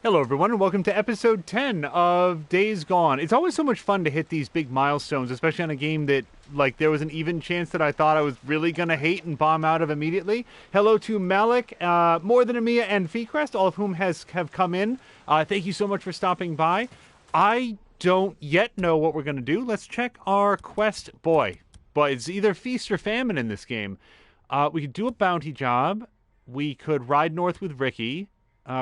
Hello, everyone, and welcome to episode 10 of Days Gone. It's always so much fun to hit these big milestones, especially on a game that, like, there was an even chance that I thought I was really going to hate and bomb out of immediately. Hello to Malik, More Than a Mia, and Feecrest, all of whom have come in. Thank you so much for stopping by. I don't yet know what we're going to do. Let's check our quest. Boy, it's either feast or famine in this game. We could do a bounty job. We could ride north with Ricky.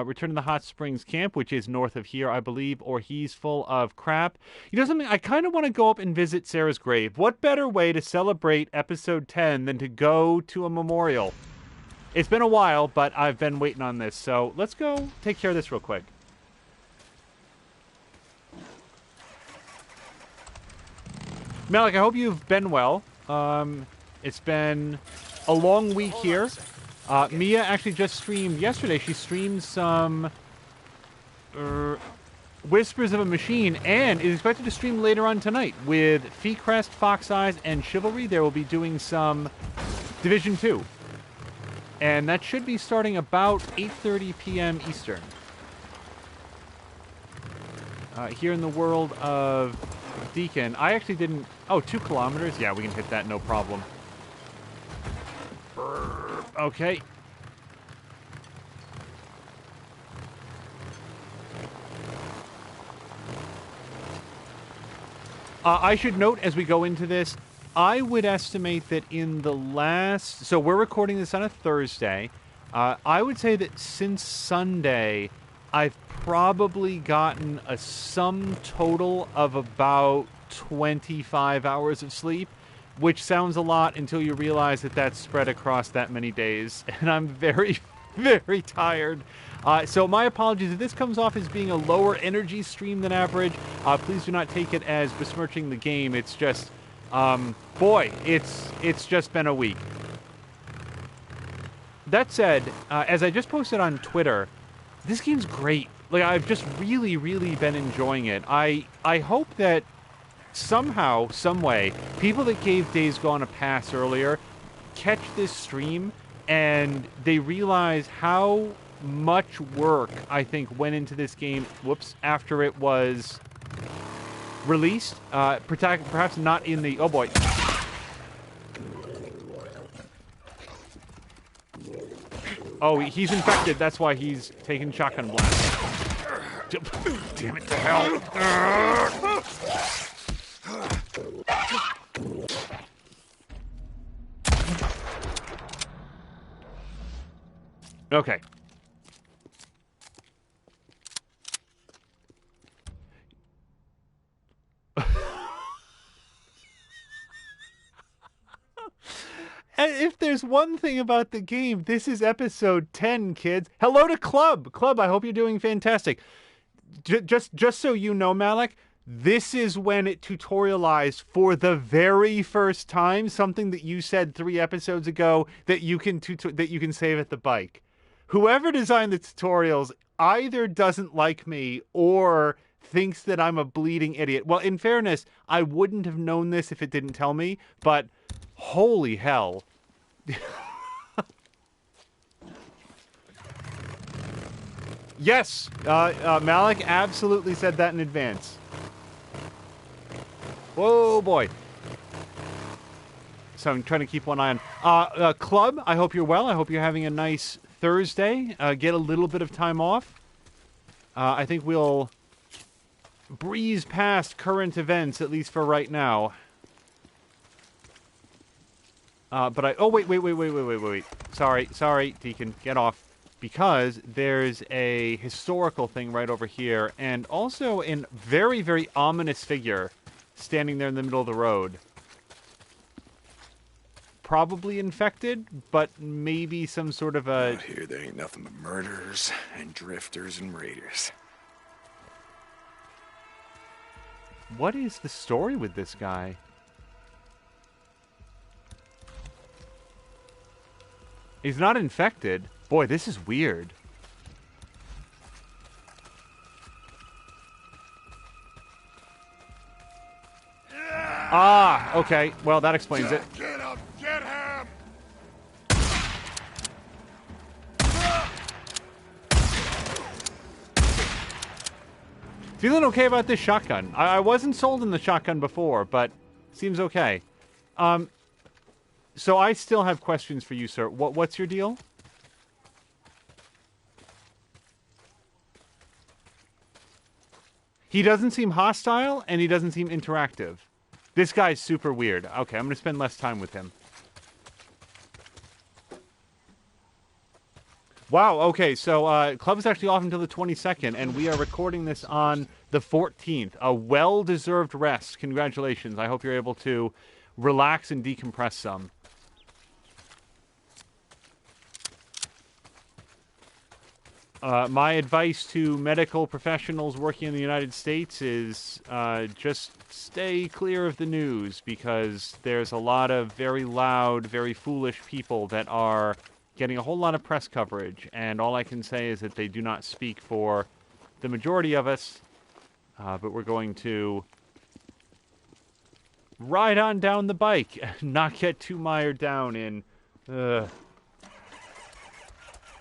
Return to the Hot Springs camp, which is north of here, I believe, or he's full of crap. You know something? I kind of want to go up and visit Sarah's grave. What better way to celebrate episode 10 than to go to a memorial? It's been a while, but I've been waiting on this, so let's go take care of this real quick. Malik, I hope you've been well. It's been a long week here. Mia actually just streamed yesterday. She streamed some Whispers of a Machine and is expected to stream later on tonight with Feecrest, Fox Eyes, and Chivalry. They will be doing some Division 2. And that should be starting about 8:30 p.m. Eastern. Here in the world of Deacon, I actually didn't... Oh, 2 kilometers? Yeah, we can hit that, no problem. Okay. I should note as we go into this, I would estimate that in the last... So we're recording this on a Thursday. I would say that since Sunday, I've probably gotten a sum total of about 25 hours of sleep. Which sounds a lot until you realize that that's spread across that many days. And I'm very, very tired. So my apologies. If this comes off as being a lower energy stream than average, please do not take it as besmirching the game. It's just, boy, it's just been a week. That said, as I just posted on Twitter, this game's great. Like, I've just really, really been enjoying it. I hope that somehow, some way, people that gave Days Gone a pass earlier catch this stream and they realize how much work I think went into this game, after it was released. Perhaps not in the... Oh boy. Oh, he's infected. That's why he's taking shotgun blast. Damn it to hell. Okay. And if there's one thing about the game, this is episode 10, kids. Hello to Club. Club, I hope you're doing fantastic. Just so you know, Malik, this is when it tutorialized for the very first time something that you said 3 episodes ago that you can save at the bike. Whoever designed the tutorials either doesn't like me or thinks that I'm a bleeding idiot. Well, in fairness, I wouldn't have known this if it didn't tell me, but holy hell. Yes, Malik absolutely said that in advance. Whoa, boy. So I'm trying to keep one eye on. Club, I hope you're well. I hope you're having a nice Thursday. Get a little bit of time off. I think we'll breeze past current events, at least for right now. Oh, wait. Sorry, Deacon. Get off. Because there's a historical thing right over here, and also a very, very ominous figure standing there in the middle of the road. Probably infected, but maybe some sort of a... Out here, there ain't nothing but murderers and drifters and raiders. What is the story with this guy? He's not infected. Boy, this is weird. Ah, okay. Well, that explains it. Get him! Get him! Feeling okay about this shotgun. I wasn't sold on the shotgun before, but seems okay. So I still have questions for you, sir. What's your deal? He doesn't seem hostile, and he doesn't seem interactive. This guy's super weird. Okay, I'm going to spend less time with him. Wow, okay, so club is actually off until the 22nd, and we are recording this on the 14th. A well-deserved rest. Congratulations. I hope you're able to relax and decompress some. My advice to medical professionals working in the United States is just stay clear of the news, because there's a lot of very loud, very foolish people that are getting a whole lot of press coverage, and all I can say is that they do not speak for the majority of us, but we're going to ride on down the bike and not get too mired down in...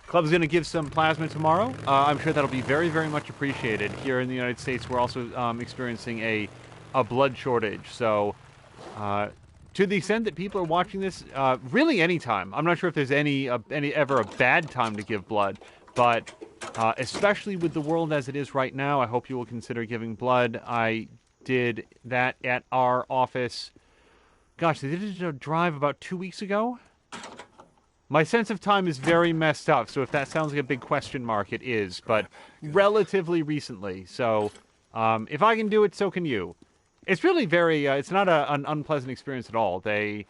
Club's going to give some plasma tomorrow. I'm sure that'll be very, very much appreciated. Here in the United States, we're also experiencing a blood shortage, so... to the extent that people are watching this, really any time. I'm not sure if there's any ever a bad time to give blood, but especially with the world as it is right now, I hope you will consider giving blood. I did that at our office. Gosh, they did a drive about 2 weeks ago. My sense of time is very messed up, so if that sounds like a big question mark, it is, but relatively recently. So if I can do it, so can you. It's really very, it's not an unpleasant experience at all. They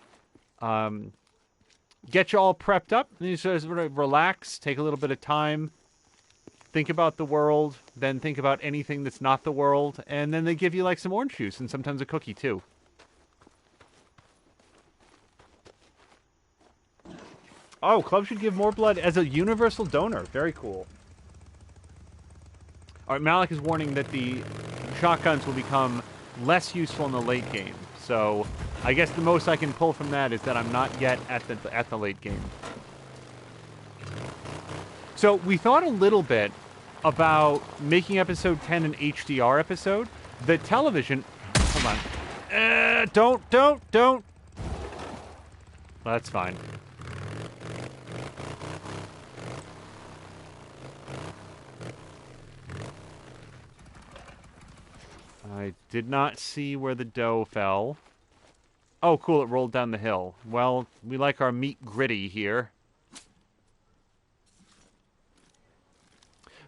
get you all prepped up, and you just sort of relax, take a little bit of time, think about the world, then think about anything that's not the world, and then they give you like some orange juice and sometimes a cookie too. Oh, Club should give more blood as a universal donor. Very cool. All right, Malik is warning that the shotguns will become less useful in the late game. So I guess the most I can pull from that is that I'm not yet at the late game. So we thought a little bit about making episode 10 an HDR episode. The television... Hold on. Don't. Well, that's fine. I did not see where the dough fell. Oh, cool, it rolled down the hill. Well, we like our meat gritty here.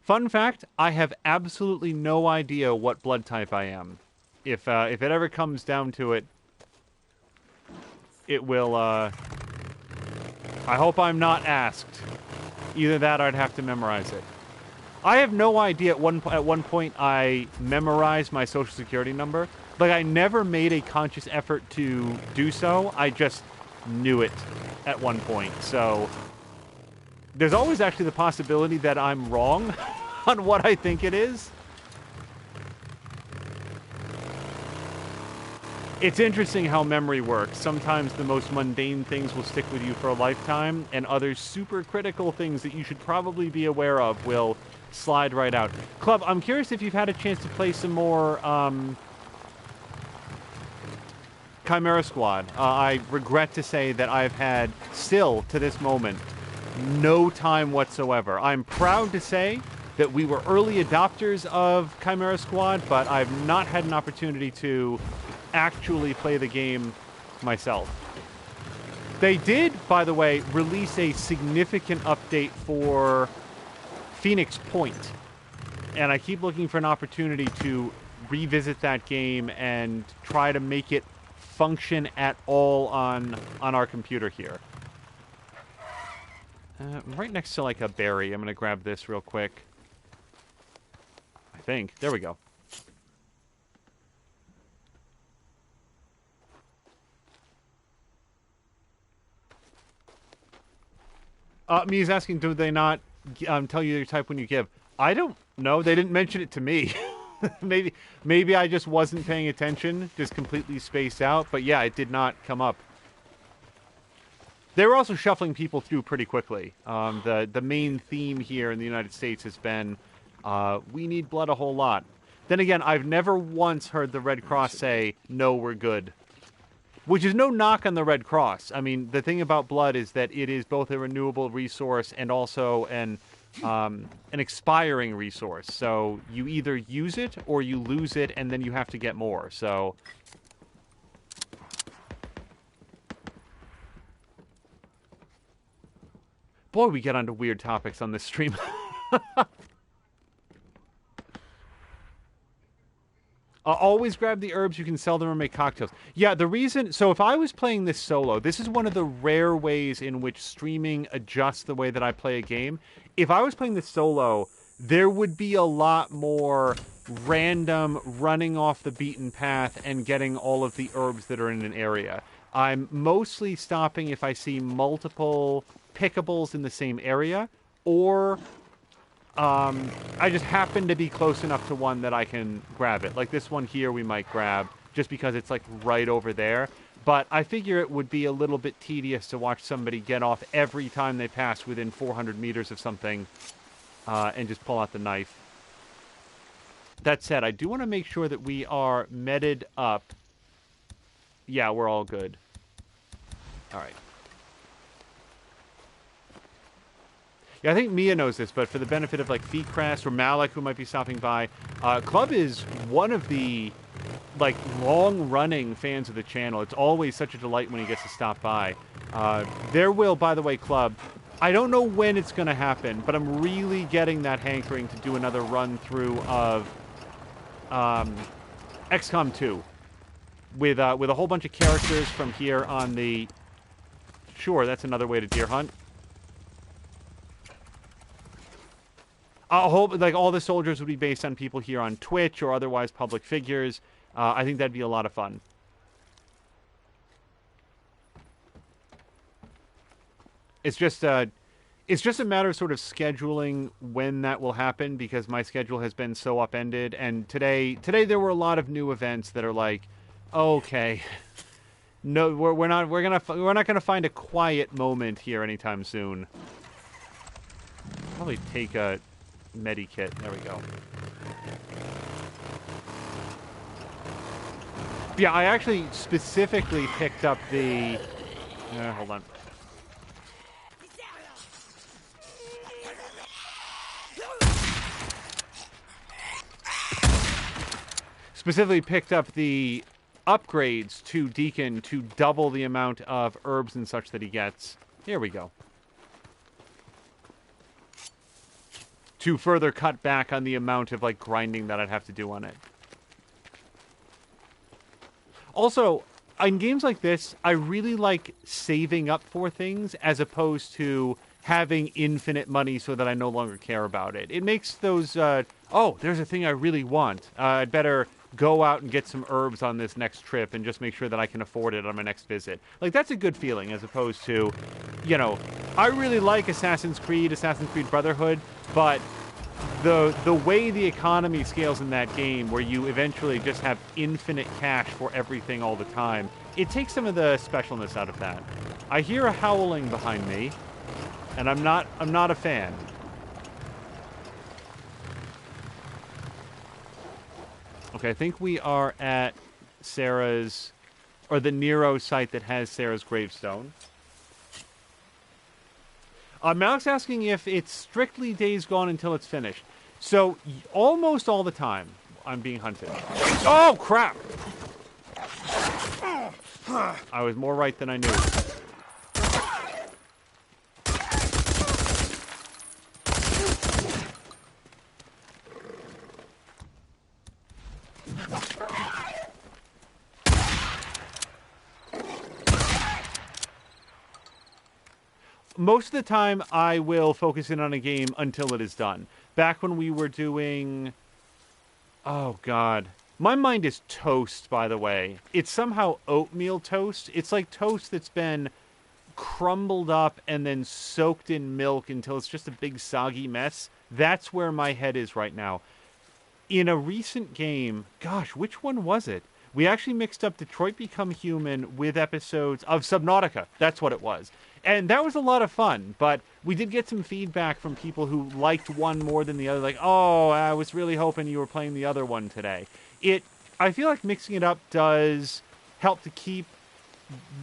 Fun fact, I have absolutely no idea what blood type I am. If it ever comes down to it, it will, I hope I'm not asked. Either that or I'd have to memorize it. I have no idea. At one point, I memorized my social security number. Like, I never made a conscious effort to do so. I just knew it at one point. So there's always actually the possibility that I'm wrong on what I think it is. It's interesting how memory works. Sometimes the most mundane things will stick with you for a lifetime, and other super critical things that you should probably be aware of will slide right out. Club, I'm curious if you've had a chance to play some more Chimera Squad. I regret to say that I've had, still to this moment, no time whatsoever. I'm proud to say that we were early adopters of Chimera Squad, but I've not had an opportunity to actually play the game myself. They did, by the way, release a significant update for Phoenix Point, and I keep looking for an opportunity to revisit that game and try to make it function at all on our computer here. Right next to like a berry. I'm gonna grab this real quick. I think. There we go. Me is asking, do they not tell you your type when you give? I don't know. They didn't mention it to me. Maybe I just wasn't paying attention, just completely spaced out. But yeah, it did not come up. They were also shuffling people through pretty quickly. The main theme here in the United States has been, we need blood a whole lot. Then again, I've never once heard the Red Cross say, no, we're good. Which is no knock on the Red Cross. I mean, the thing about blood is that it is both a renewable resource and also an expiring resource. So you either use it or you lose it, and then you have to get more. So boy, we get onto weird topics on this stream. Always grab the herbs. You can sell them or make cocktails. Yeah, the reason... So if I was playing this solo, this is one of the rare ways in which streaming adjusts the way that I play a game. If I was playing this solo, there would be a lot more random running off the beaten path and getting all of the herbs that are in an area. I'm mostly stopping if I see multiple pickables in the same area, or... I just happen to be close enough to one that I can grab it. Like this one here we might grab, just because it's like right over there. But I figure it would be a little bit tedious to watch somebody get off every time they pass within 400 meters of something and just pull out the knife. That said, I do want to make sure that we are meted up. Yeah, we're all good. All right. Yeah, I think Mia knows this, but for the benefit of like Feetcrest or Malik, who might be stopping by, Club is one of the like long-running fans of the channel. It's always such a delight when he gets to stop by. There will, by the way, Club, I don't know when it's going to happen, but I'm really getting that hankering to do another run-through of XCOM 2 with a whole bunch of characters from here on the... Sure, that's another way to deer hunt. Like all the soldiers would be based on people here on Twitch or otherwise public figures. I think that'd be a lot of fun. It's just a matter of sort of scheduling when that will happen, because my schedule has been so upended. And today there were a lot of new events that are like, okay, no, we're not gonna find a quiet moment here anytime soon. Probably take a Medikit. There we go. Yeah, I actually specifically picked up the... hold on. Specifically picked up the upgrades to Deacon to double the amount of herbs and such that he gets. Here we go. To further cut back on the amount of like grinding that I'd have to do on it. Also, in games like this, I really like saving up for things as opposed to having infinite money so that I no longer care about it. It makes those, oh, there's a thing I really want. I'd better go out and get some herbs on this next trip and just make sure that I can afford it on my next visit. Like, that's a good feeling as opposed to, you know, I really like Assassin's Creed Brotherhood, but the way the economy scales in that game, where you eventually just have infinite cash for everything all the time, it takes some of the specialness out of that. I hear a howling behind me, and I'm not a fan. Okay, I think we are at Sarah's, or the Nero site that has Sarah's gravestone. Malik's asking if it's strictly Days Gone until it's finished. So, almost all the time, I'm being hunted. Oh, crap! I was more right than I knew. Most of the time, I will focus in on a game until it is done. Back when we were doing... Oh, God. My mind is toast, by the way. It's somehow oatmeal toast. It's like toast that's been crumbled up and then soaked in milk until it's just a big soggy mess. That's where my head is right now. In a recent game... Gosh, which one was it? We actually mixed up Detroit Become Human with episodes of Subnautica. That's what it was. And that was a lot of fun, but We did get some feedback from people who liked one more than the other, like, oh, I was really hoping you were playing the other one today. I feel like mixing it up does help to keep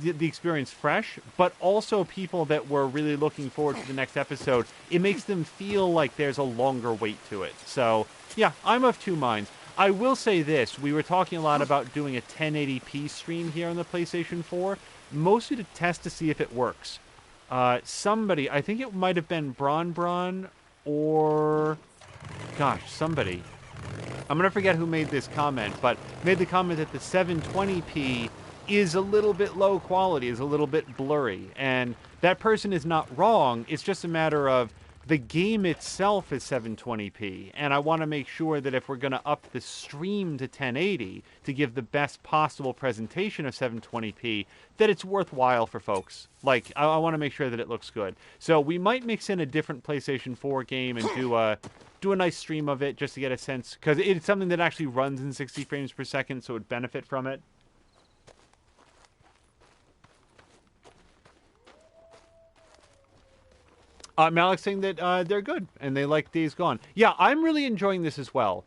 the experience fresh, but also people that were really looking forward to the next episode, it makes them feel like there's a longer wait to it. So, yeah, I'm of two minds. I will say this. We were talking a lot about doing a 1080p stream here on the PlayStation 4, mostly to test to see if it works. Somebody, I think it might have been Bron or... Gosh, somebody. I'm going to forget who made this comment, but made the comment that the 720p is a little bit low quality, is a little bit blurry. And that person is not wrong. It's just a matter of the game itself is 720p. And I want to make sure that if we're going to up the stream to 1080 to give the best possible presentation of 720p, that it's worthwhile for folks. Like, I want to make sure that it looks good. So we might mix in a different PlayStation 4 game and do a nice stream of it just to get a sense. Because it's something that actually runs in 60 frames per second, so it would benefit from it. Malik's saying that they're good, and they like Days Gone. Yeah, I'm really enjoying this as well.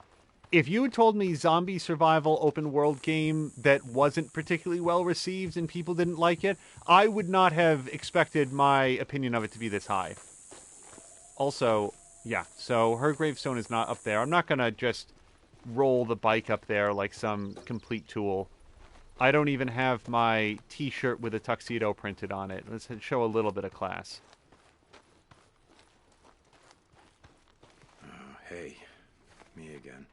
If you had told me zombie survival open world game that wasn't particularly well received and people didn't like it, I would not have expected my opinion of it to be this high. Also, yeah, so her gravestone is not up there. I'm not going to just roll the bike up there like some complete tool. I don't even have my t-shirt with a tuxedo printed on it. Let's show a little bit of class. Hey, me again.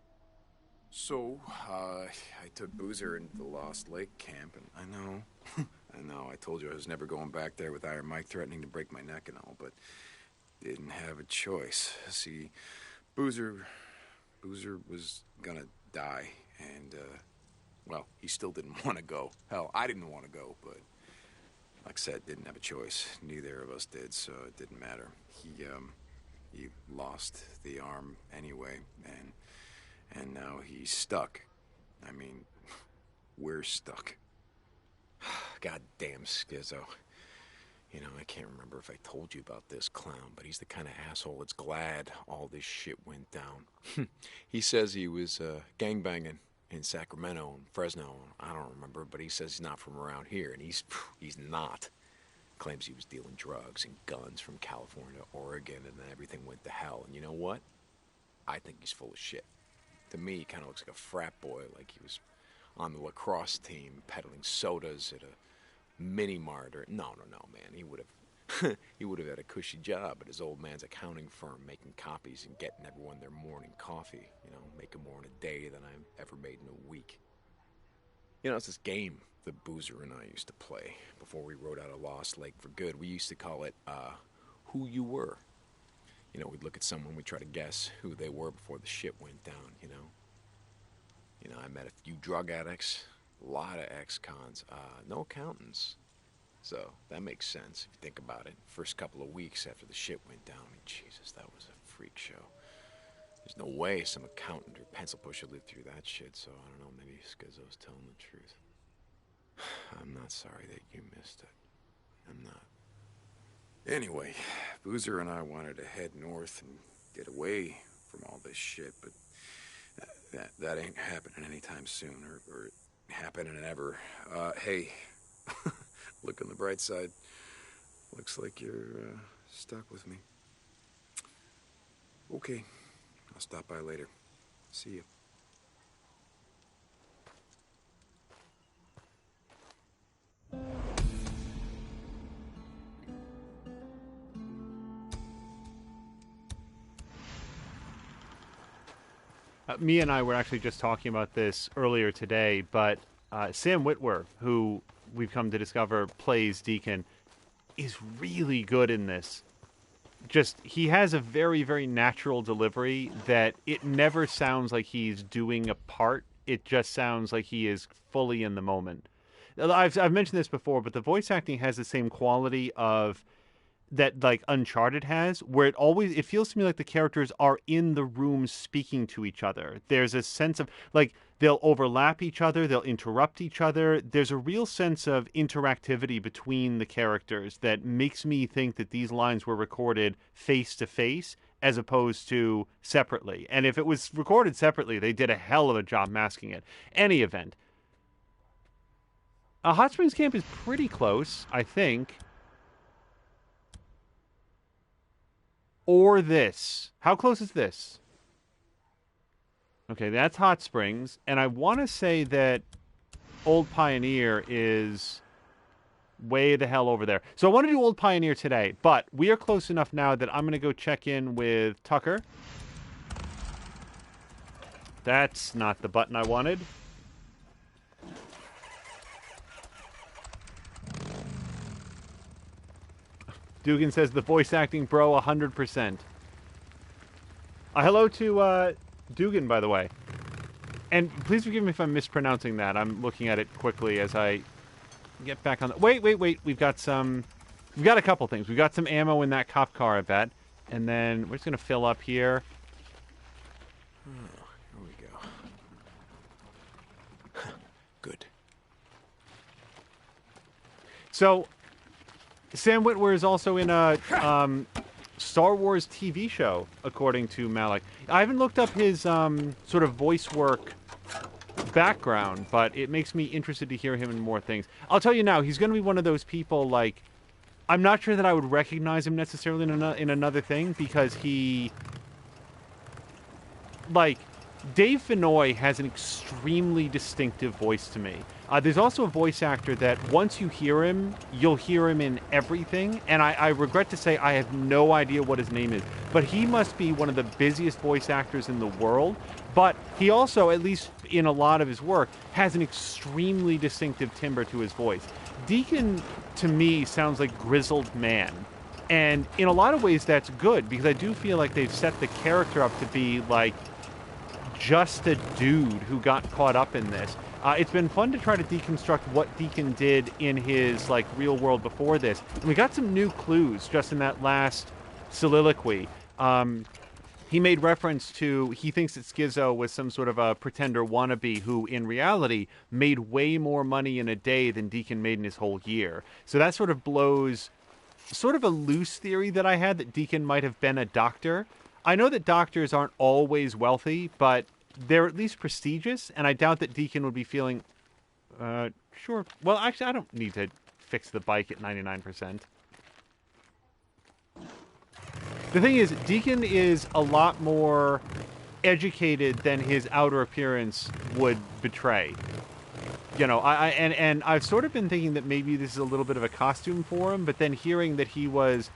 So, I took Boozer into the Lost Lake camp, and I know, I told you I was never going back there with Iron Mike threatening to break my neck and all, but didn't have a choice. See, Boozer was gonna die, and, well, he still didn't want to go. Hell, I didn't want to go, but like I said, didn't have a choice. Neither of us did, so it didn't matter. He lost the arm anyway, and now he's stuck. I mean, we're stuck. Goddamn Schizo. You know, I can't remember if I told you about this clown, but he's the kind of asshole that's glad all this shit went down. He says he was gangbanging in Sacramento and Fresno. I don't remember, but he says he's not from around here, and he's not. Claims he was dealing drugs and guns from California to Oregon, and then everything went to hell. And you know what? I think he's full of shit. To me, he kind of looks like a frat boy, like he was on the lacrosse team peddling sodas at a mini-mart. Or no, man. He would have had a cushy job at his old man's accounting firm, making copies and getting everyone their morning coffee. You know, making more in a day than I ever made in a week. You know, it's this game that Boozer and I used to play before we rode out of Lost Lake for good. We used to call it, Who You Were. You know, we'd look at someone, we'd try to guess who they were before the shit went down, you know. You know, I met a few drug addicts, a lot of ex-cons, no accountants. So, that makes sense if you think about it. First couple of weeks after the shit went down, I mean, Jesus, that was a freak show. There's no way some accountant or pencil pusher lived through that shit, so I don't know, maybe Schizo's telling the truth. I'm not sorry that you missed it. I'm not. Anyway, Boozer and I wanted to head north and get away from all this shit, but that ain't happening anytime soon, or happening ever. Hey, look on the bright side. Looks like you're stuck with me. Okay, I'll stop by later. See you. Me and I were actually just talking about this earlier today, but Sam Witwer, who we've come to discover plays Deacon, is really good in this. Just, he has a very, very natural delivery that it never sounds like he's doing a part. It just sounds like he is fully in the moment. I've mentioned this before, but the voice acting has the same quality of that like Uncharted has, where it feels to me like the characters are in the room speaking to each other. There's a sense of like they'll overlap each other, they'll interrupt each other. There's a real sense of interactivity between the characters that makes me think that these lines were recorded face to face as opposed to separately. And if it was recorded separately, they did a hell of a job masking it. Any event. Hot Springs Camp is pretty close, I think. Or this. How close is this? Okay, that's Hot Springs. And I want to say that Old Pioneer is way the hell over there. So I want to do Old Pioneer today, but we are close enough now that I'm going to go check in with Tucker. That's not the button I wanted. Dugan says the voice acting, bro, 100%. Hello to Dugan, by the way. And please forgive me if I'm mispronouncing that. I'm looking at it quickly as I get back on the... Wait. We've got a couple things. We've got some ammo in that cop car, I bet. And then we're just going to fill up here. Oh, here we go. Good. So, Sam Witwer is also in a Star Wars TV show, according to Malik. I haven't looked up his sort of voice work background, but it makes me interested to hear him in more things. I'll tell you now, he's going to be one of those people, like, I'm not sure that I would recognize him necessarily in another thing, because he... Like, Dave Fennoy has an extremely distinctive voice to me. There's also a voice actor that once you hear him, you'll hear him in everything. And I regret to say I have no idea what his name is. But he must be one of the busiest voice actors in the world. But he also, at least in a lot of his work, has an extremely distinctive timbre to his voice. Deacon, to me, sounds like grizzled man. And in a lot of ways, that's good, because I do feel like they've set the character up to be like just a dude who got caught up in this. It's been fun to try to deconstruct what Deacon did in his like real world before this. And we got some new clues just in that last soliloquy. He made reference to, he thinks that Schizo was some sort of a pretender wannabe who, in reality, made way more money in a day than Deacon made in his whole year. So that sort of blows sort of a loose theory that I had that Deacon might have been a doctor. I know that doctors aren't always wealthy, but they're at least prestigious, and I doubt that Deacon would be feeling, sure. Well, actually, I don't need to fix the bike at 99%. The thing is, Deacon is a lot more educated than his outer appearance would betray. You know, and I've sort of been thinking that maybe this is a little bit of a costume for him, but then hearing that he was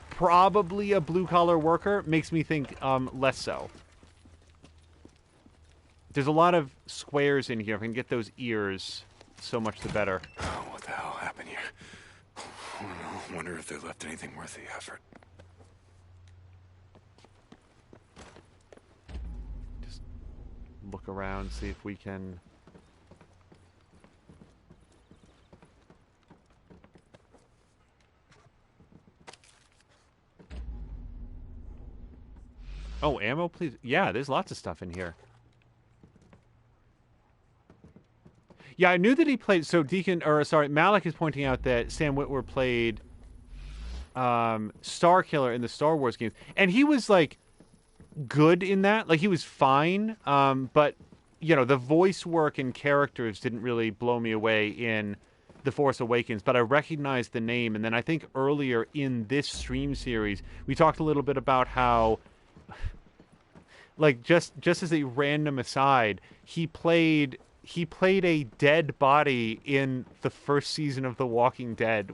probably a blue-collar worker makes me think less so. There's a lot of squares in here. If I can get those ears, so much the better. Oh, what the hell happened here? I don't know. Wonder if they left anything worth the effort. Just look around, see if we can... Oh, ammo, please? Yeah, there's lots of stuff in here. Yeah, I knew that he played... So Malik is pointing out that Sam Witwer played Starkiller in the Star Wars games. And he was, like, good in that. Like, he was fine. But, you know, the voice work and characters didn't really blow me away in The Force Awakens. But I recognized the name. And then I think earlier in this stream series, we talked a little bit about how... Like, just as a random aside, he played a dead body in the first season of The Walking Dead,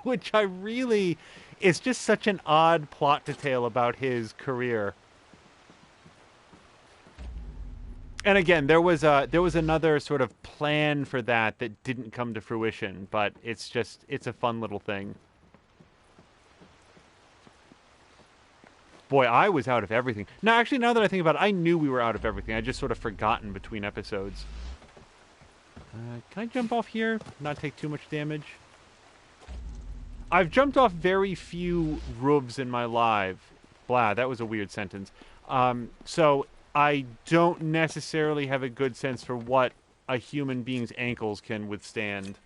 which I really... It's just such an odd plot detail about his career. And again, there was another sort of plan for that didn't come to fruition, but it's a fun little thing. Boy, I was out of everything. No, actually, now that I think about it, I knew we were out of everything. I just sort of forgotten between episodes. Can I jump off here? Not take too much damage? I've jumped off very few roofs in my life. Blah, that was a weird sentence. So I don't necessarily have a good sense for what a human being's ankles can withstand.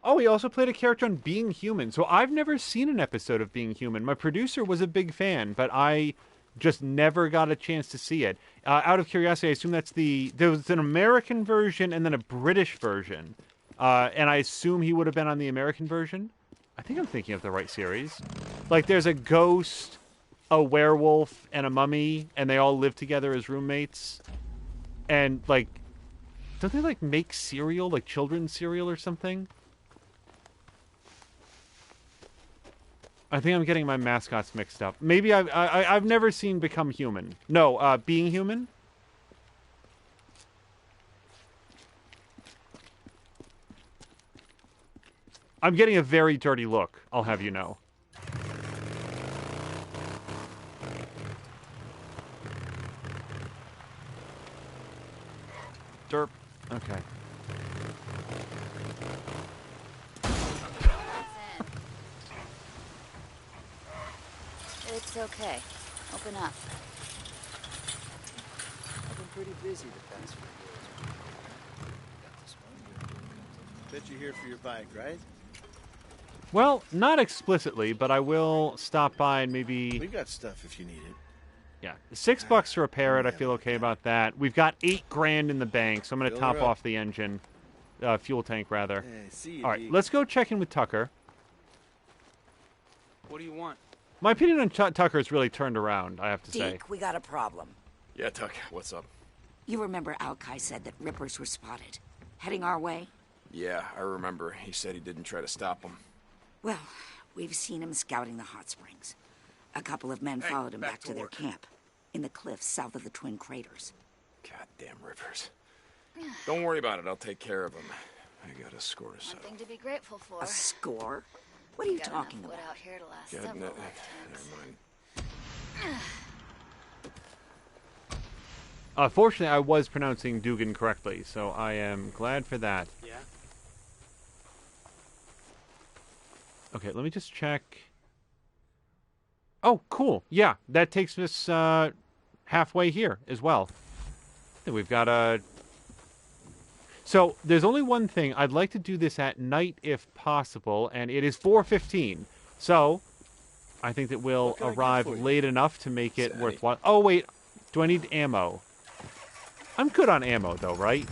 Oh, he also played a character on Being Human. So I've never seen an episode of Being Human. My producer was a big fan, but I just never got a chance to see it. Out of curiosity, I assume there was an American version and then a British version. And I assume he would have been on the American version. I think I'm thinking of the right series. Like, there's a ghost, a werewolf, and a mummy, and they all live together as roommates. And, like, don't they, like, make cereal, like children's cereal or something? I think I'm getting my mascots mixed up. Maybe I've never seen Become Human. No, Being Human? I'm getting a very dirty look, I'll have you know. Derp. Okay. It's okay. Open up. I've been pretty busy the past few days. Bet you're here for your bike, right? Well, not explicitly, but I will stop by and maybe... We got stuff if you need it. Yeah, $6 to repair it. I feel okay about that. We've got $8,000 in the bank, so I'm going to top off the engine. Fuel tank, rather. Hey, see you, All right, Deacon. let's go check in with Tucker. What do you want? My opinion on Tucker's really turned around, I have to say. Deke, we got a problem. Yeah, Tuck, what's up? You remember Alkai said that Rippers were spotted, heading our way? Yeah, I remember. He said he didn't try to stop them. Well, we've seen him scouting the hot springs. A couple of men followed him back to their camp, in the cliffs south of the Twin Craters. Goddamn Rivers. Don't worry about it. I'll take care of him. I got a score to settle. Something to be grateful for. A score? What are you Got talking enough about? wood out here to last Yeah, several never lifetimes. Fortunately, I was pronouncing Dugan correctly, so I am glad for that. Yeah? Okay, let me just check. Oh, cool. Yeah, that takes us halfway here as well. Then we've got a... So, there's only one thing. I'd like to do this at night if possible, and it is 4:15. So, I think that we'll What can I get arrive for you? late enough to make it Sandy. worthwhile. Oh, wait. Do I need ammo? I'm good on ammo, though, right?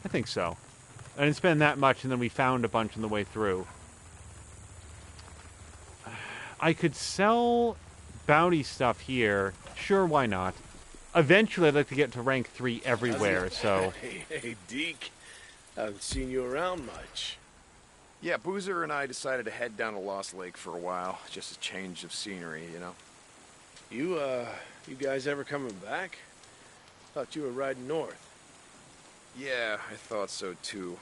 I think so. I didn't spend that much, and then we found a bunch on the way through. I could sell bounty stuff here. Sure, why not? Eventually, I'd like to get to rank 3 everywhere, so... Hey, Deke. Haven't seen you around much. Yeah, Boozer and I decided to head down to Lost Lake for a while. Just a change of scenery, you know? You guys ever coming back? Thought you were riding north. Yeah, I thought so too.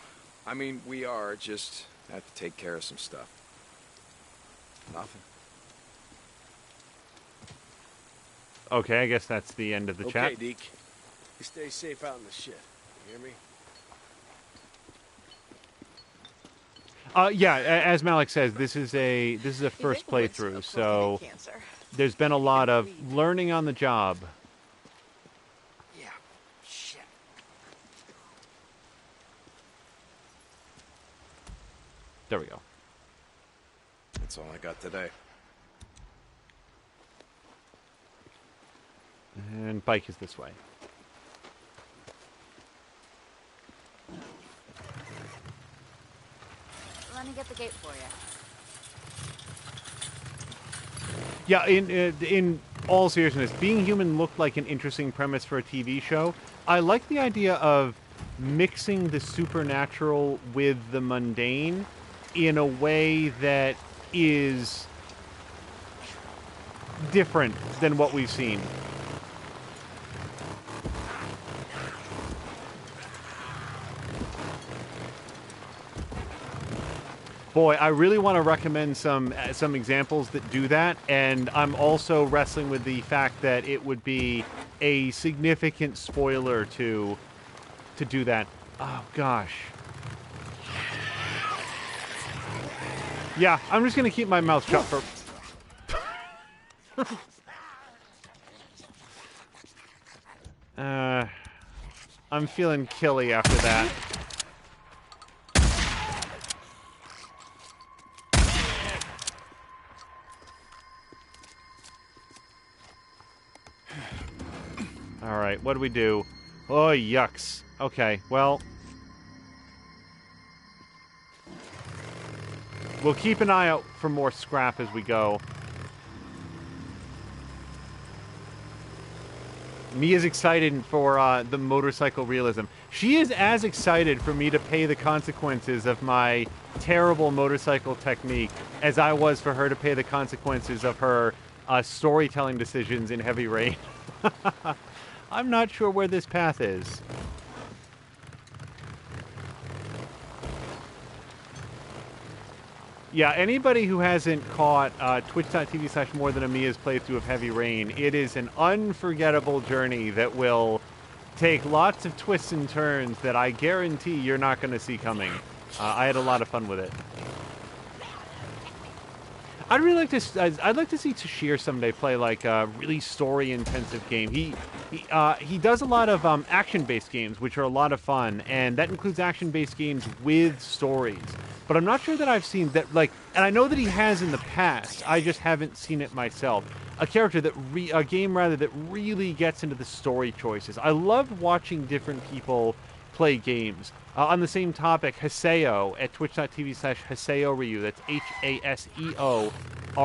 I mean, we are, just have to take care of some stuff. Nothing. Okay, I guess that's the end of the chat. Okay, Deke. You stay safe out in the shit. You hear me? Yeah, as Malik says, this is a first playthrough, so there's been a lot of learning on the job. Yeah, shit. There we go. That's all I got today. And bike is this way. Let me get the gate for you. Yeah, in all seriousness, Being Human looked like an interesting premise for a TV show. I like the idea of mixing the supernatural with the mundane in a way that is different than what we've seen. Boy, I really want to recommend some examples that do that, and I'm also wrestling with the fact that it would be a significant spoiler to do that. Oh, gosh. Yeah, I'm just going to keep my mouth shut for... I'm feeling killy after that. All right, what do we do? Oh, yucks. Okay, well... we'll keep an eye out for more scrap as we go. Mia's excited for the motorcycle realism. She is as excited for me to pay the consequences of my terrible motorcycle technique as I was for her to pay the consequences of her storytelling decisions in Heavy Rain. I'm not sure where this path is. Yeah, anybody who hasn't caught twitch.tv/morethanamia's playthrough of Heavy Rain, it is an unforgettable journey that will take lots of twists and turns that I guarantee you're not going to see coming. I had a lot of fun with it. I'd like to see Tashir someday play like a really story-intensive game. He does a lot of action-based games, which are a lot of fun, and that includes action-based games with stories. But I'm not sure that I've seen that, like, and I know that he has in the past. I just haven't seen it myself. A game that really gets into the story choices. I love watching different people play games. On the same topic, Haseo at twitch.tv/HaseoRyu. That's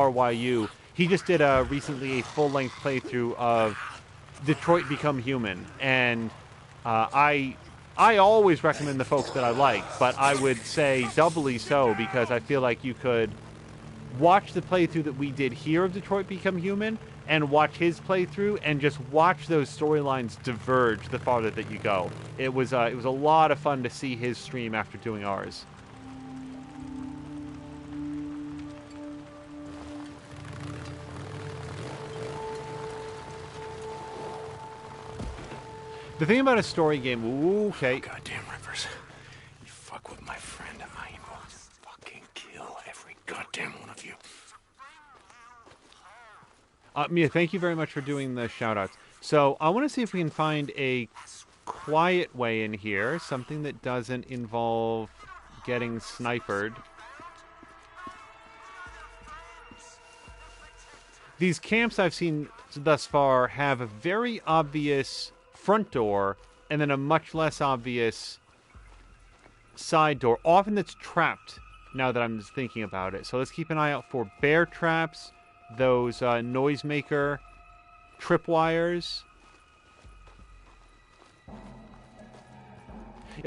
HaseoRyu. He just did recently a full-length playthrough of Detroit Become Human, and I always recommend the folks that I like, but I would say doubly so because I feel like you could watch the playthrough that we did here of Detroit Become Human and watch his playthrough and just watch those storylines diverge the farther that you go. It was a lot of fun to see his stream after doing ours. The thing about a story game, okay. Goddamn Rivers. You fuck with my friend, I will fucking kill every goddamn one of you. Mia, thank you very much for doing the shout-outs. So, I want to see if we can find a quiet way in here, something that doesn't involve getting sniped. These camps I've seen thus far have a very obvious front door and then a much less obvious side door. Often that's trapped, now that I'm thinking about it. So let's keep an eye out for bear traps, those noisemaker tripwires.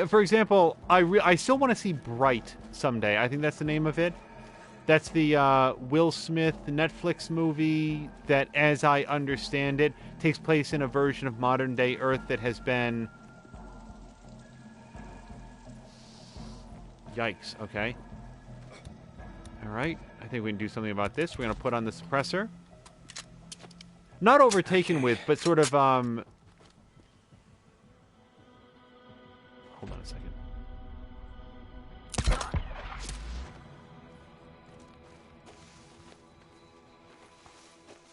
For example, I still want to see Bright someday. I think that's the name of it. That's the Will Smith Netflix movie that, as I understand it, takes place in a version of modern-day Earth that has been... Yikes, okay. Alright, I think we can do something about this. We're going to put on the suppressor. Not overtaken with, but sort of, Hold on a second.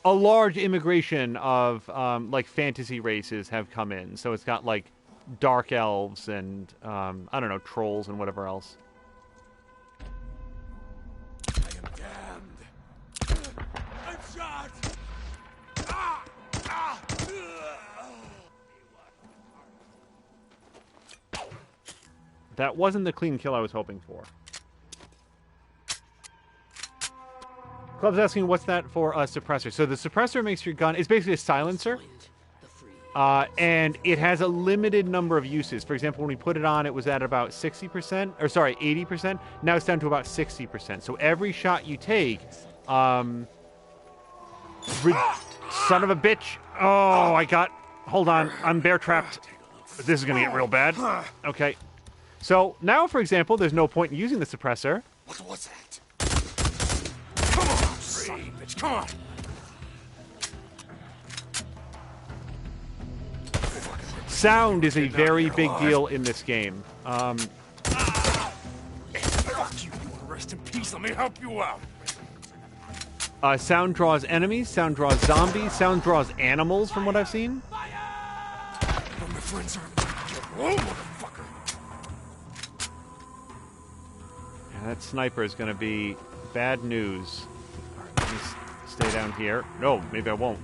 A large immigration of, like, fantasy races have come in. So it's got, like, dark elves and, I don't know, trolls and whatever else. I am damned. I'm shot! Ah! Ah! That wasn't the clean kill I was hoping for. Club's asking, what's that for a suppressor? So the suppressor makes your gun... It's basically a silencer. And it has a limited number of uses. For example, when we put it on, it was at about 60%. Or sorry, 80%. Now it's down to about 60%. So every shot you take... son of a bitch. Oh, I got... Hold on. I'm bear trapped. This is going to get real bad. Okay. So now, for example, there's no point in using the suppressor. What was that? Come on, son of a bitch, come on! Sound is a very big deal in this game. Fuck you, you wanna rest in peace? Let me help you out. Sound draws enemies, sound draws zombies, sound draws animals from what I've seen. But my friends are... Whoa, motherfucker. Yeah, that sniper is going to be bad news. All right, let me stay down here. No, maybe I won't.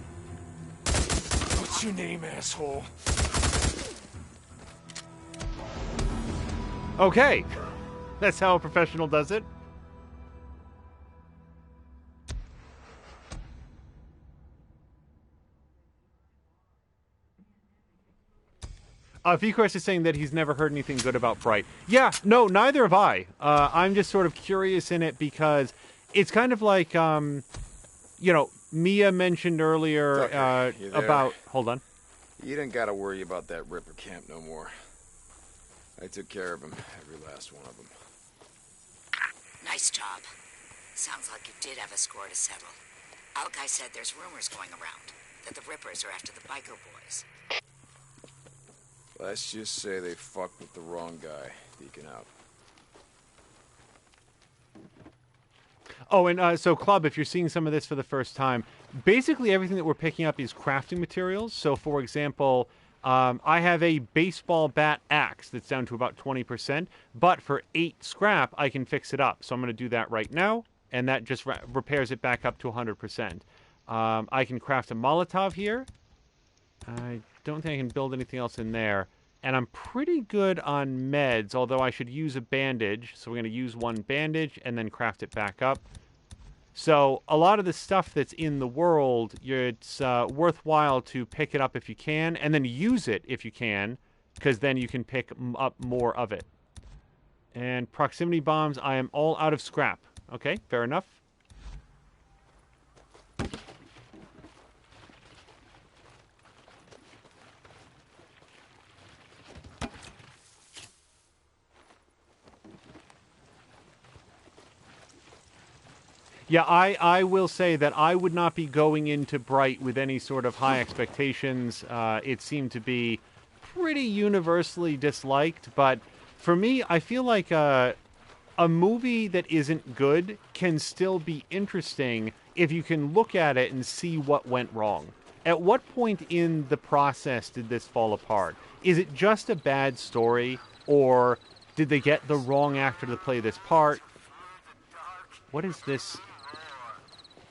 What's your name, asshole? Okay. That's how a professional does it. VCrest is saying that he's never heard anything good about Bright. Yeah, no, neither have I. I'm just sort of curious in it because it's kind of like, Mia mentioned earlier about... Hold on. You don't gotta worry about that Ripper camp no more. I took care of him, every last one of them. Nice job. Sounds like you did have a score to settle. Alki said there's rumors going around that the Rippers are after the biker boys. Let's just say they fucked with the wrong guy. Deacon out. Oh, and so Club, if you're seeing some of this for the first time, basically everything that we're picking up is crafting materials. So, for example, I have a baseball bat axe that's down to about 20%, but for 8 scrap, I can fix it up. So I'm going to do that right now, and that just repairs it back up to 100%. I can craft a Molotov here. I don't think I can build anything else in there. And I'm pretty good on meds, although I should use a bandage. So we're going to use one bandage and then craft it back up. So a lot of the stuff that's in the world, it's worthwhile to pick it up if you can, and then use it if you can, because then you can pick up more of it. And proximity bombs, I am all out of scrap. Okay, fair enough. Yeah, I will say that I would not be going into Bright with any sort of high expectations. It seemed to be pretty universally disliked, but for me, I feel like a movie that isn't good can still be interesting if you can look at it and see what went wrong. At what point in the process did this fall apart? Is it just a bad story, or did they get the wrong actor to play this part? What is this?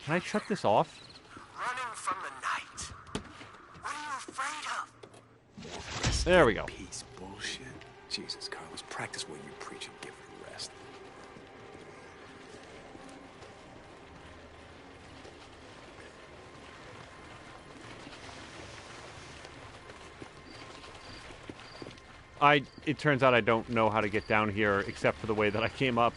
Can I shut this off? Running from the night. What are you afraid of? There we go. Peace bullshit. Jesus, Carlos, practice what you preach and give it a rest. It turns out I don't know how to get down here except for the way that I came up.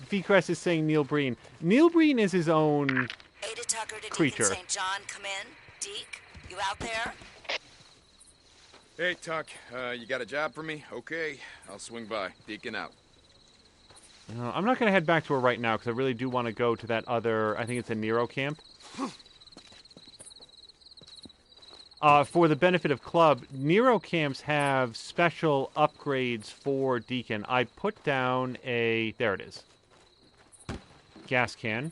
VCrest is saying Neil Breen. Neil Breen is his own Ada Tucker to creature. Deacon St. John, come in. Deke, you out there? Hey, Tuck, you got a job for me? Okay, I'll swing by. Deacon out. I'm not going to head back to her right now because I really do want to go to that other, I think it's a Nero camp. For the benefit of Club, Nero camps have special upgrades for Deacon. I put down a... There it is. Gas can.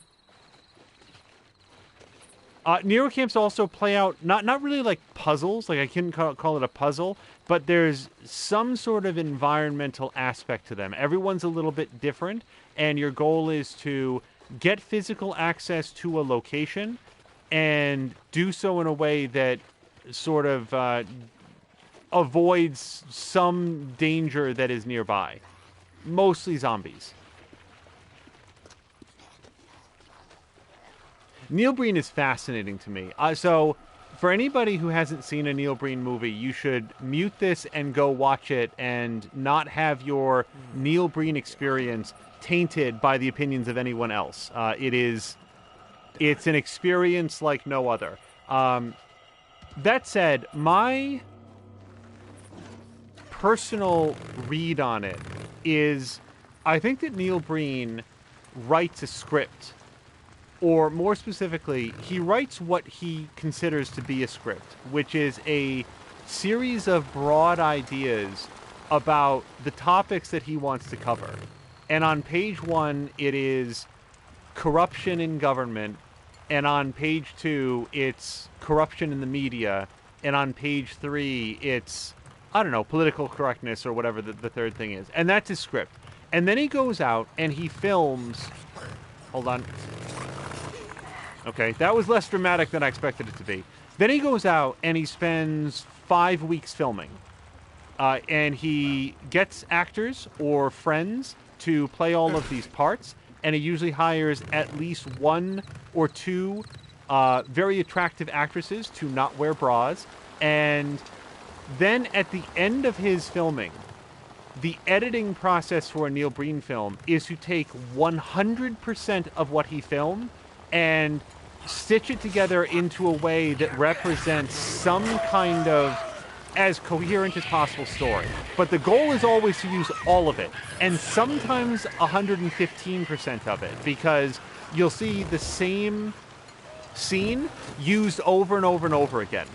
Nero camps also play out, not really like puzzles, like I couldn't call it a puzzle, but there's some sort of environmental aspect to them. Everyone's a little bit different, and your goal is to get physical access to a location and do so in a way that sort of avoids some danger that is nearby. Mostly zombies. Neil Breen is fascinating to me. So, for anybody who hasn't seen a Neil Breen movie, you should mute this and go watch it and not have your Neil Breen experience tainted by the opinions of anyone else. It's an experience like no other. That said, my personal read on it is I think that Neil Breen writes a script or more specifically, he writes what he considers to be a script, which is a series of broad ideas about the topics that he wants to cover. And on page 1, it is corruption in government. And on page 2, it's corruption in the media. And on page 3, it's, I don't know, political correctness or whatever the third thing is. And that's his script. And then he goes out and he films... Hold on. Okay, that was less dramatic than I expected it to be. Then he goes out and he spends 5 weeks filming. And he gets actors or friends to play all of these parts. And he usually hires at least 1 or 2 very attractive actresses to not wear bras. And then at the end of his filming, the editing process for a Neil Breen film is to take 100% of what he filmed and stitch it together into a way that represents some kind of as coherent as possible story. But the goal is always to use all of it, and sometimes 115% of it, because you'll see the same scene used over and over and over again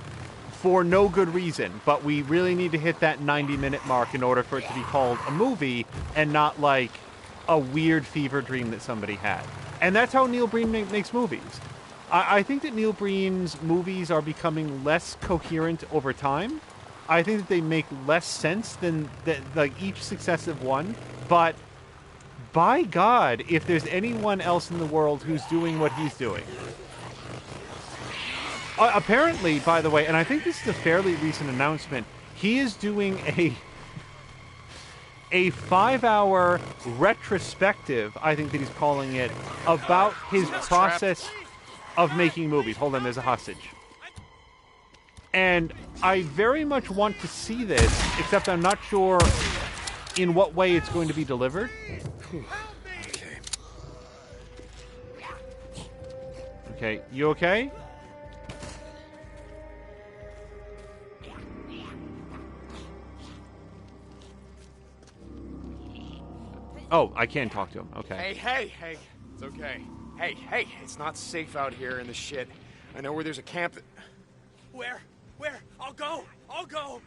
for no good reason, but we really need to hit that 90-minute mark in order for it to be called a movie and not like a weird fever dream that somebody had. And that's how Neil Breen makes movies. I think that Neil Breen's movies are becoming less coherent over time. I think that they make less sense than like each successive one. But by God, if there's anyone else in the world who's doing what he's doing. Apparently, by the way, and I think this is a fairly recent announcement, he is doing a 5-hour retrospective, I think that he's calling it, about his process of making movies. Hold on, there's a hostage. And I very much want to see this, except I'm not sure in what way it's going to be delivered. Okay. Okay, you okay? Oh, I can talk to him. Okay. Hey. It's okay. Hey, it's not safe out here in the shit. I know where there's a camp that... Where? I'll go.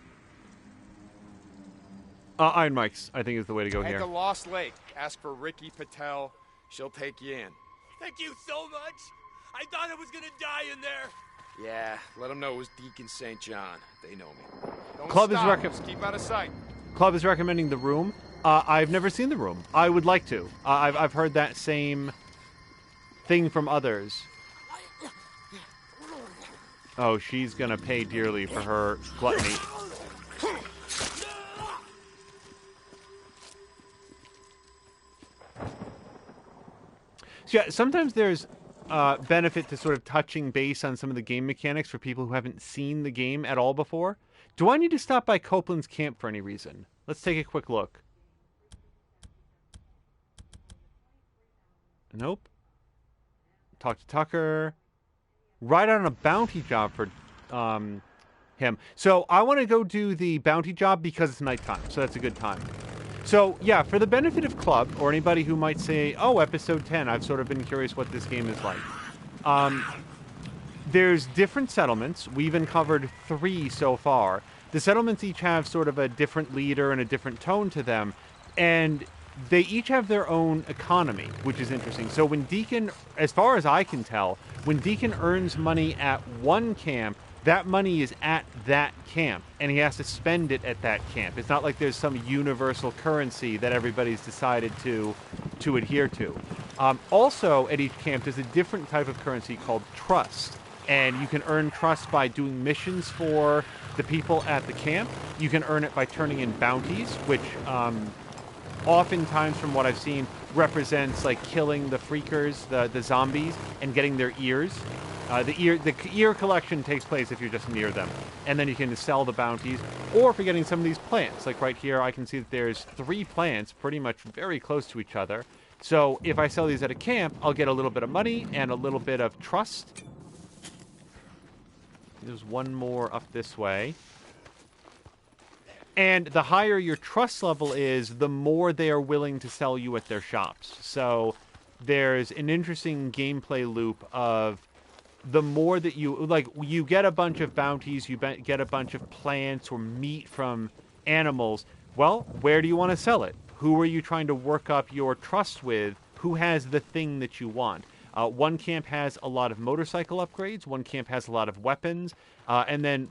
Iron Mike's, I think, is the way to go At here. the Lost Lake. Ask for Ricky Patel. She'll take you in. Thank you so much. I thought I was gonna die in there. Yeah, let them know it was Deacon St. John. They know me. Don't Club is stop. Just keep out of sight. Club is recommending The Room. I've never seen The Room. I would like to. I've heard that same thing from others. Oh, she's gonna pay dearly for her gluttony. So yeah, sometimes there's benefit to sort of touching base on some of the game mechanics for people who haven't seen the game at all before. Do I need to stop by Copeland's camp for any reason? Let's take a quick look. Nope. Talk to Tucker. Ride on a bounty job for him. So I want to go do the bounty job because it's nighttime, so that's a good time. So, yeah, for the benefit of Club, or anybody who might say, oh, episode 10, I've sort of been curious what this game is like. There's different settlements. We've uncovered 3 so far. The settlements each have sort of a different leader and a different tone to them, and they each have their own economy, which is interesting. So when Deacon, as far as I can tell, when Deacon earns money at one camp, that money is at that camp, and he has to spend it at that camp. It's not like there's some universal currency that everybody's decided to adhere to. Also, at each camp, there's a different type of currency called trust, and you can earn trust by doing missions for the people at the camp. You can earn it by turning in bounties, which oftentimes, from what I've seen, represents like killing the freakers, the zombies, and getting their ears. The ear collection takes place if you're just near them, and then you can sell the bounties, or for getting some of these plants. Like right here, I can see that there's 3 plants, pretty much very close to each other. So if I sell these at a camp, I'll get a little bit of money and a little bit of trust. There's one more up this way. And the higher your trust level is, the more they are willing to sell you at their shops. So there's an interesting gameplay loop of the more that you get a bunch of bounties, get a bunch of plants or meat from animals. Well, where do you want to sell it? Who are you trying to work up your trust with? Who has the thing that you want? One camp has a lot of motorcycle upgrades. One camp has a lot of weapons. And then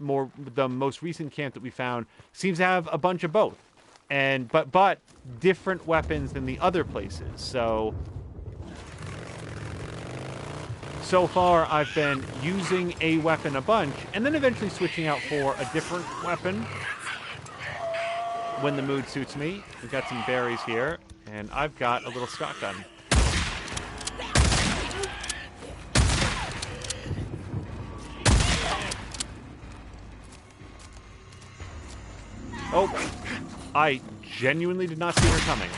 the most recent camp that we found seems to have a bunch of both. But different weapons than the other places. So far, I've been using a weapon a bunch, and then eventually switching out for a different weapon when the mood suits me. We've got some berries here, and I've got a little shotgun. Oh, I genuinely did not see her coming.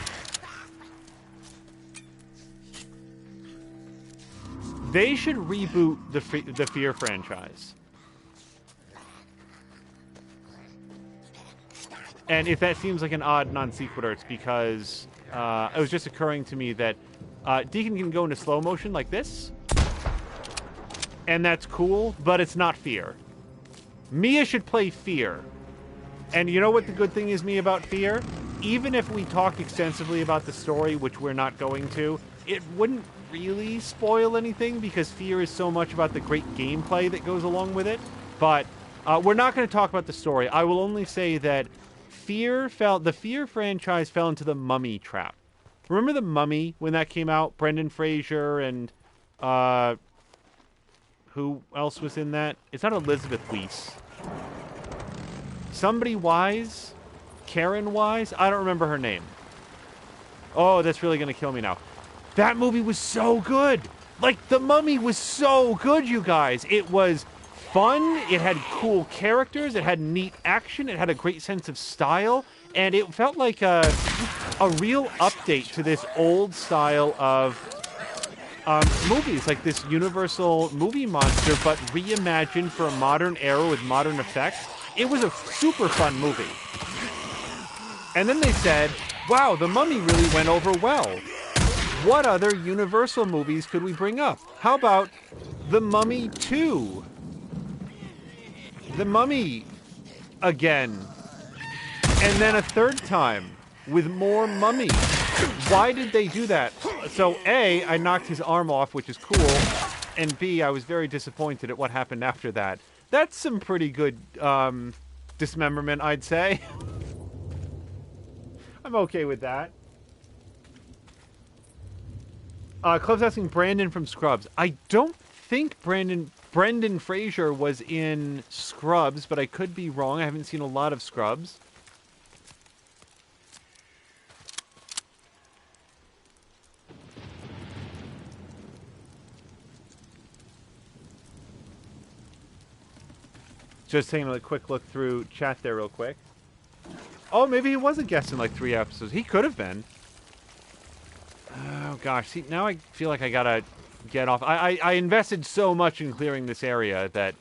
They should reboot the Fear franchise. And if that seems like an odd non sequitur, it's because it was just occurring to me that Deacon can go into slow motion like this. And that's cool, but it's not Fear. Mia should play Fear. And you know what the good thing is, me, about Fear? Even if we talk extensively about the story, which we're not going to, it wouldn't really spoil anything because Fear is so much about the great gameplay that goes along with it. But we're not going to talk about the story. I will only say that the Fear franchise fell into the Mummy trap. Remember the Mummy when that came out? Brendan Fraser and who else was in that? It's not Elizabeth Weiss. Somebody Wise? Karen Wise? I don't remember her name. Oh, that's really going to kill me now. That movie was so good. Like, The Mummy was so good, you guys. It was fun. It had cool characters. It had neat action. It had a great sense of style. And it felt like a real update to this old style of movies, like this Universal movie monster, but reimagined for a modern era with modern effects. It was a super fun movie. And then they said, wow, The Mummy really went over well. What other Universal movies could we bring up? How about The Mummy 2? The Mummy again. And then a third time with more Mummy. Why did they do that? So A, I knocked his arm off, which is cool. And B, I was very disappointed at what happened after that. That's some pretty good dismemberment, I'd say. I'm okay with that. Club's asking Brandon from Scrubs. I don't think Brendan Fraser was in Scrubs, but I could be wrong. I haven't seen a lot of Scrubs. Just taking a quick look through chat there real quick. Oh, maybe he was a guest in like 3 episodes. He could have been. Oh, gosh. See, now I feel like I gotta get off. I invested so much in clearing this area that...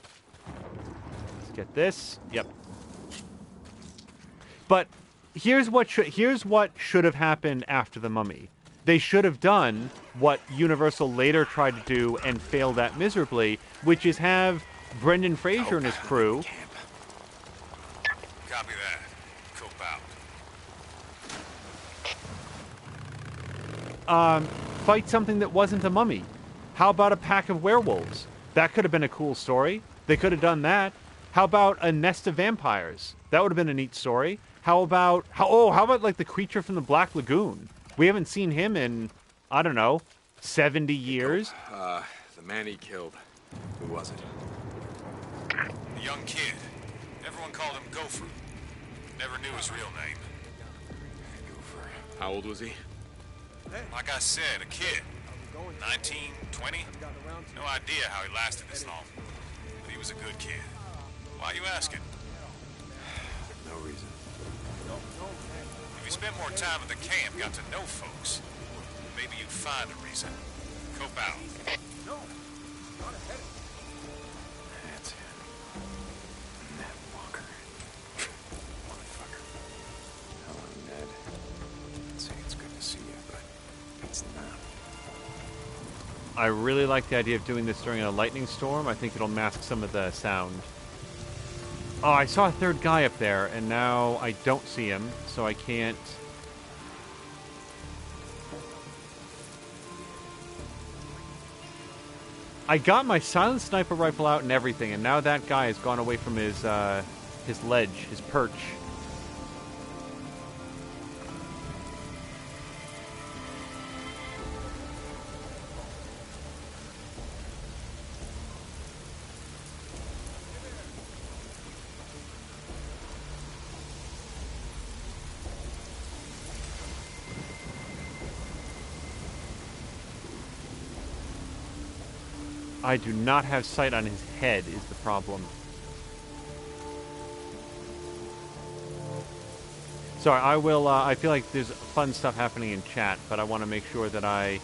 Let's get this. Yep. But here's what should have happened after The Mummy. They should have done what Universal later tried to do and failed at miserably, which is have Brendan Fraser and his crew... Copy that. Cope out. Fight something that wasn't a mummy. How about a pack of werewolves? That could have been a cool story. They could have done that. How about a nest of vampires? That would have been a neat story. How about like the creature from the Black Lagoon? We haven't seen him in, I don't know, 70 years. The man he killed. Who was it? The young kid. Everyone called him Gopher. Never knew his real name. Gopher. How old was he? Like I said, a kid. 19, 20. No idea how he lasted this long. But he was a good kid. Why are you asking? No reason. If you spent more time at the camp, got to know folks, maybe you'd find a reason. Cope out. That's it. Ned Walker. Motherfucker. Hello, Ned. I'd say it's good to see you, but it's not. I really like the idea of doing this during a lightning storm. I think it'll mask some of the sound. Oh, I saw a third guy up there, and now I don't see him, so I can't... I got my silent sniper rifle out and everything, and now that guy has gone away from his ledge, his perch. I do not have sight on his head is the problem. Sorry, I will, I feel like there's fun stuff happening in chat, but I want to make sure that I...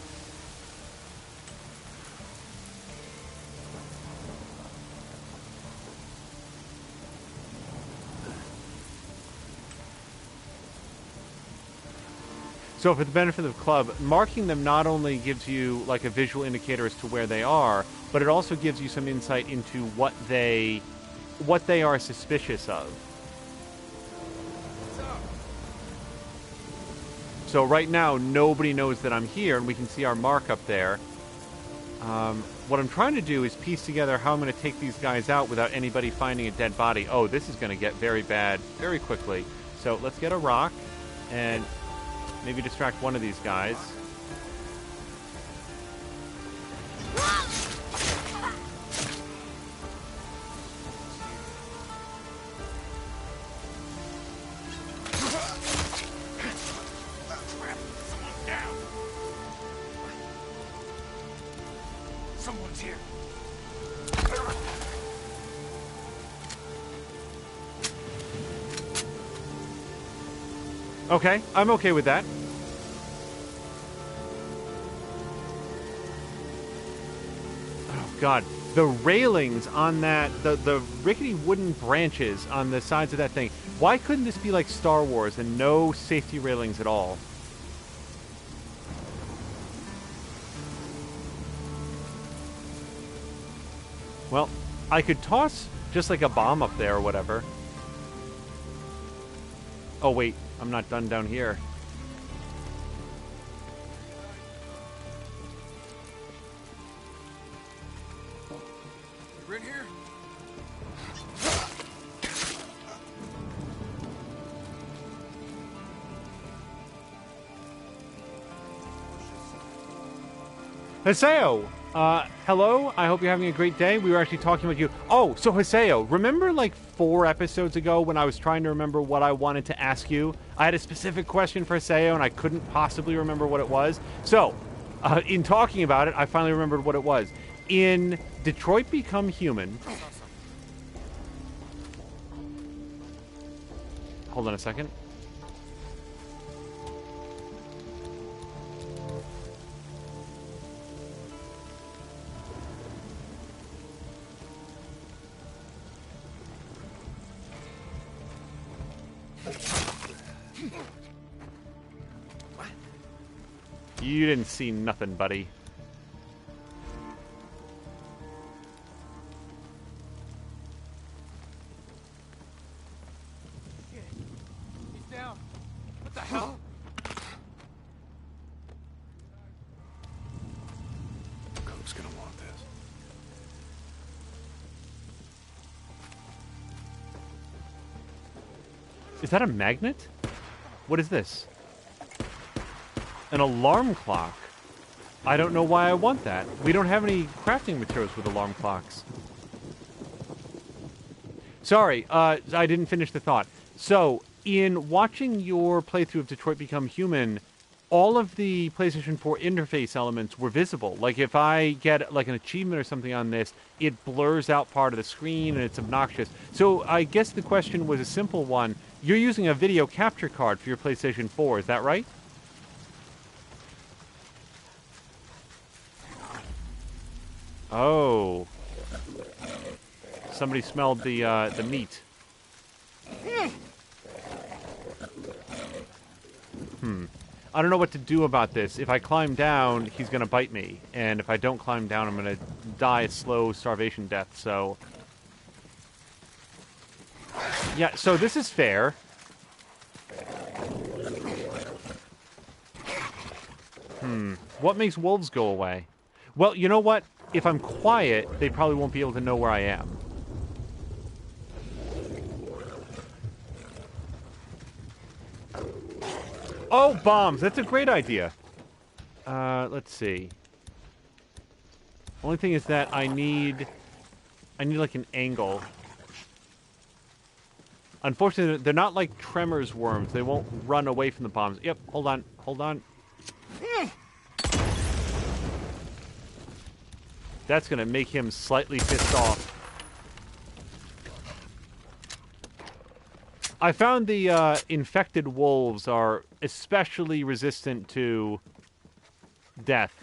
So for the benefit of the club, marking them not only gives you like a visual indicator as to where they are, but it also gives you some insight into what they are suspicious of. So right now, nobody knows that I'm here, and we can see our mark up there. What I'm trying to do is piece together how I'm going to take these guys out without anybody finding a dead body. Oh, this is going to get very bad very quickly. So let's get a rock and maybe distract one of these guys. Someone's here. Okay, I'm okay with that. Oh, God. The railings on that, the rickety wooden branches on the sides of that thing. Why couldn't this be like Star Wars and no safety railings at all? Well, I could toss just like a bomb up there or whatever. Oh, wait. I'm not done down here. You're in here? Haseo! Hello, I hope you're having a great day. We were actually talking about you. Oh, so Haseo, remember like 4 episodes ago when I was trying to remember what I wanted to ask you? I had a specific question for Haseo and I couldn't possibly remember what it was. So, in talking about it, I finally remembered what it was. In Detroit Become Human... Hold on a second. You didn't see nothing, buddy. He's down. What the hell? Coke's gonna want this. Is that a magnet? What is this? An alarm clock. I don't know why I want that. We don't have any crafting materials with alarm clocks. Sorry, I didn't finish the thought. So, in watching your playthrough of Detroit Become Human, all of the PlayStation 4 interface elements were visible. Like, if I get, like, an achievement or something on this, it blurs out part of the screen and it's obnoxious. So, I guess the question was a simple one. You're using a video capture card for your PlayStation 4, is that right? Oh. Somebody smelled the meat. I don't know what to do about this. If I climb down, he's going to bite me. And if I don't climb down, I'm going to die a slow starvation death, so... Yeah, so this is fair. What makes wolves go away? Well, you know what? If I'm quiet, they probably won't be able to know where I am. Oh, bombs! That's a great idea. Let's see. Only thing is that I need like an angle. Unfortunately, they're not like Tremors worms. They won't run away from the bombs. Yep, hold on, hold on. That's gonna make him slightly pissed off. I found the infected wolves are especially resistant to death.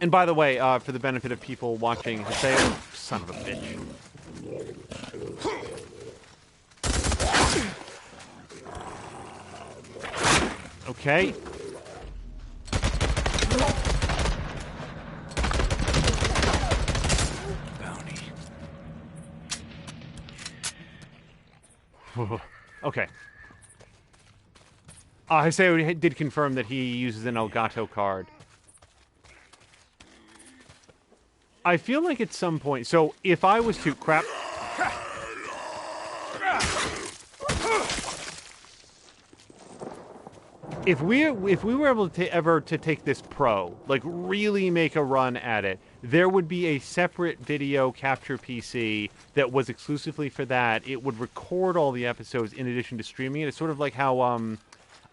And by the way, for the benefit of people watching, Haseo, son of a bitch. Okay. Bounty. Okay. Haseo did confirm that he uses an Elgato card. I feel like at some point... So, if I was to... Crap. If we were able to ever to take this pro, like really make a run at it, there would be a separate video capture PC that was exclusively for that. It would record all the episodes in addition to streaming it. It's sort of like how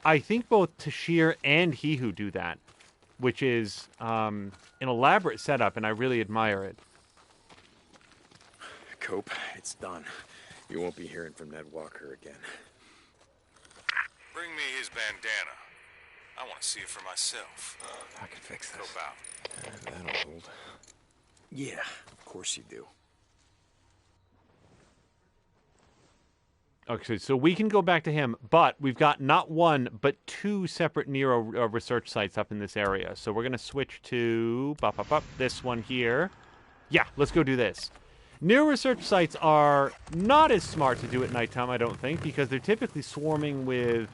I think both Tashir and Hihu do that, which is an elaborate setup, and I really admire it. Cope, it's done. You won't be hearing from Ned Walker again. Bring me his bandana. I want to see it for myself. I can fix this. Cope out. That'll hold. Yeah, of course you do. Okay, so we can go back to him, but we've got not one, but two separate Nero research sites up in this area. So we're going to switch to this one here. Yeah, let's go do this. Nero research sites are not as smart to do at nighttime, I don't think, because they're typically swarming with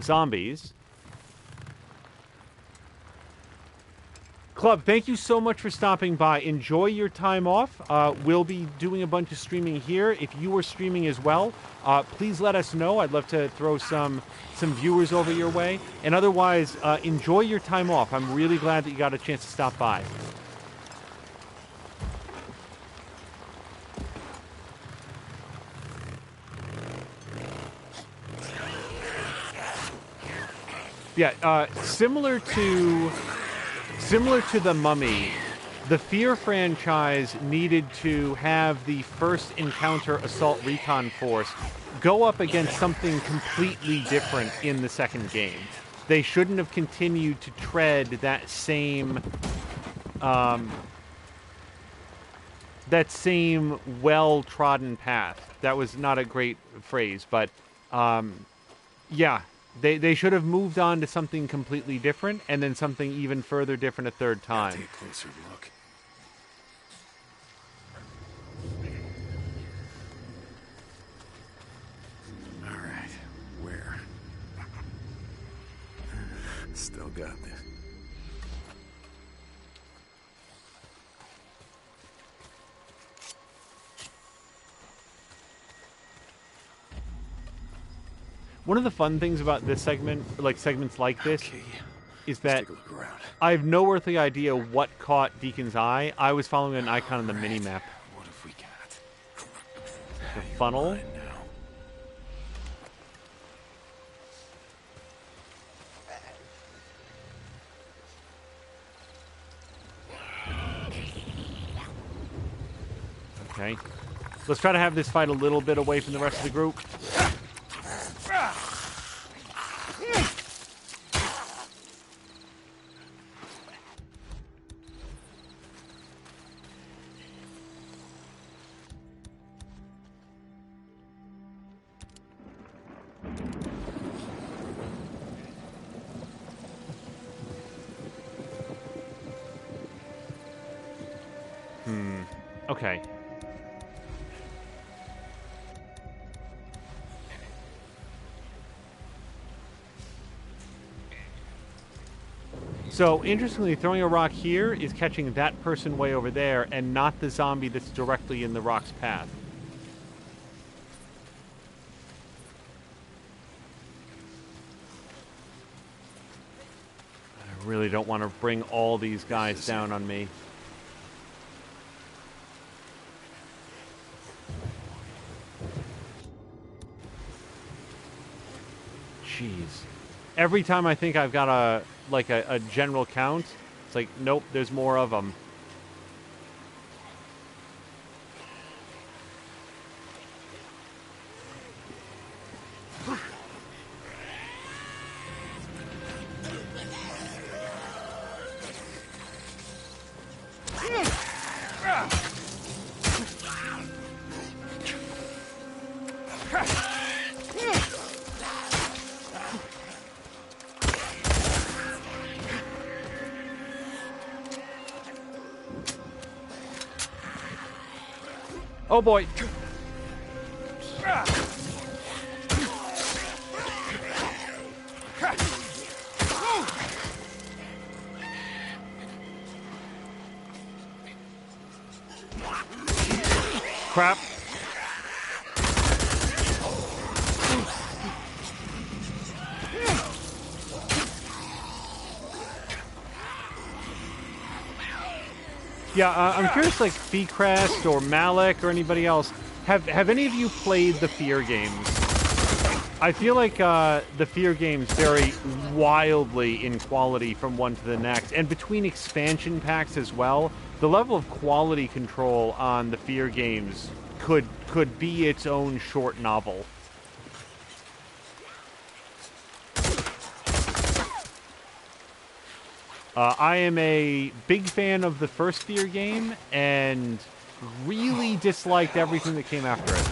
zombies. Club, thank you so much for stopping by. Enjoy your time off. We'll be doing a bunch of streaming here. If you are streaming as well, please let us know. I'd love to throw some viewers over your way. And otherwise, enjoy your time off. I'm really glad that you got a chance to stop by. Yeah, similar to The Mummy, the Fear franchise needed to have the first encounter assault recon force go up against something completely different in the second game. They shouldn't have continued to tread that same well-trodden path. That was not a great phrase, but yeah. They should have moved on to something completely different, and then something even further different a third time. Take a closer look. All right, where? Still got this. One of the fun things about this segment, like segments like this, is that Take a look around. I have no earthly idea what caught Deacon's eye. I was following an icon on the minimap. What have we got? The funnel. Mine now. Okay. Let's try to have this fight a little bit away from the rest of the group. Okay. So, interestingly, throwing a rock here is catching that person way over there and not the zombie that's directly in the rock's path. I really don't want to bring all these guys down on me. Jeez. Every time I think I've got a general count, it's like, nope, there's more of them. Oh boy. Crap. Yeah, I'm curious, like Feecrest or Malik or anybody else. Have any of you played the Fear games? I feel like the Fear games vary wildly in quality from one to the next, and between expansion packs as well. The level of quality control on the Fear games could be its own short novel. I am a big fan of the first Fear game, and really disliked everything that came after it.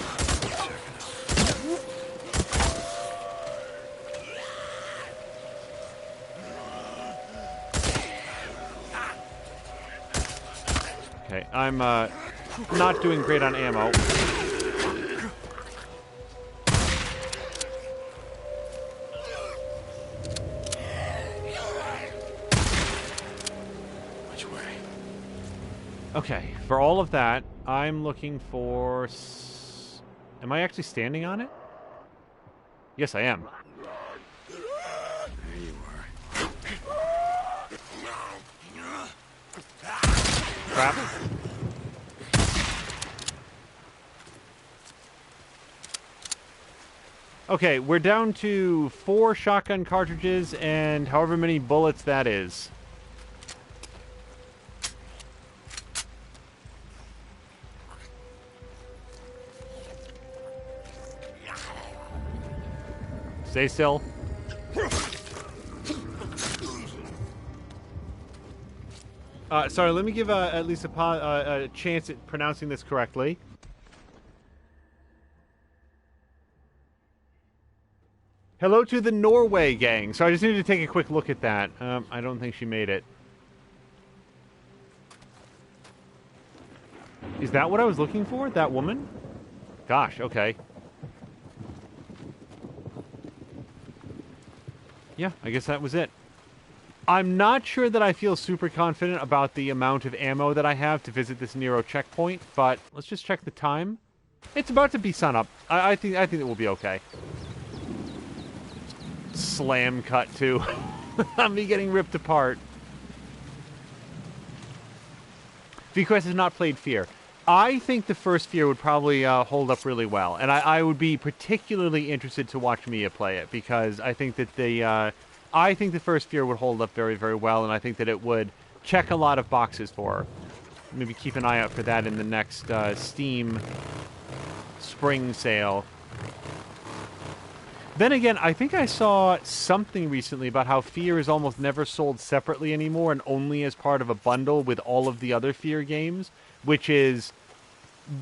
Okay, I'm not doing great on ammo. Which way? Okay, for all of that, I'm looking for... Am I actually standing on it? Yes, I am. There you are. Crap. Okay, we're down to 4 shotgun cartridges and however many bullets that is. Stay still. Sorry, let me give at least a chance at pronouncing this correctly. Hello to the Norway gang. So I just needed to take a quick look at that. I don't think she made it. Is that what I was looking for? That woman? Gosh, okay. Yeah, I guess that was it. I'm not sure that I feel super confident about the amount of ammo that I have to visit this Nero checkpoint, but let's just check the time. It's about to be sunup. I think it will be okay. Slam cut too. Me getting ripped apart. Feecrest has not played Fear. I think the first Fear would probably hold up really well, and I would be particularly interested to watch Mia play it because I think that the first Fear would hold up very, very well, and I think that it would check a lot of boxes for her. Maybe keep an eye out for that in the next Steam spring sale. Then again, I think I saw something recently about how Fear is almost never sold separately anymore and only as part of a bundle with all of the other Fear games, which is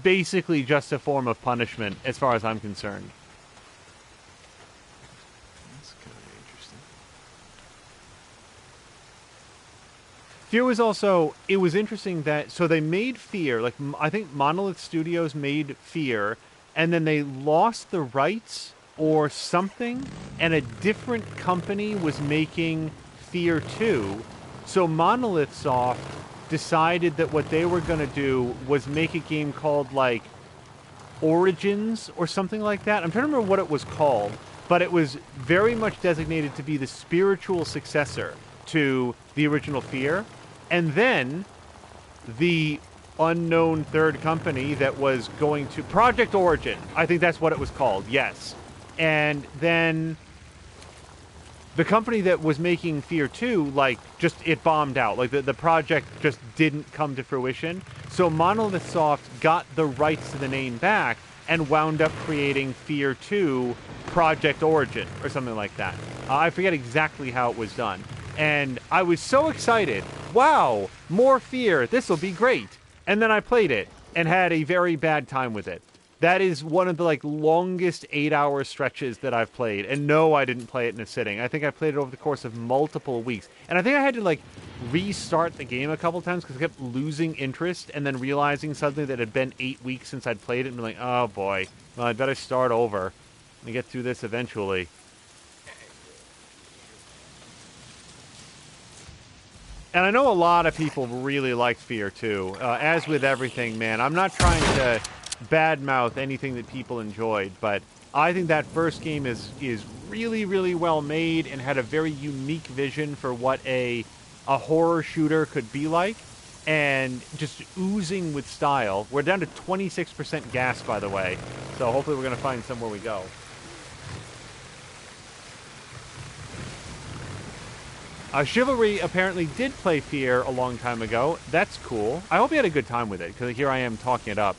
basically just a form of punishment as far as I'm concerned. That's kind of interesting. Fear was also, it was interesting that, so they made Fear, like, I think Monolith Studios made Fear, and then they lost the rights or something, and a different company was making Fear 2. So Monolith Soft decided that what they were going to do was make a game called, like, Origins or something like that. I'm trying to remember what it was called, but it was very much designated to be the spiritual successor to the original Fear. And then the unknown third company that was going to... Project Origin. I think that's what it was called, yes. And then the company that was making Fear 2, like, just, it bombed out. Like, the project just didn't come to fruition. So Monolith Soft got the rights to the name back and wound up creating Fear 2 Project Origin or something like that. I forget exactly how it was done. And I was so excited. Wow, more Fear. This will be great. And then I played it and had a very bad time with it. That is one of the, like, longest 8-hour stretches that I've played. And no, I didn't play it in a sitting. I think I played it over the course of multiple weeks. And I think I had to, like, restart the game a couple times because I kept losing interest and then realizing suddenly that it had been 8 weeks since I'd played it and be like, oh boy, well, I'd better start over and get through this eventually. And I know a lot of people really liked Fear 2. As with everything, man, I'm not trying to badmouth anything that people enjoyed, but I think that first game is really, really well made and had a very unique vision for what a horror shooter could be like, and just oozing with style. We're down to 26% gas, by the way, so hopefully we're going to find somewhere we go. Chivalry apparently did play Fear a long time ago. That's cool. I hope you had a good time with it, because here I am talking it up.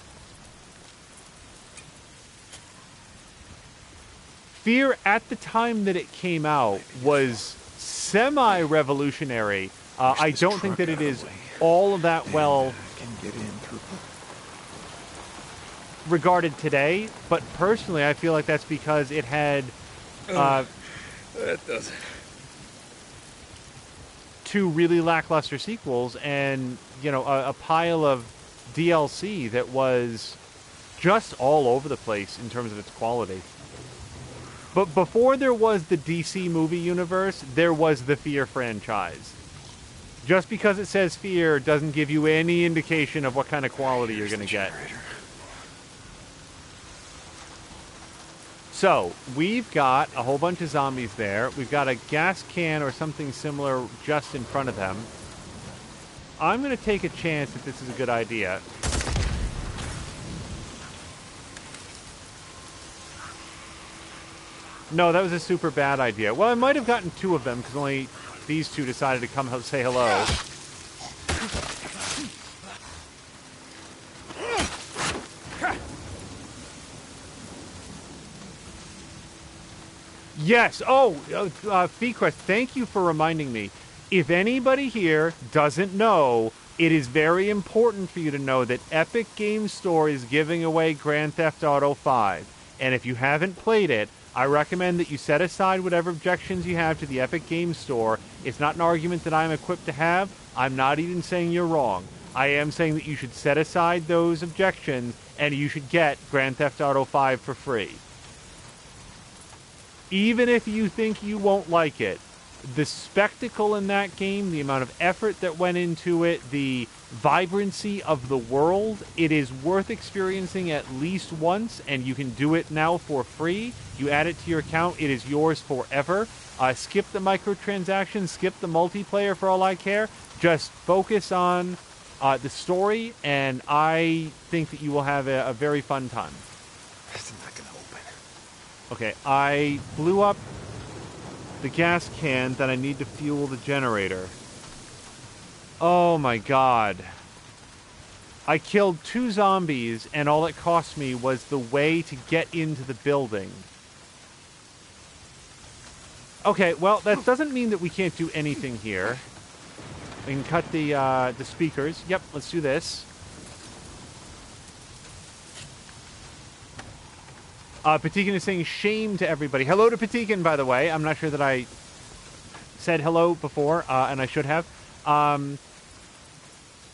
Fear, at the time that it came out, was semi-revolutionary. I don't think that it is all of that well regarded today, but personally I feel like that's because it had That doesn't. 2 really lackluster sequels and, you know, a pile of DLC that was just all over the place in terms of its quality. But before there was the DC movie universe, there was the Fear franchise. Just because it says Fear doesn't give you any indication of what kind of quality you're going to get. So, we've got a whole bunch of zombies there. We've got a gas can or something similar just in front of them. I'm going to take a chance that this is a good idea. No, that was a super bad idea. Well, I might have gotten 2 of them because only these 2 decided to come say hello. Yes. Oh, Feecrest, thank you for reminding me. If anybody here doesn't know, it is very important for you to know that Epic Games Store is giving away Grand Theft Auto 5. And if you haven't played it, I recommend that you set aside whatever objections you have to the Epic Games Store. It's not an argument that I'm equipped to have. I'm not even saying you're wrong. I am saying that you should set aside those objections and you should get Grand Theft Auto 5 for free. Even if you think you won't like it, the spectacle in that game, the amount of effort that went into it, the vibrancy of the world, it is worth experiencing at least once, and you can do it now for free. You add it to your account, it is yours forever. Skip the microtransactions, skip the multiplayer for all I care. Just focus on the story, and I think that you will have a very fun time. It's not gonna open. Okay, I blew up the gas can that I need to fuel the generator. Oh my god. I killed 2 zombies, and all it cost me was the way to get into the building. Okay, well, that doesn't mean that we can't do anything here. We can cut the speakers. Yep, let's do this. Patikin is saying shame to everybody. Hello to Patikin, by the way. I'm not sure that I said hello before, and I should have.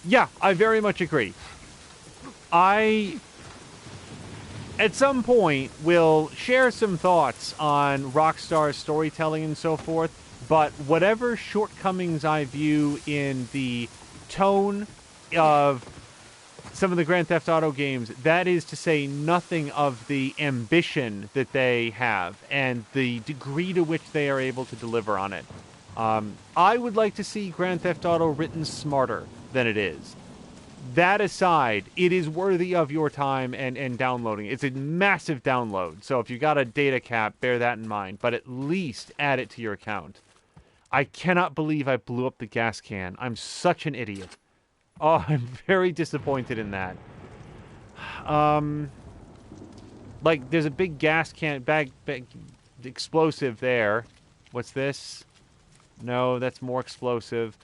Yeah, I very much agree. I, at some point, will share some thoughts on Rockstar's storytelling and so forth, but whatever shortcomings I view in the tone of some of the Grand Theft Auto games, that is to say nothing of the ambition that they have and the degree to which they are able to deliver on it. I would like to see Grand Theft Auto written smarter than it is. That aside, it is worthy of your time and downloading. It's a massive download, so if you got a data cap, bear that in mind, but at least add it to your account. I cannot believe I blew up the gas can. I'm such an idiot. Oh, I'm very disappointed in that. Like, there's a big gas can, bag explosive there. What's this? No, that's more explosive.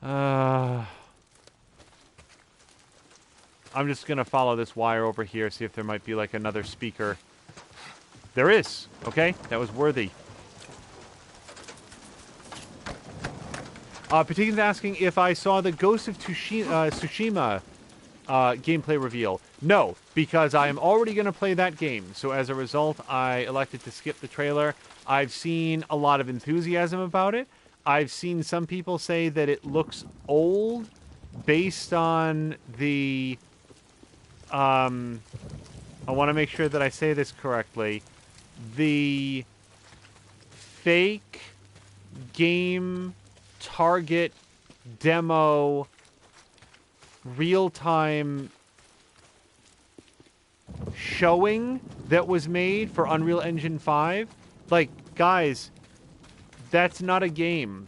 I'm just going to follow this wire over here, see if there might be, like, another speaker. There is. Okay, that was worthy. Patikin's asking if I saw the Ghost of Tsushima gameplay reveal. No, because I am already going to play that game. So as a result, I elected to skip the trailer. I've seen a lot of enthusiasm about it. I've seen some people say that it looks old based on the... I want to make sure that I say this correctly. The fake game target demo real-time showing that was made for Unreal Engine 5. Like, guys, that's not a game.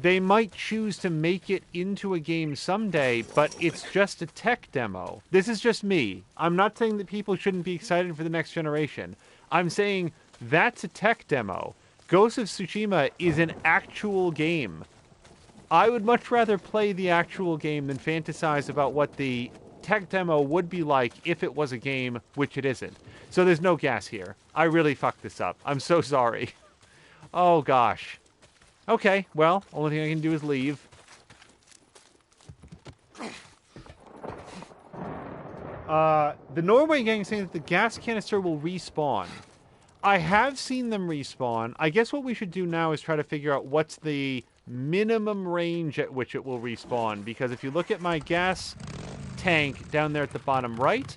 They might choose to make it into a game someday, but it's just a tech demo. This is just me. I'm not saying that people shouldn't be excited for the next generation. I'm saying that's a tech demo. Ghost of Tsushima is an actual game. I would much rather play the actual game than fantasize about what the tech demo would be like if it was a game, which it isn't. So there's no gas here. I really fucked this up. I'm so sorry. Oh, gosh. Okay, well, only thing I can do is leave. The Norway gang is saying that the gas canister will respawn. I have seen them respawn. I guess what we should do now is try to figure out what's the minimum range at which it will respawn. Because if you look at my gas tank down there at the bottom right,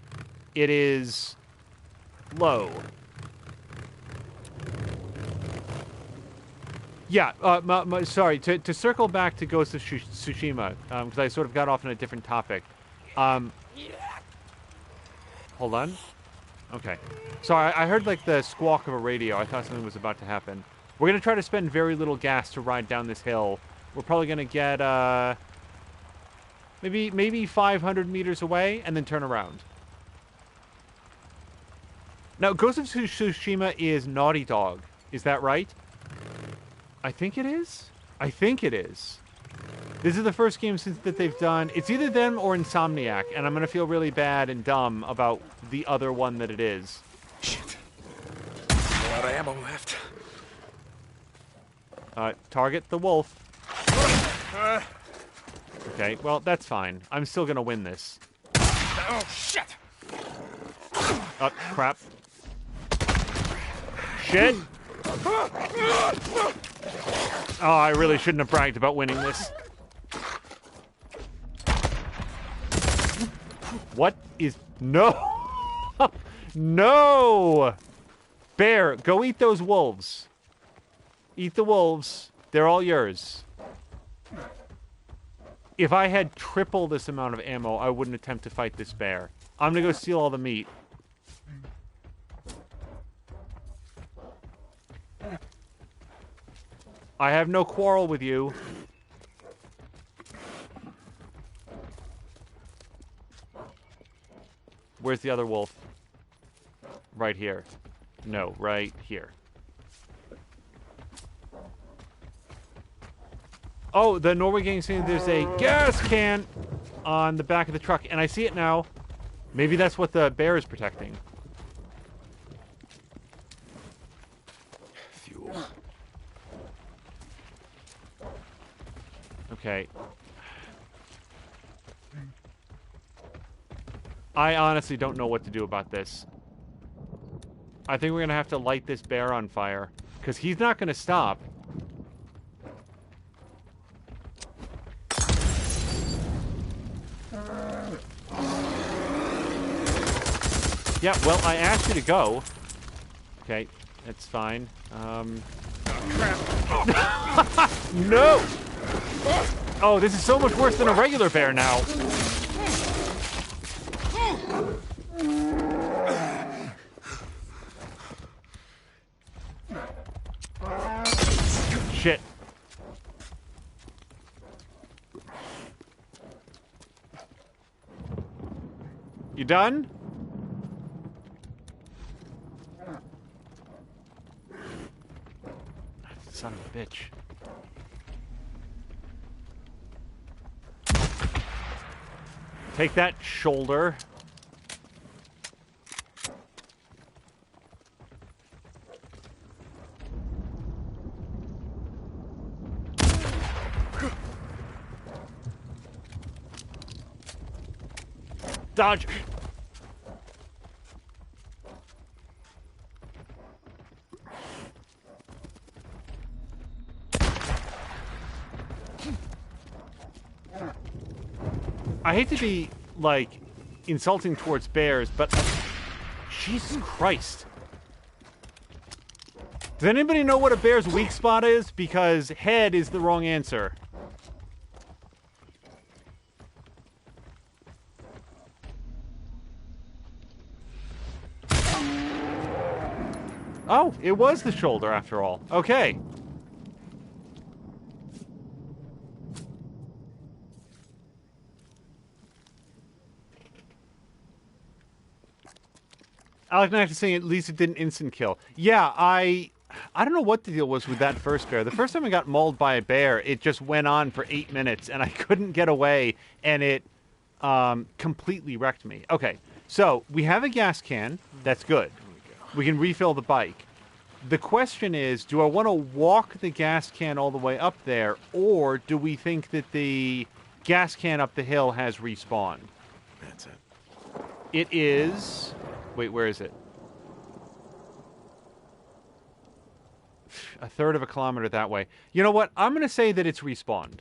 it is low. Yeah, sorry, to circle back to Ghost of Tsushima, because I sort of got off on a different topic. Hold on. Okay. Sorry, I heard like the squawk of a radio. I thought something was about to happen. We're going to try to spend very little gas to ride down this hill. We're probably going to get, maybe 500 meters away and then turn around. Now, Ghost of Tsushima is Naughty Dog. Is that right? I think it is. I think it is. This is the first game since that they've done... It's either them or Insomniac, and I'm going to feel really bad and dumb about the other one that it is. Shit. A lot of ammo left. Target the wolf. Okay, well, that's fine. I'm still going to win this. Oh, shit! Oh, crap. Shit! Oh, I really shouldn't have bragged about winning this. What is... No! No! Bear, go eat those wolves. Eat the wolves. They're all yours. If I had triple this amount of ammo, I wouldn't attempt to fight this bear. I'm gonna go steal all the meat. I have no quarrel with you. Where's the other wolf? Right here. No, right here. Oh, the Norway gang saying there's a gas can on the back of the truck, and I see it now. Maybe that's what the bear is protecting. Fuel. Okay. I honestly don't know what to do about this. I think we're going to have to light this bear on fire. Because he's not going to stop. Yeah, well, I asked you to go. Okay, that's fine. No! Oh, this is so much worse than a regular bear now. Shit. You done? Son of a bitch. Take that, shoulder. Dodge. I hate to be, like, insulting towards bears, but... Jesus Christ. Does anybody know what a bear's weak spot is? Because head is the wrong answer. Oh, it was the shoulder after all. Okay. Alec Knight is saying at least it didn't instant kill. Yeah, I don't know what the deal was with that first bear. The first time I got mauled by a bear, it just went on for 8 minutes, and I couldn't get away, and it completely wrecked me. Okay, so we have a gas can. That's good. We can refill the bike. The question is, do I want to walk the gas can all the way up there, or do we think that the gas can up the hill has respawned? That's it. It is... Wait, where is it? A third of a kilometer that way. You know what? I'm going to say that it's respawned.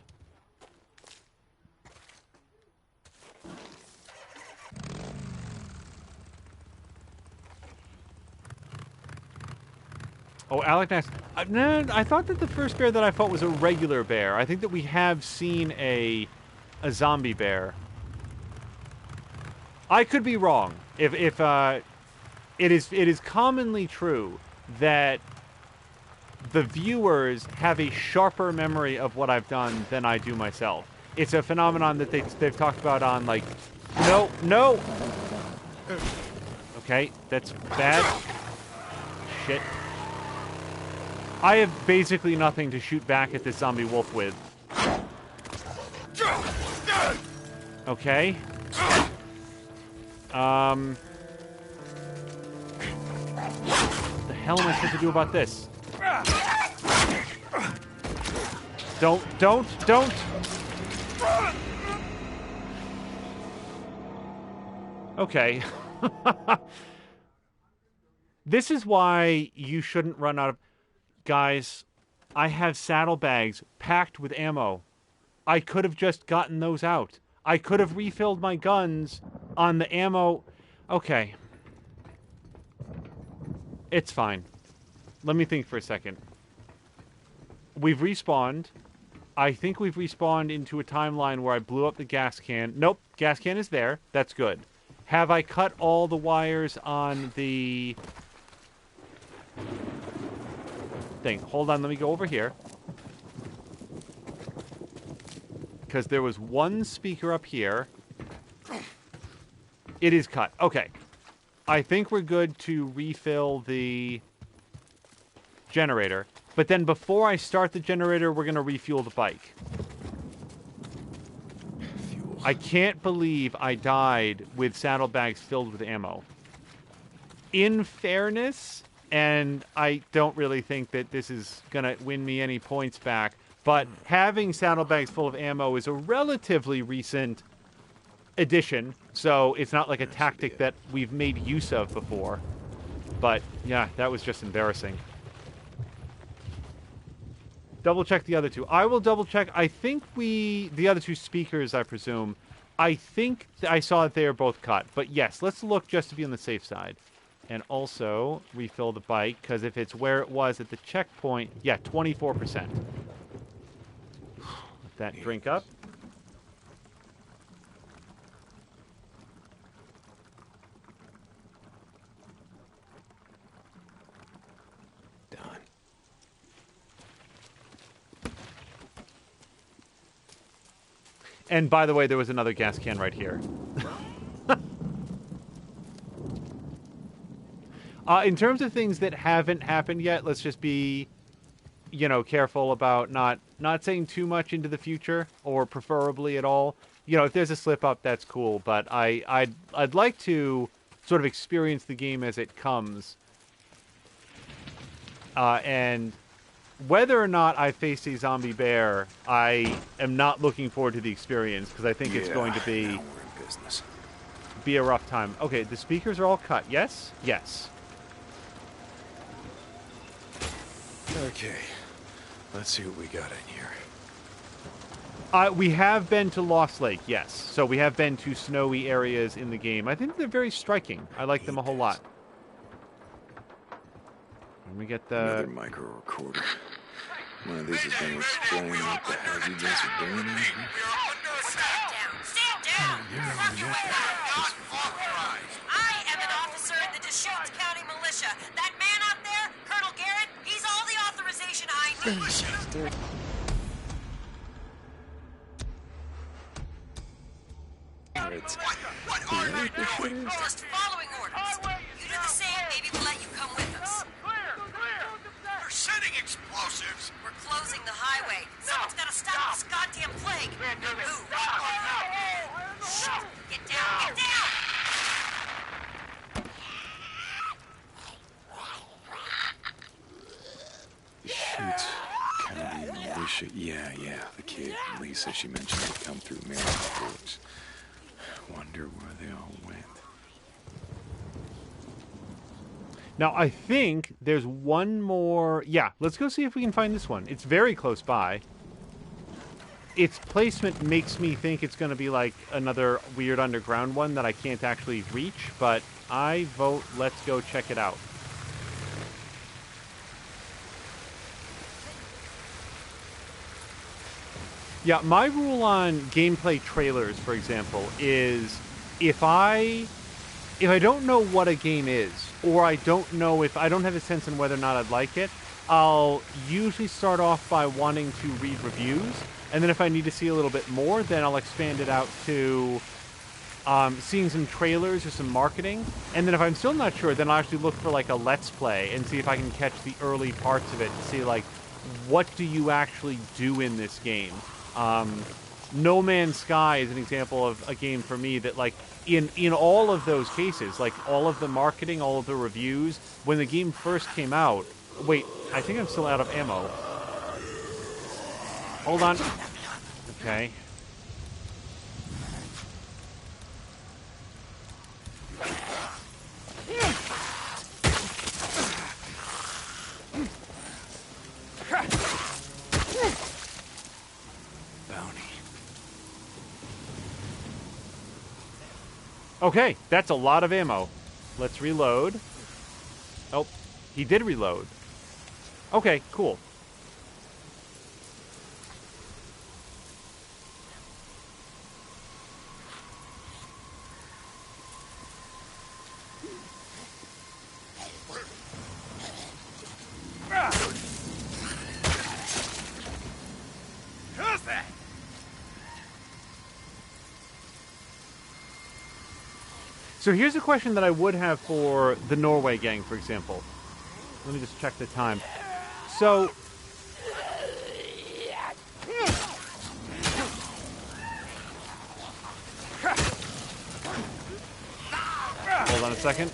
Oh, Alec Nass. No, I thought that the first bear that I fought was a regular bear. I think that we have seen a zombie bear. I could be wrong. If it is commonly true that the viewers have a sharper memory of what I've done than I do myself. It's a phenomenon that they've talked about on, like, no. Okay, that's bad. Shit. I have basically nothing to shoot back at this zombie wolf with. Okay. What the hell am I supposed to do about this? Don't! Okay. This is why you shouldn't run out of... Guys, I have saddlebags packed with ammo. I could have just gotten those out. I could have refilled my guns on the ammo. Okay. It's fine. Let me think for a second. We've respawned. I think we've respawned into a timeline where I blew up the gas can. Nope, gas can is there. That's good. Have I cut all the wires on the thing? Hold on, let me go over here. Because there was one speaker up here. It is cut. Okay. I think we're good to refill the generator. But then before I start the generator, we're going to refuel the bike. Fuel. I can't believe I died with saddlebags filled with ammo. In fairness, and I don't really think that this is going to win me any points back, but having saddlebags full of ammo is a relatively recent addition, so it's not like a tactic that we've made use of before. But yeah, that was just embarrassing. Double check the other two. I will double check. I think the other two speakers, I presume, I think I saw that they are both cut. But yes, let's look just to be on the safe side. And also refill the bike, because if it's where it was at the checkpoint, yeah, 24%. Let that drink up. Done. And by the way, there was another gas can right here. In terms of things that haven't happened yet, let's just be, careful about not saying too much into the future, or preferably at all. If there's a slip up, that's cool. But I'd like to sort of experience the game as it comes, and whether or not I face a zombie bear, I am not looking forward to the experience because I think it's going to now we're in business. be a rough time. Okay, the speakers are all cut. Yes? Yes. Okay, let's see what we got in here. We have been to Lost Lake, yes. So we have been to snowy areas in the game. I think they're very striking. I like them a whole lot. Let me get the... Another micro recorder. One of these is going to explain what the hell you guys are doing in here. Stand down! Stand down! Fuck you, I am an officer in the Deschutes County Militia. That man out there, Colonel Garrett, he's all the authorization I need. It's Just following orders. You do the same, maybe we'll let you come with us. They're setting explosives. We're closing the highway. Someone's gotta stop this goddamn plague. Who? Shh! Get down! Get down! Deschutes County Militia. Yeah. The kid, Lisa, she mentioned they'd come through Maryland books. Wonder where they all went. Now, I think there's one more... Yeah, let's go see if we can find this one. It's very close by. Its placement makes me think it's going to be like another weird underground one that I can't actually reach, but I vote let's go check it out. Yeah, my rule on gameplay trailers, for example, is if I don't know what a game is, or I don't have a sense on whether or not I'd like it, I'll usually start off by wanting to read reviews, and then if I need to see a little bit more, then I'll expand it out to seeing some trailers or some marketing, and then if I'm still not sure, then I'll actually look for like a Let's Play and see if I can catch the early parts of it and see like, what do you actually do in this game? No Man's Sky is an example of a game for me that, like, in all of those cases, like, all of the marketing, all of the reviews, when the game first came out... Wait, I think I'm still out of ammo. Hold on. Okay. Okay, that's a lot of ammo. Let's reload. Oh, he did reload. Okay, cool. Who's that? So here's a question that I would have for the Norway gang, for example. Let me just check the time. So... Hold on a second.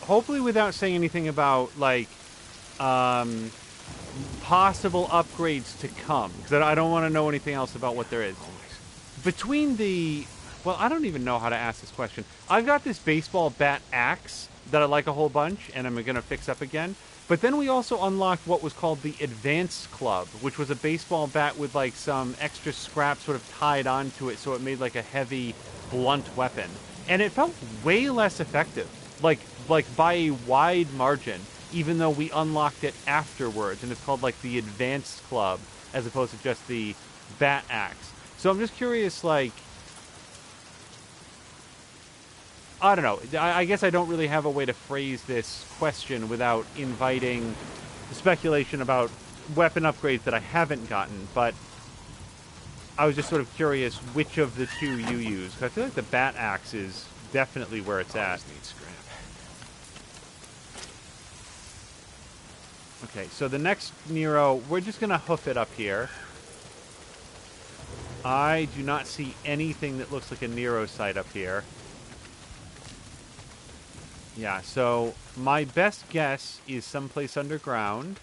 Hopefully without saying anything about, like, possible upgrades to come, because I don't want to know anything else about what there is. Between the... Well, I don't even know how to ask this question. I've got this baseball bat axe that I like a whole bunch, and I'm going to fix up again. But then we also unlocked what was called the Advanced Club, which was a baseball bat with, like, some extra scrap sort of tied onto it, so it made, like, a heavy, blunt weapon. And it felt way less effective, like by a wide margin, even though we unlocked it afterwards, and it's called, like, the Advanced Club, as opposed to just the bat axe. So I'm just curious, like... I don't know. I guess I don't really have a way to phrase this question without inviting speculation about weapon upgrades that I haven't gotten, but I was just sort of curious which of the two you use, because I feel like the bat axe is definitely where it's at. Need scrap. Okay, so the next Nero, we're just going to hoof it up here. I do not see anything that looks like a Nero site up here. Yeah, so my best guess is someplace underground.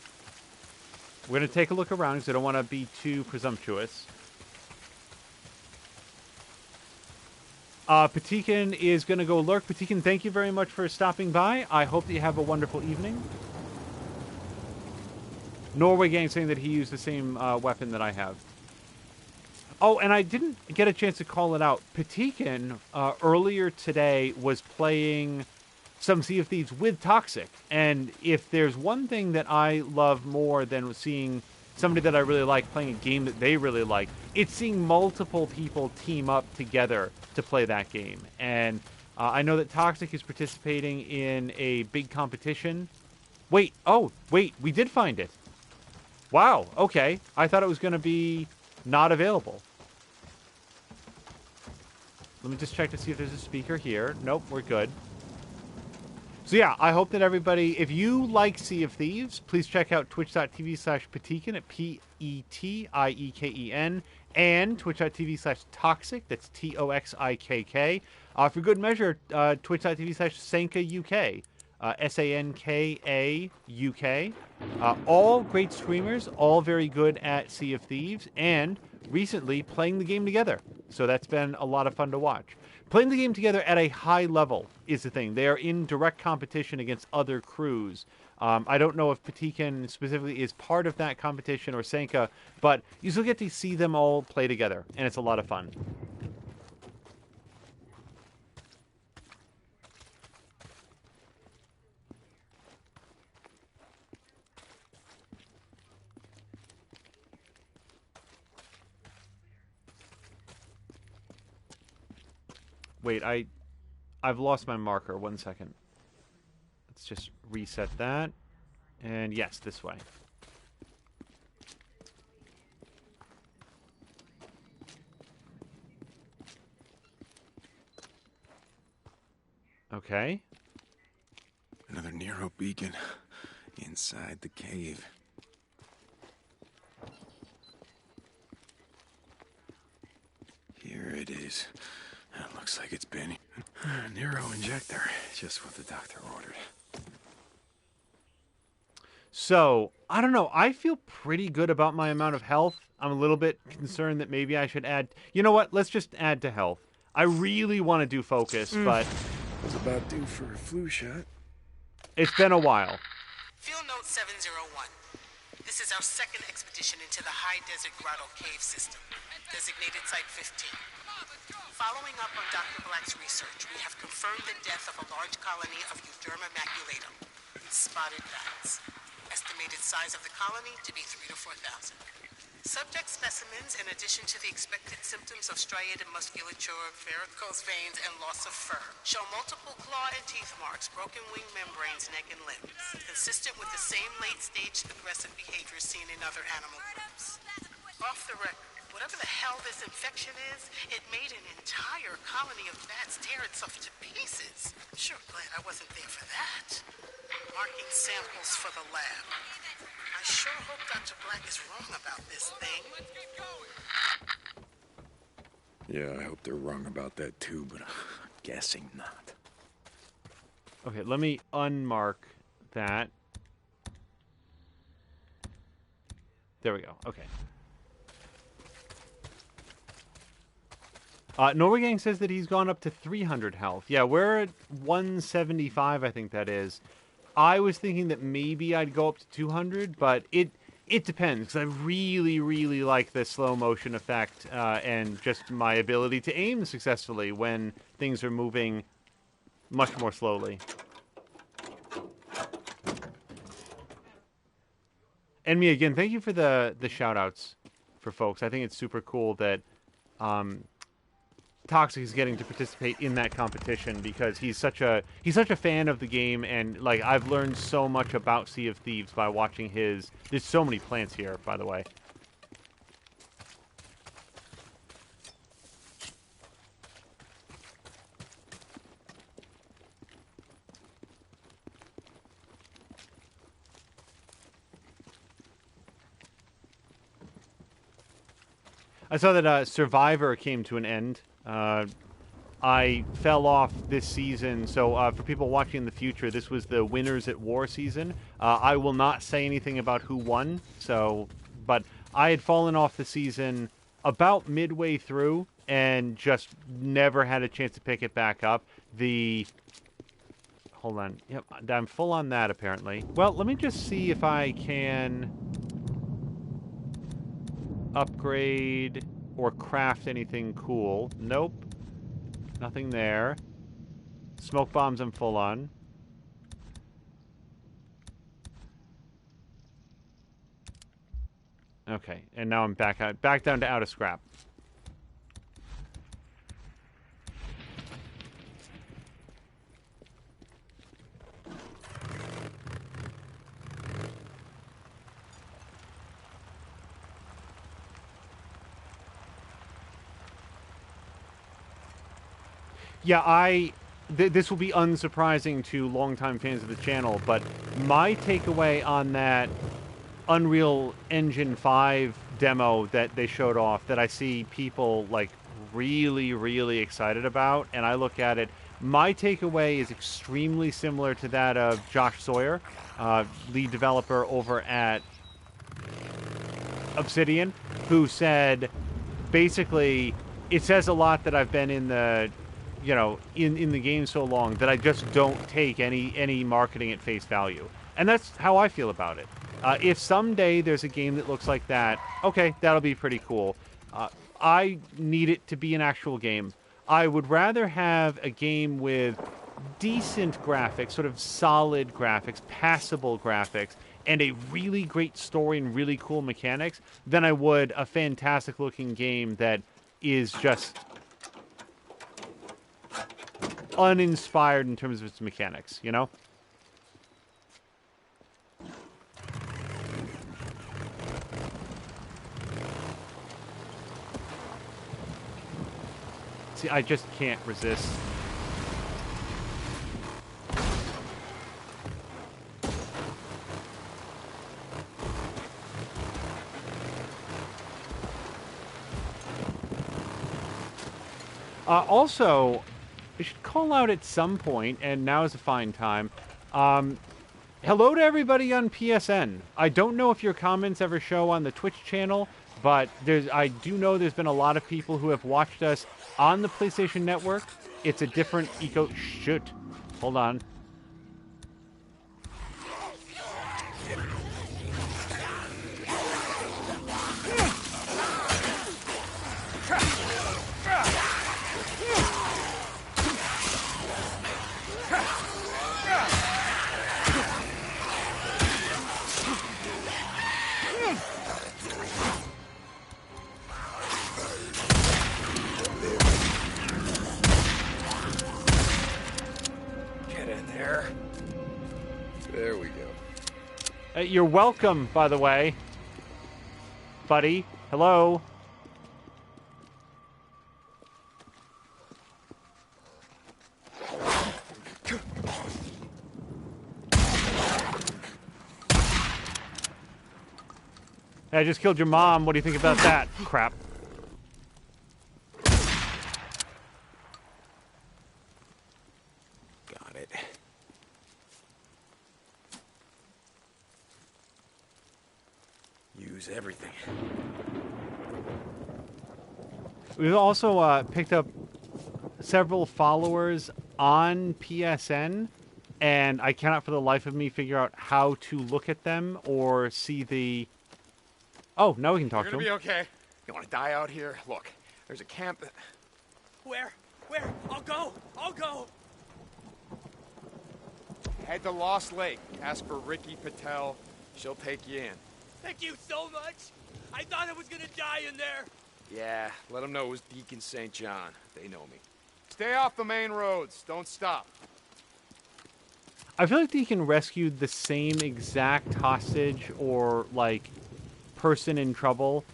We're going to take a look around because I don't want to be too presumptuous. Deacon is going to go lurk. Deacon, thank you very much for stopping by. I hope that you have a wonderful evening. Norway Gang saying that he used the same weapon that I have. Oh, and I didn't get a chance to call it out. Deacon, earlier today, was playing some Sea of Thieves with Toxic. And if there's one thing that I love more than seeing somebody that I really like playing a game that they really like, it's seeing multiple people team up together to play that game. And I know that Toxic is participating in a big competition. Wait, we did find it. Wow, okay. I thought it was going to be not available. Let me just check to see if there's a speaker here. Nope, we're good. So yeah, I hope that everybody, if you like Sea of Thieves, please check out twitch.tv/Petiken at P-E-T-I-E-K-E-N and twitch.tv/Toxic, that's T-O-X-I-K-K. For good measure, twitch.tv/SankaUK, S-A-N-K-A-U-K. All great streamers, all very good at Sea of Thieves, and recently playing the game together. So that's been a lot of fun to watch. Playing the game together at a high level is the thing. They are in direct competition against other crews. I don't know if Petiken specifically is part of that competition or Sanka, but you still get to see them all play together, and it's a lot of fun. Wait, I've lost my marker. 1 second. Let's just reset that. And yes, this way. Okay. Another Nero beacon inside the cave. Here it is. It looks like it's been Nero injector, just what the doctor ordered. So, I don't know. I feel pretty good about my amount of health. I'm a little bit concerned that maybe I should add... You know what? Let's just add to health. I really want to do focus, but... It's about due for a flu shot. It's been a while. Field Note 701. This is our second expedition into the High Desert Grotto Cave System, designated Site 15. Following up on Dr. Black's research, we have confirmed the death of a large colony of Euderma maculatum, spotted bats. Estimated size of the colony to be 3,000 to 4,000. Subject specimens, in addition to the expected symptoms of striated musculature, varicose veins, and loss of fur, show multiple claw and teeth marks, broken wing membranes, neck, and limbs, consistent with the same late-stage aggressive behavior seen in other animal groups. Off the record, whatever the hell this infection is, it made an entire colony of bats tear itself to pieces. Sure glad I wasn't there for that. Marking samples for the lab. I sure hope Dr. Black is wrong about this thing. Yeah, I hope they're wrong about that too, but I'm guessing not. Okay, let me unmark that. There we go. Okay. Norwegang says that he's gone up to 300 health. Yeah, we're at 175, I think that is. I was thinking that maybe I'd go up to 200, but it depends, because I really, really like the slow motion effect and just my ability to aim successfully when things are moving much more slowly. And me again, thank you for the shout-outs for folks. I think it's super cool that Toxic is getting to participate in that competition because he's such a fan of the game, and like I've learned so much about Sea of Thieves by watching his. There's so many plants here, by the way. I saw that Survivor came to an end. I fell off this season, so for people watching in the future, this was the Winners at War season. I will not say anything about who won, but I had fallen off the season about midway through and just never had a chance to pick it back up. Hold on. Yep, I'm full on that, apparently. Well, let me just see if I can upgrade or craft anything cool. Nope. Nothing there. Smoke bombs I'm full on. Okay, and now I'm back down to out of scrap. Yeah, this will be unsurprising to longtime fans of the channel, but my takeaway on that Unreal Engine 5 demo that they showed off that I see people like really, really excited about, and I look at it, my takeaway is extremely similar to that of Josh Sawyer, lead developer over at Obsidian, who said basically it says a lot that I've been in the in the game so long that I just don't take any marketing at face value. And that's how I feel about it. If someday there's a game that looks like that, okay, that'll be pretty cool. I need it to be an actual game. I would rather have a game with decent graphics, sort of solid graphics, passable graphics, and a really great story and really cool mechanics than I would a fantastic looking game that is just uninspired in terms of its mechanics, you know? See, I just can't resist. Also, I should call out at some point, and now is a fine time. Hello to everybody on PSN. I don't know if your comments ever show on the Twitch channel, but I do know there's been a lot of people who have watched us on the PlayStation Network. It's a different Shoot. Hold on. There we go. You're welcome, by the way. Buddy. Hello. I just killed your mom. What do you think about that? Crap. Got it. lose everything. We've also picked up several followers on PSN, and I cannot for the life of me figure out how to look at them or see the... Oh, now we can talk You're to gonna them. be okay. You want to die out here? Look, there's a camp. Where? I'll go! Head to Lost Lake. Ask for Ricky Patel. She'll take you in. Thank you so much! I thought I was gonna die in there! Yeah, let them know it was Deacon St. John. They know me. Stay off the main roads. Don't stop. I feel like Deacon rescued the same exact hostage or, like, person in trouble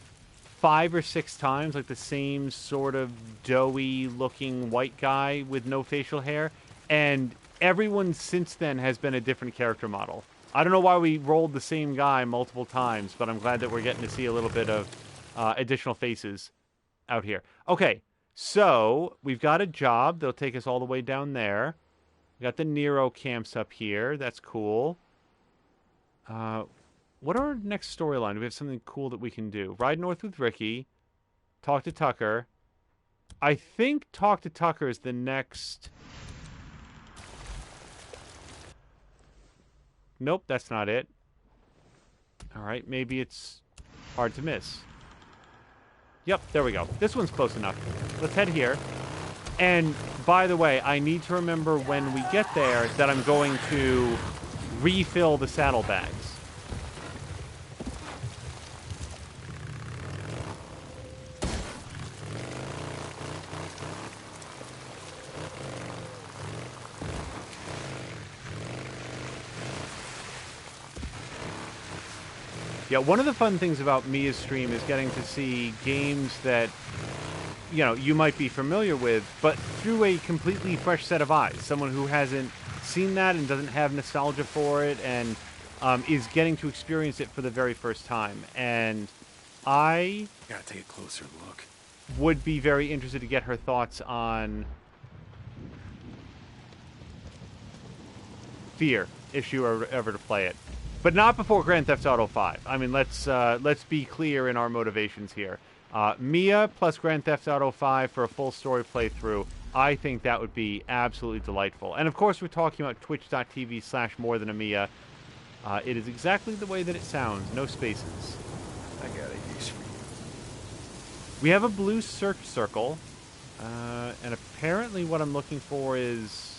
5 or 6 times, like the same sort of doughy-looking white guy with no facial hair, and everyone since then has been a different character model. I don't know why we rolled the same guy multiple times, but I'm glad that we're getting to see a little bit of additional faces out here. Okay, so we've got a job. They'll take us all the way down there. We got the Nero camps up here. That's cool. What are our next storyline? Do we have something cool that we can do? Ride north with Ricky. Talk to Tucker. I think talk to Tucker is the next... Nope, that's not it. All right, maybe it's hard to miss. Yep, there we go. This one's close enough. Let's head here. And, by the way, I need to remember when we get there that I'm going to refill the saddlebags. Yeah, one of the fun things about Mia's stream is getting to see games that, you know, you might be familiar with, but through a completely fresh set of eyes. Someone who hasn't seen that and doesn't have nostalgia for it and is getting to experience it for the very first time. And I Gotta take a closer look. would be very interested to get her thoughts on Fear, if she were ever to play it. But not before Grand Theft Auto 5. I mean, let's be clear in our motivations here. Mia plus Grand Theft Auto 5 for a full story playthrough, I think that would be absolutely delightful. And of course, we're talking about twitch.tv/morethanamia. It is exactly the way that it sounds, no spaces. I got a use for you. We have a blue search circle, and apparently what I'm looking for is...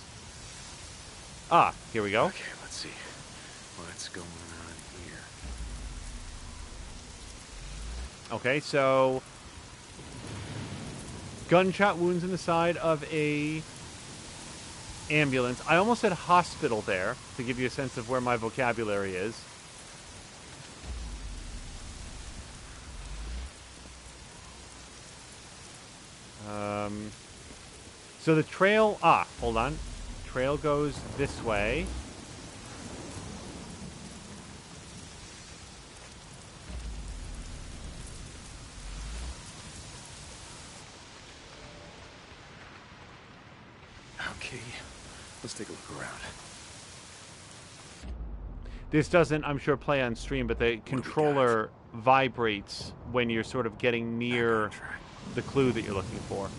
Ah, here we go. Okay, let's see. What's going on here? Okay, so gunshot wounds in the side of a ambulance. I almost said hospital there to give you a sense of where my vocabulary is. So the trail... Ah, hold on. Trail goes this way. Okay, let's take a look around. This doesn't, I'm sure, play on stream, but the controller vibrates when you're sort of getting near the clue that you're looking for.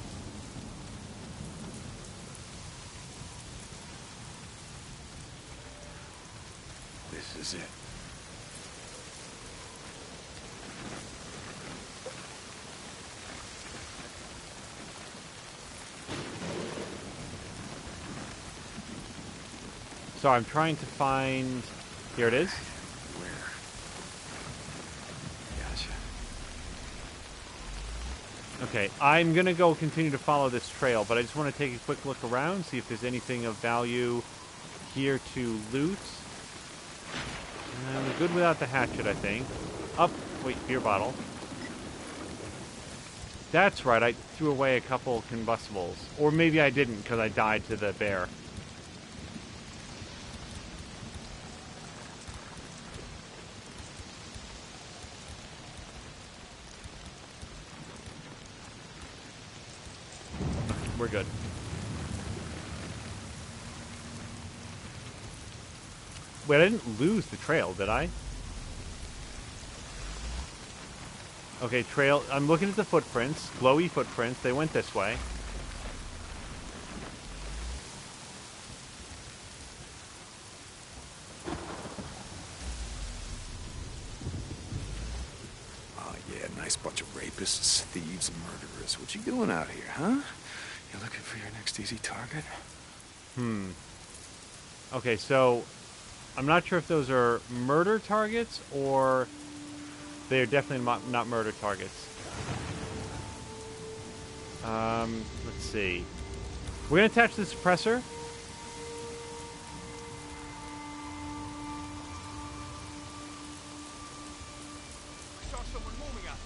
This is it. So I'm trying to find... Here it is. Where? Gotcha. Okay, I'm going to go continue to follow this trail, but I just want to take a quick look around, see if there's anything of value here to loot. We're good without the hatchet, I think. Up. Wait, beer bottle. That's right, I threw away a couple combustibles. Or maybe I didn't, because I died to the bear. We're good. Wait, I didn't lose the trail, did I? Okay, trail. I'm looking at the footprints. Glowy footprints. They went this way. Oh, yeah, nice bunch of rapists, thieves, and murderers. What you doing out here, huh? You looking for your next easy target? Okay, so I'm not sure if those are murder targets or they're definitely not murder targets. Let's see. We're going to attach the suppressor. I saw someone moving out.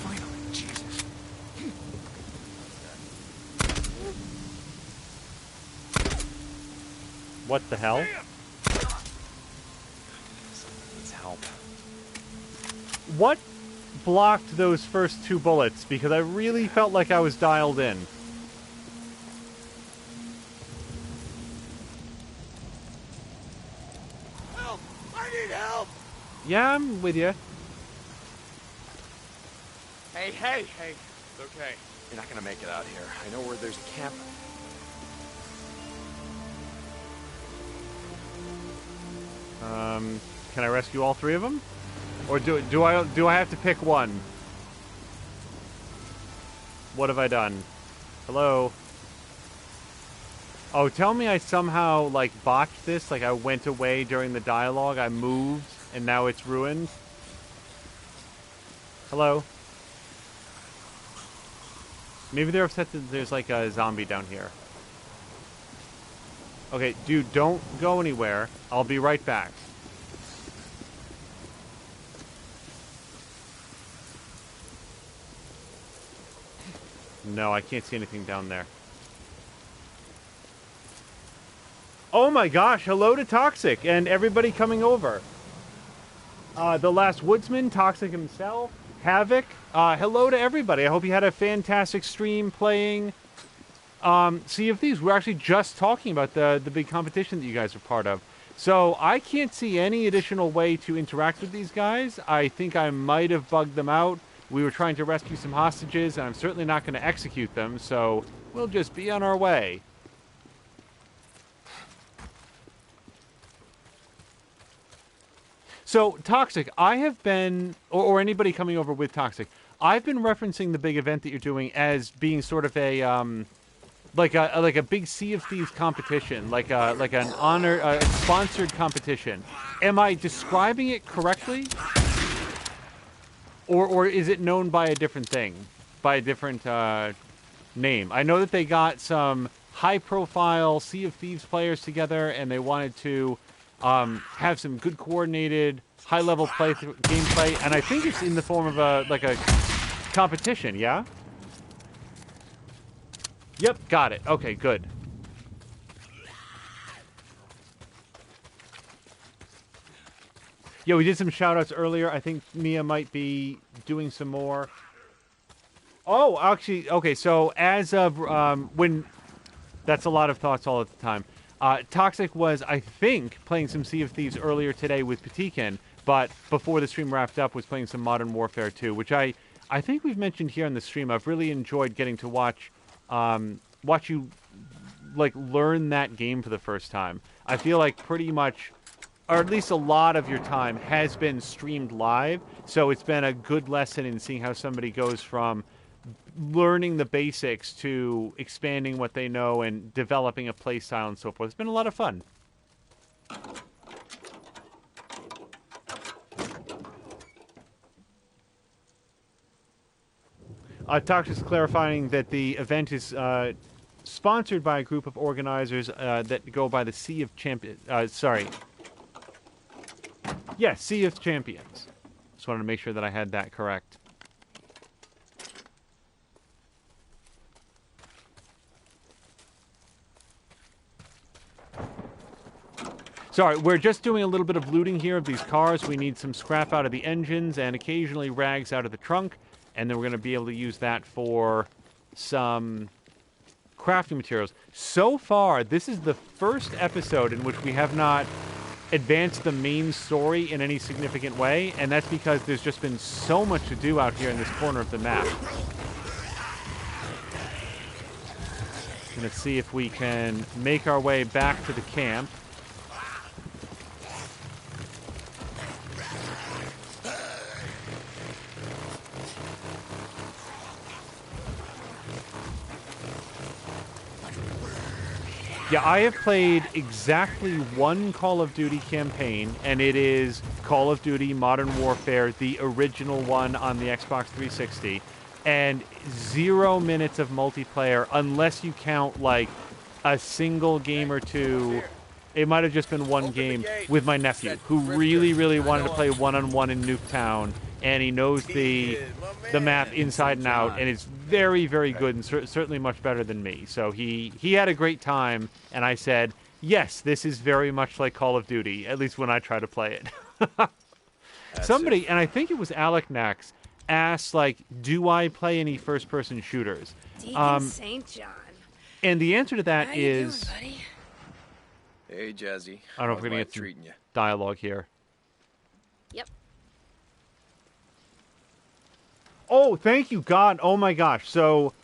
Finally, Jesus. What the hell? Needs help. What blocked those first 2 bullets? Because I really felt like I was dialed in. Help! I need help! Yeah, I'm with you. Hey, it's okay. You're not gonna make it out here. I know where there's a camp. Can I rescue all 3 of them? Or do I have to pick one? What have I done? Hello? Oh, tell me I somehow, like, botched this? Like, I went away during the dialogue, I moved, and now it's ruined? Hello? Maybe they're upset that there's, like, a zombie down here. Okay, dude, don't go anywhere. I'll be right back. No, I can't see anything down there. Oh my gosh, hello to Toxic and everybody coming over. The Last Woodsman, Toxic himself, Havoc. Hello to everybody. I hope you had a fantastic stream playing Sea of Thieves. We're actually just talking about the big competition that you guys are part of. So I can't see any additional way to interact with these guys. I think I might have bugged them out. We were trying to rescue some hostages, and I'm certainly not going to execute them, so we'll just be on our way. So, Toxic, I have been, or anybody coming over with Toxic, I've been referencing the big event that you're doing as being sort of a, like a big Sea of Thieves competition, like an sponsored competition. Am I describing it correctly? Or is it known by a different thing, by a different name? I know that they got some high-profile Sea of Thieves players together, and they wanted to have some good coordinated, high-level gameplay, and I think it's in the form of a competition. Yeah. Yep, got it. Okay, good. Yeah, we did some shout-outs earlier. I think Mia might be doing some more. Oh, actually, okay, so as of when... That's a lot of thoughts all at the time. Toxic was, I think, playing some Sea of Thieves earlier today with Deacon, but before the stream wrapped up was playing some Modern Warfare 2, which I think we've mentioned here on the stream. I've really enjoyed getting to watch you, like, learn that game for the first time. I feel like pretty much... or at least a lot of your time has been streamed live, so it's been a good lesson in seeing how somebody goes from learning the basics to expanding what they know and developing a play style and so forth. It's been a lot of fun. Toxic's clarifying that the event is sponsored by a group of organizers that go by the Sea of Champions. Yes, Sea of Champions. Just wanted to make sure that I had that correct. Sorry, we're just doing a little bit of looting here of these cars. We need some scrap out of the engines and occasionally rags out of the trunk. And then we're going to be able to use that for some crafting materials. So far, this is the first episode in which we have not advanced the main story in any significant way, and that's because there's just been so much to do out here in this corner of the map. Let's see if we can make our way back to the camp. Yeah, I have played exactly one Call of Duty campaign, and it is Call of Duty Modern Warfare, the original one on the Xbox 360, and 0 minutes of multiplayer, unless you count, like, a single game or two. It might have just been one game with my nephew, who really, really wanted to play one-on-one in Nuketown, and he knows the map inside and out, and it's very, very good, and certainly much better than me. So he had a great time, and I said, yes, this is very much like Call of Duty, at least when I try to play it. Somebody, and I think it was Alec Nax, asked, like, do I play any first-person shooters? Deacon St. John. And the answer to that How is... you doing, buddy? Hey, Jazzy. I don't know if we're going to get some dialogue here. Yep. Oh, thank you, God. Oh, my gosh. So,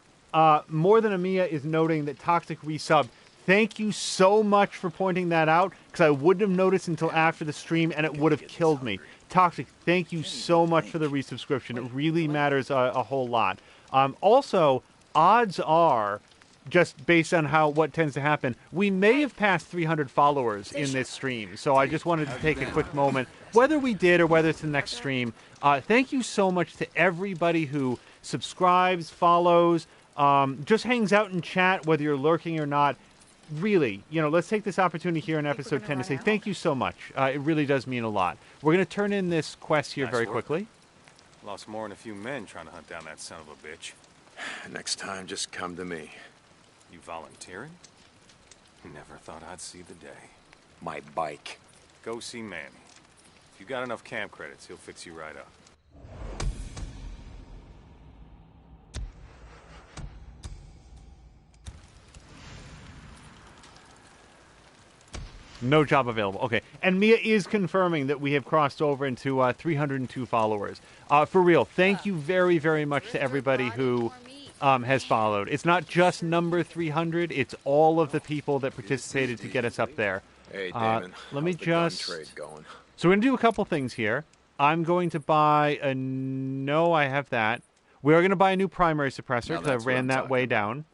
More Than Amiya is noting that Toxic resub. Thank you so much for pointing that out, because I wouldn't have noticed until after the stream, and it would have killed me. Toxic, thank you so much for the resubscription. It really matters a whole lot. Also, odds are, just based on what tends to happen, we may have passed 300 followers in this stream. So I just wanted to take a quick moment, whether we did or whether it's the next stream. Thank you so much to everybody who subscribes, follows, just hangs out in chat, whether you're lurking or not. Really, let's take this opportunity here in episode 10 to say thank you so much. It really does mean a lot. We're going to turn in this quest here very quickly. Lost more than a few men trying to hunt down that son of a bitch. Next time, just come to me. You volunteering? Never thought I'd see the day. My bike. Go see Manny. If you got enough camp credits, he'll fix you right up. No job available. Okay. And Mia is confirming that we have crossed over into 302 followers. For real, thank you very, very much to everybody who has followed. It's not just number 300. It's all of the people that participated to get us up there. Hey, Damon. Let me just... Trade going? So we're going to do a couple things here. I'm going to buy a... No, I have that. We are going to buy a new primary suppressor because I ran that way down.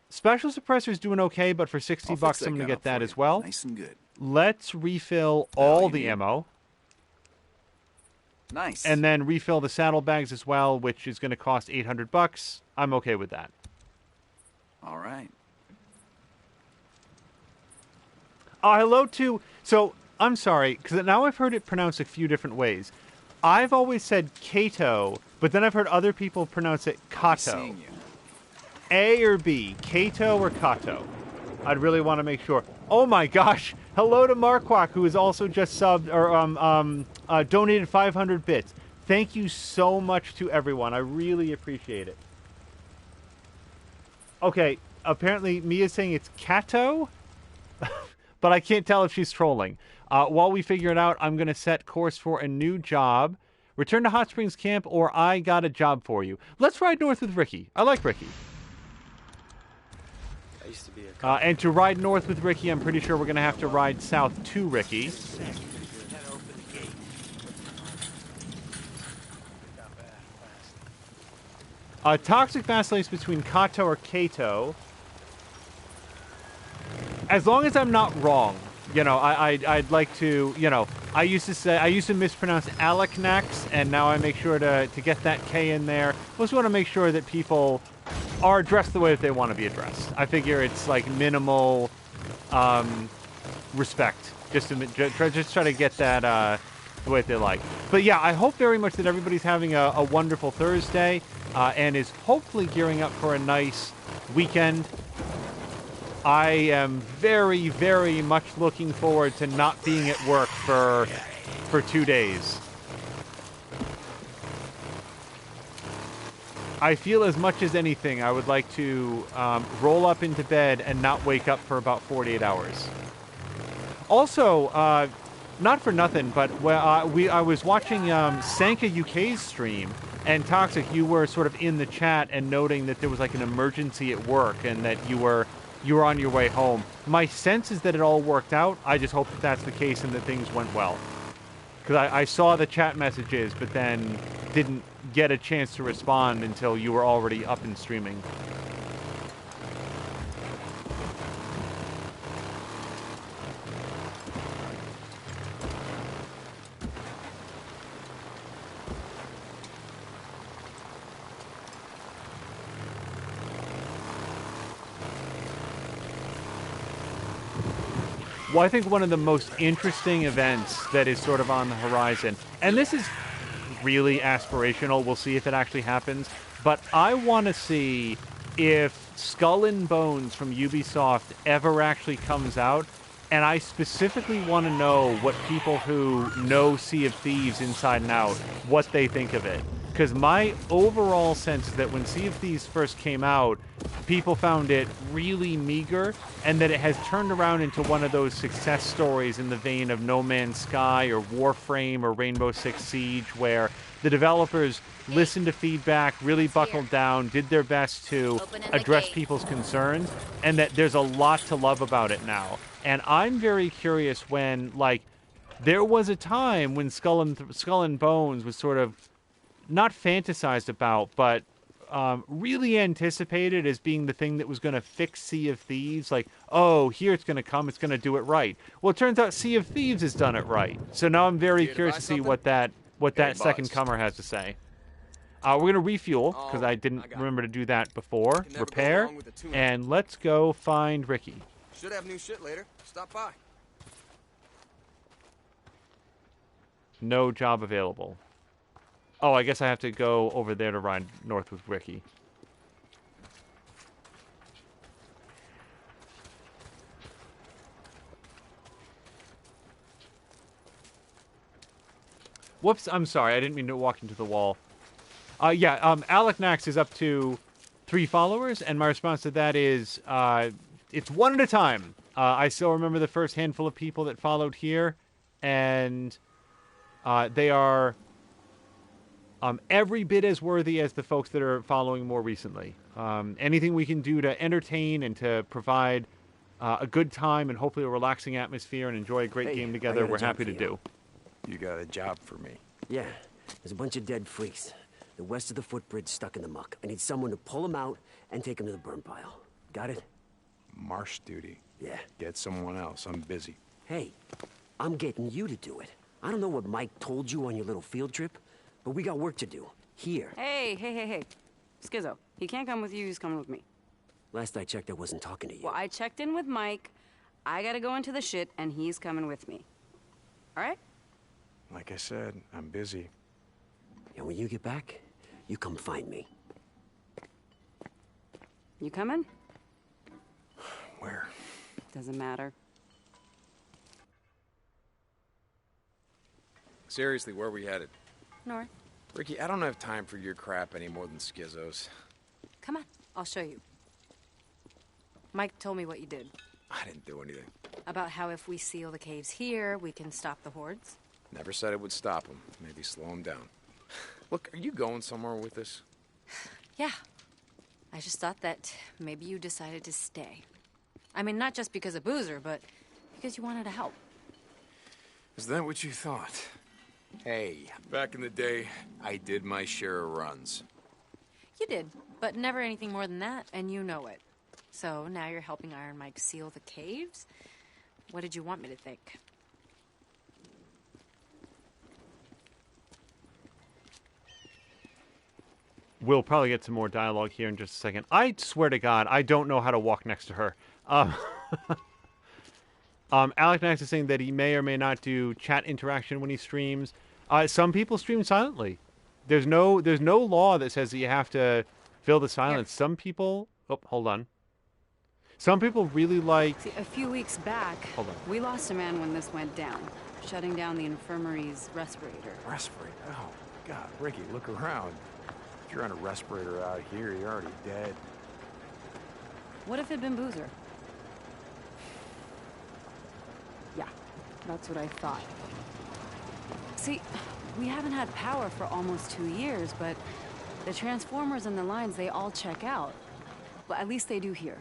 Special suppressor's doing okay, but for 60 bucks, I'm going to get that as well. Nice and good. Let's refill all the ammo. Nice. And then refill the saddlebags as well, which is going to cost 800 bucks. I'm okay with that. All right. Hello to... So, I'm sorry, because now I've heard it pronounced a few different ways. I've always said Kato, but then I've heard other people pronounce it Kato. A or B, Kato or Kato? I'd really want to make sure. Oh my gosh! Hello to Marquardt, who has also just subbed or donated 500 bits. Thank you so much to everyone. I really appreciate it. Okay, apparently Mia's saying it's Kato, but I can't tell if she's trolling. While we figure it out, I'm going to set course for a new job. Return to Hot Springs Camp, or I got a job for you. Let's ride north with Ricky. I like Ricky. I used to be a and to ride north with Ricky, I'm pretty sure we're going to have to ride south to Ricky. Toxic vacillates between Kato or Kato. As long as I'm not wrong, I'd like to, I used to mispronounce Aleknax, and now I make sure to get that K in there. I just want to make sure that people are addressed the way that they want to be addressed. I figure it's like minimal respect, just to try to get that the way they like. But yeah, I hope very much that everybody's having a wonderful Thursday and is hopefully gearing up for a nice weekend. I am very, very much looking forward to not being at work for 2 days. I feel as much as anything, I would like to roll up into bed and not wake up for about 48 hours. Also, not for nothing, but I was watching Sanka UK's stream, and Toxic, you were sort of in the chat and noting that there was like an emergency at work and that you were on your way home. My sense is that it all worked out. I just hope that that's the case and that things went well. Because I saw the chat messages, but then didn't get a chance to respond until you were already up and streaming. Well, I think one of the most interesting events that is sort of on the horizon, and this is really aspirational, we'll see if it actually happens, but I want to see if Skull and Bones from Ubisoft ever actually comes out, and I specifically want to know what people who know Sea of Thieves inside and out, what they think of it. Because my overall sense is that when Sea of Thieves first came out, people found it really meager, and that it has turned around into one of those success stories in the vein of No Man's Sky or Warframe or Rainbow Six Siege, where the developers listened to feedback, really buckled down, did their best to address people's concerns, and that there's a lot to love about it now. And I'm very curious when, like, there was a time when Skull and Bones was sort of not fantasized about, but really anticipated as being the thing that was going to fix Sea of Thieves. Like, oh, here it's going to come, it's going to do it right. Well, it turns out Sea of Thieves has done it right. So now I'm very curious to see what that second comer has to say. We're going to refuel, because I didn't remember to do that before. Repair, and let's go find Ricky. Should have new shit later. Stop by. No job available. Oh, I guess I have to go over there to ride north with Ricky. Whoops, I'm sorry. I didn't mean to walk into the wall. Alec Nax is up to 3 followers, and my response to that is, it's one at a time. I still remember the first handful of people that followed here, and they are every bit as worthy as the folks that are following more recently. Anything we can do to entertain and to provide a good time and hopefully a relaxing atmosphere and enjoy a great game together, we're happy to do. You got a job for me. Yeah, there's a bunch of dead freaks. The west of the footbridge stuck in the muck. I need someone to pull them out and take them to the burn pile. Got it? Marsh duty. Yeah. Get someone else. I'm busy. Hey, I'm getting you to do it. I don't know what Mike told you on your little field trip, but we got work to do. Here. Hey. Skizzo, he can't come with you, he's coming with me. Last I checked, I wasn't talking to you. Well, I checked in with Mike. I gotta go into the shit, and he's coming with me. All right? Like I said, I'm busy. And when you get back, you come find me. You coming? Where? Doesn't matter. Seriously, where are we headed? North. Ricky, I don't have time for your crap any more than Skizzo's. Come on, I'll show you. Mike told me what you did. I didn't do anything. About how if we seal the caves here, we can stop the hordes. Never said it would stop them. Maybe slow them down. Look, are you going somewhere with this? Yeah. I just thought that maybe you decided to stay. I mean, not just because of Boozer, but because you wanted to help. Is that what you thought? Hey, back in the day, I did my share of runs. You did, but never anything more than that, and you know it. So now you're helping Iron Mike seal the caves? What did you want me to think? We'll probably get some more dialogue here in just a second. I swear to God, I don't know how to walk next to her. Alec Nax is saying that he may or may not do chat interaction when he streams. Some people stream silently. There's no law that says that you have to fill the silence. Some people... Oh, hold on. Some people really like... See, a few weeks back, we lost a man when this went down, shutting down the infirmary's respirator. Respirator? Oh, God. Ricky, look around. If you're on a respirator out here, you're already dead. What if it'd been Boozer? Yeah, that's what I thought. See, we haven't had power for almost 2 years, but the transformers and the lines, they all check out. Well, at least they do here.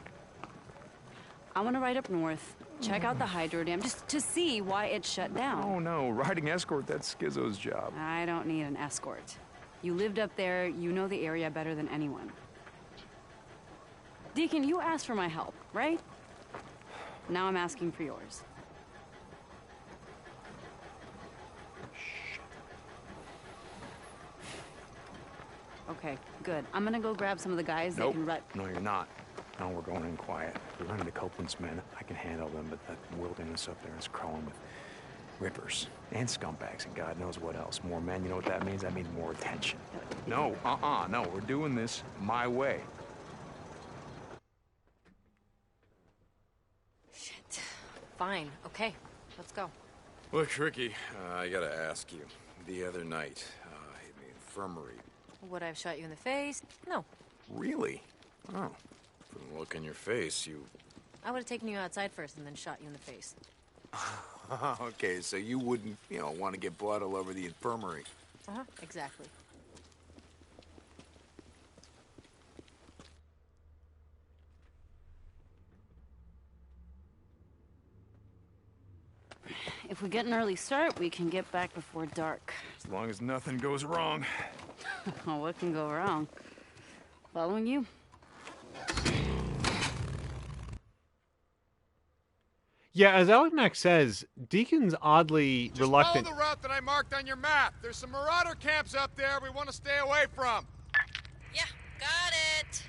I want to ride up north, check out the hydro dam, just to see why it shut down. Oh no, riding escort, that's Skizzo's job. I don't need an escort. You lived up there, you know the area better than anyone. Deacon, you asked for my help, right? Now I'm asking for yours. Okay, good. I'm gonna go grab some of the guys that can No, you're not. No, we're going in quiet. We run into Copeland's men. I can handle them, but that wilderness up there is crawling with rippers and scumbags and God knows what else. More men, you know what that means? That means more attention. No, no, we're doing this my way. Shit. Fine. Okay. Let's go. Look, Ricky, I gotta ask you. The other night, in the infirmary. Would I have shot you in the face? No. Really? Oh. From the look in your face, you... I would have taken you outside first and then shot you in the face. Okay, so you wouldn't, want to get blood all over the infirmary. Uh-huh, exactly. If we get an early start, we can get back before dark. As long as nothing goes wrong. Oh, what can go wrong? Following you? Yeah, as Alec says, Deacon's oddly reluctant. Follow the route that I marked on your map. There's some marauder camps up there we want to stay away from. Yeah, got it.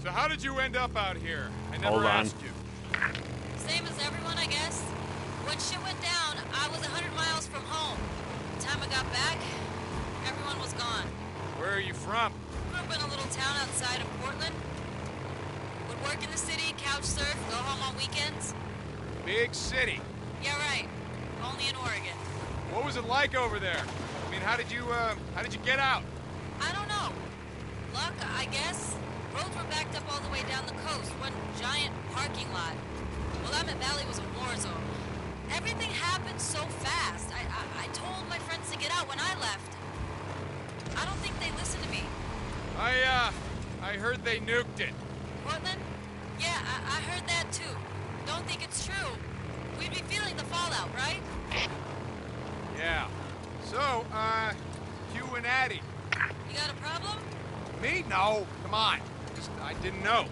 So how did you end up out here? I never Hold on. asked you. Same as everyone, I guess. When shit went down, I was 100 miles from home. The time I got back, everyone was gone. Where are you from? Grew up in a little town outside of Portland. Would work in the city, couch surf, go home on weekends. Big city. Yeah, right. Only in Oregon. What was it like over there? I mean, how did you get out? I don't know. Luck, I guess. Roads were backed up all the way down the coast. One giant parking lot. Willamette Valley was a war zone. Everything happened so fast. I told my friends to get out when I left. I don't think they listened to me. I heard they nuked it. Portland? Yeah, I heard that too. Don't think it's true. We'd be feeling the fallout, right? Yeah. So, you and Addie. You got a problem? Me? No. Come on. I didn't know.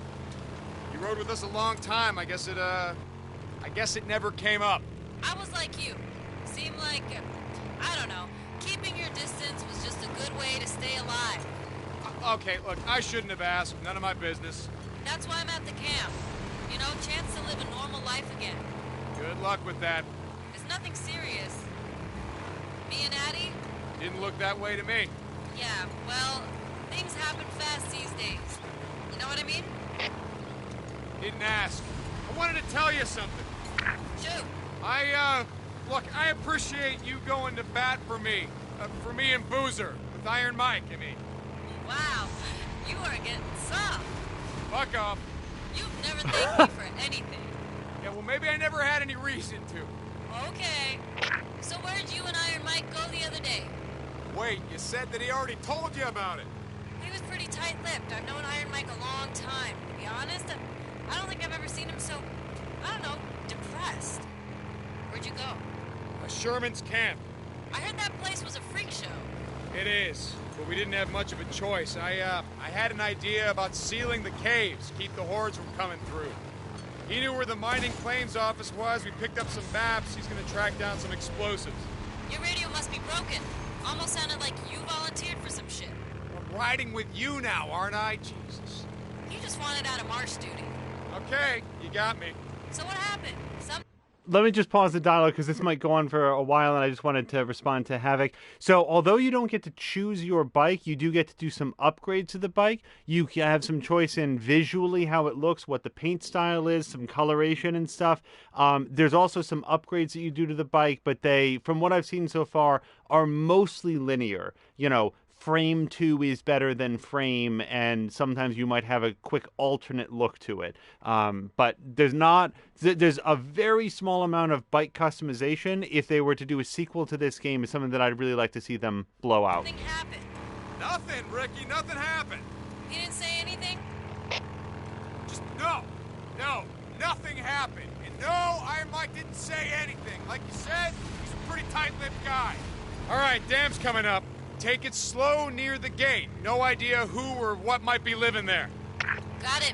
You rode with us a long time. I guess it never came up. I was like you. Seemed like, I don't know, keeping your distance was just a good way to stay alive. Okay, look, I shouldn't have asked. None of my business. That's why I'm at the camp. You know, chance to live a normal life again. Good luck with that. It's nothing serious. Me and Addie? Didn't look that way to me. Yeah, well, things happen fast these days. You know what I mean? Didn't ask. I wanted to tell you something. Shoot. Look, I appreciate you going to bat for me and Boozer, with Iron Mike, I mean. Wow, you are getting soft. Fuck off. You've never thanked me for anything. Yeah, well, maybe I never had any reason to. Okay. So where'd you and Iron Mike go the other day? Wait, you said that he already told you about it. He was pretty tight-lipped. I've known Iron Mike a long time. To be honest, I don't think I've ever seen him so, I don't know, depressed. Where'd you go? Sherman's camp. I heard that place was a freak show. It is, but we didn't have much of a choice. I had an idea about sealing the caves, keep the hordes from coming through. He knew where the mining claims office was. We picked up some maps. He's gonna track down some explosives. Your radio must be broken. Almost sounded like you volunteered for some shit. I'm riding with you now, aren't I? Jesus. You just wanted out of marsh duty. Okay, you got me. So what happened? Let me just pause the dialogue because this might go on for a while, and I just wanted to respond to Havoc. So, although you don't get to choose your bike, you do get to do some upgrades to the bike. You have some choice in visually how it looks, what the paint style is, some coloration and stuff. There's also some upgrades that you do to the bike, but they, from what I've seen so far, are mostly linear. You know, frame 2 is better than frame, and sometimes you might have a quick alternate look to it. But there's a very small amount of bike customization. If they were to do a sequel to this game, is something that I'd really like to see them blow out. Nothing happened. Nothing, Ricky. Nothing happened. He didn't say anything? Just no, nothing happened. And no, Iron Mike didn't say anything. Like you said, he's a pretty tight-lipped guy. All right, dam's coming up. Take it slow near the gate. No idea who or what might be living there. Got it.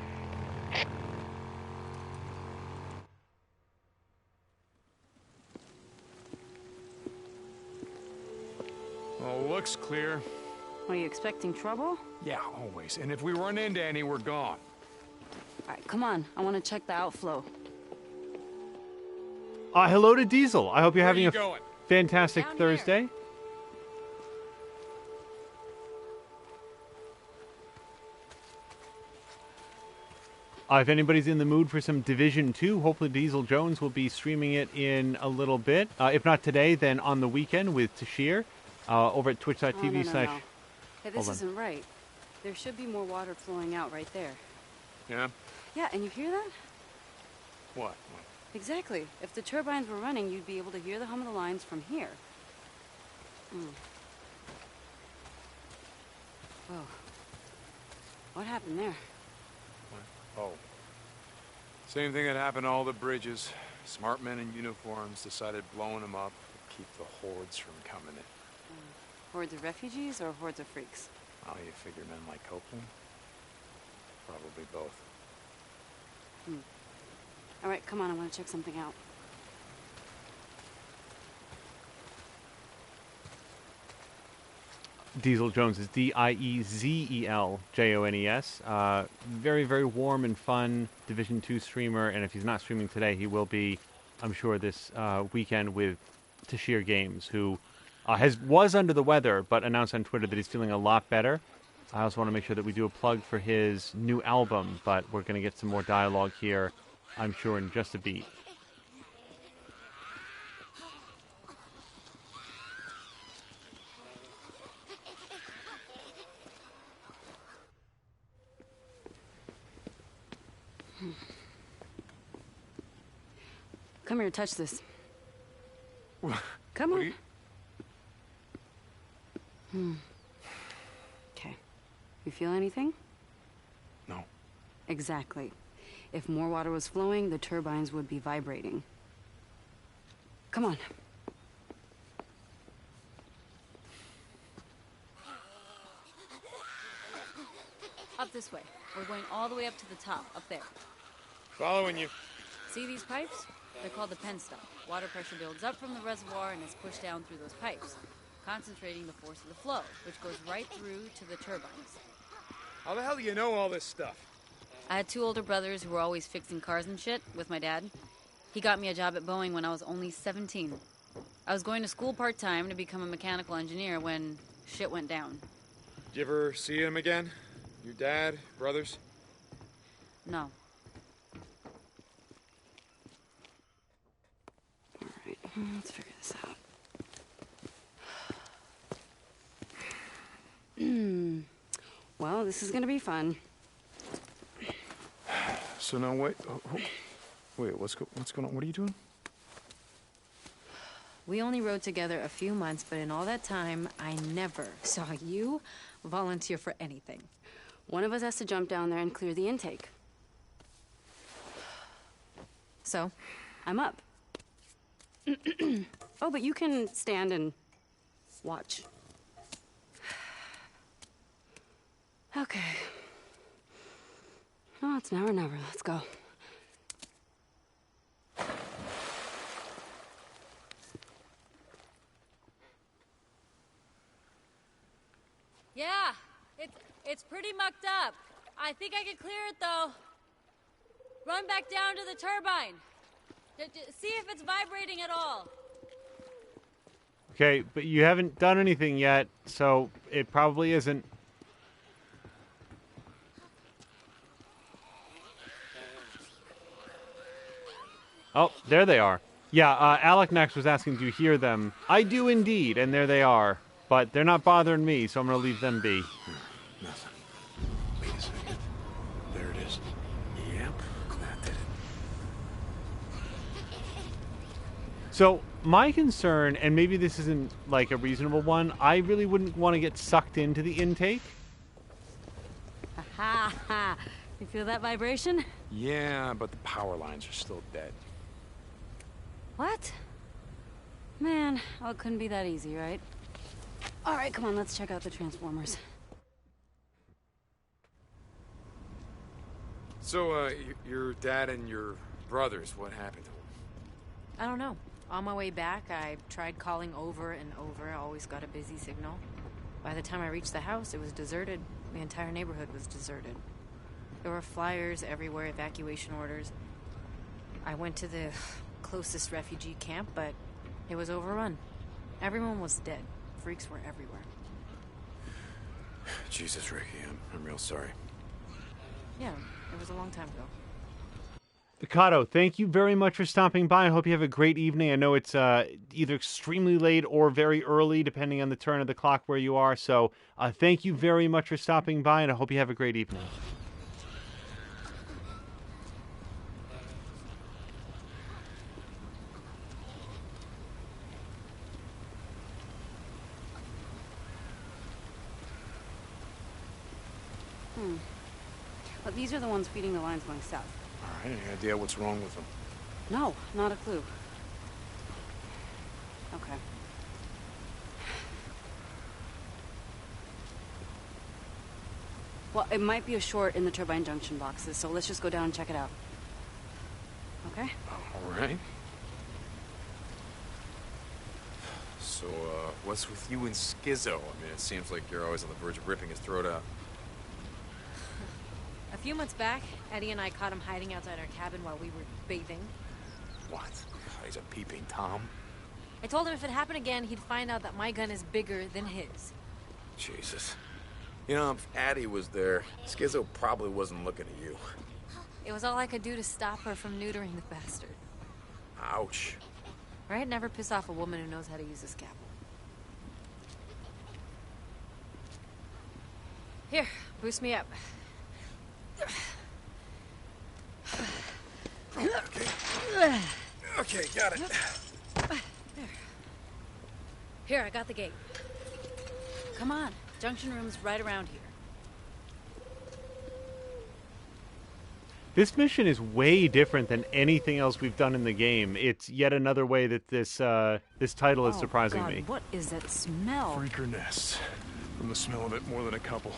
Well, looks clear. Are you expecting trouble? Yeah, always. And if we run into any, we're gone. All right, come on. I want to check the outflow. Hello to Diesel. I hope you're Where having you a going? fantastic Down Thursday. here. If anybody's in the mood for some Division 2, hopefully Diesel Jones will be streaming it in a little bit. If not today, then on the weekend with Tashir over at twitch.tv/. No. Hey, this isn't right. There should be more water flowing out right there. Yeah? Yeah, and you hear that? What? Exactly. If the turbines were running, you'd be able to hear the hum of the lines from here. Whoa. What happened there? Oh. Same thing that happened to all the bridges. Smart men in uniforms decided blowing them up would keep the hordes from coming in. Hordes of refugees or hordes of freaks? Oh, you figure men like Copeland? Probably both. All right, come on. I want to check something out. Diesel Jones is DIEZELJONES. Very, very warm and fun Division 2 streamer, and if he's not streaming today, he will be, I'm sure, this weekend with Tashir Games, who was under the weather, but announced on Twitter that he's feeling a lot better. I also want to make sure that we do a plug for his new album, but we're going to get some more dialogue here, I'm sure, in just a beat. Come here, touch this. Come on. Okay. You feel anything? No. Exactly. If more water was flowing, the turbines would be vibrating. Come on. Up this way. We're going all the way up to the top, up there. Following you. See these pipes? They're called the penstock. Water pressure builds up from the reservoir and is pushed down through those pipes, concentrating the force of the flow, which goes right through to the turbines. How the hell do you know all this stuff? I had 2 older brothers who were always fixing cars and shit with my dad. He got me a job at Boeing when I was only 17. I was going to school part-time to become a mechanical engineer when shit went down. Did you ever see him again? Your dad, brothers? No. All right, let's figure this out. Well, this is gonna be fun. So now wait. Wait, what's going on? What are you doing? We only rode together a few months, but in all that time, I never saw you volunteer for anything. One of us has to jump down there and clear the intake. So? I'm up. Oh, but you can stand and watch. Okay. Oh, it's now or never. Let's go. Yeah, it's pretty mucked up. I think I can clear it, though. Run back down to the turbine. See if it's vibrating at all. Okay, but you haven't done anything yet, so it probably isn't. Oh, there they are. Yeah, Alec Nax was asking, do you hear them? I do indeed, and there they are. but they're not bothering me, so I'm going to leave them be. Nothing. Wait a second. There it is. Yep, that did it. So my concern, and maybe this isn't like a reasonable one, I really wouldn't want to get sucked into the intake. Ha ha! You feel that vibration? Yeah, but the power lines are still dead. What? Man, oh, it couldn't be that easy, right? All right, come on, let's check out the transformers. So, your dad and your brothers, what happened to them? I don't know. On my way back, I tried calling over and over. I always got a busy signal. By the time I reached the house, it was deserted. The entire neighborhood was deserted. There were flyers everywhere, evacuation orders. I went to the closest refugee camp, but it was overrun. Everyone was dead. Freaks were everywhere. Jesus, Ricky, I'm real sorry. Yeah, it was a long time ago. Picado, thank you very much for stopping by. I hope you have a great evening. I know it's either extremely late or very early, depending on the turn of the clock where you are. So thank you very much for stopping by, and I hope you have a great evening. But these are the ones feeding the lines going south. All right, any idea what's wrong with them? No, not a clue. Okay. Well, it might be a short in the turbine junction boxes, so let's just go down and check it out. Okay? All right. So, what's with you and Skizzo? I mean, it seems like you're always on the verge of ripping his throat out. A few months back, Eddie and I caught him hiding outside our cabin while we were bathing. What? He's a peeping Tom? I told him if it happened again, he'd find out that my gun is bigger than his. Jesus. You know, if Addie was there, Skizzo probably wasn't looking at you. It was all I could do to stop her from neutering the bastard. Ouch. Right? Never piss off a woman who knows how to use a scalpel. Here, boost me up. Okay, got it. Here, I got the gate. Come on, junction room's right around here. This mission is way different than anything else we've done in the game. It's yet another way that this title is surprising God, me. What is that smell? Freaker nests. From the smell of it, more than a couple.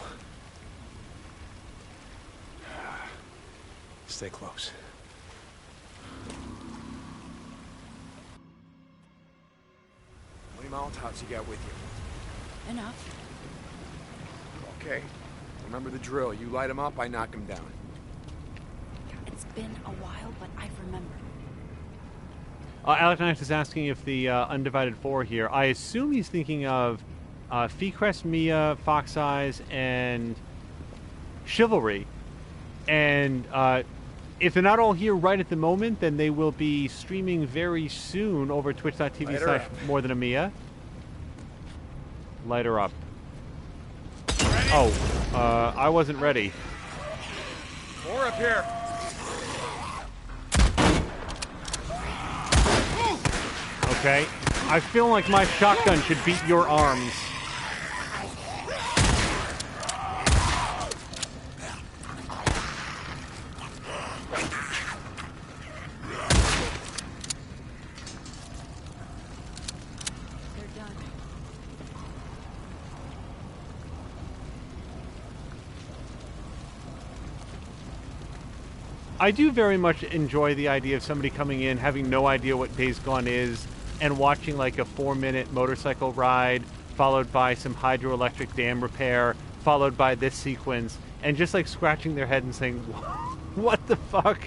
Stay close. How many Molotovs you got with you? Enough. Okay. Remember the drill. You light them up, I knock them down. It's been a while, but I remember. Alec Knight is asking if the Undivided Four here, I assume he's thinking of Feecrest, Mia, Fox Eyes, and Chivalry. And if they're not all here right at the moment, then they will be streaming very soon over twitch.tv/morethanamia. Light her up. Ready? Oh, I wasn't ready. More up here. Okay. I feel like my shotgun should beat your arms. I do very much enjoy the idea of somebody coming in, having no idea what Days Gone is, and watching like a 4-minute motorcycle ride, followed by some hydroelectric dam repair, followed by this sequence, and just like scratching their head and saying, what the fuck?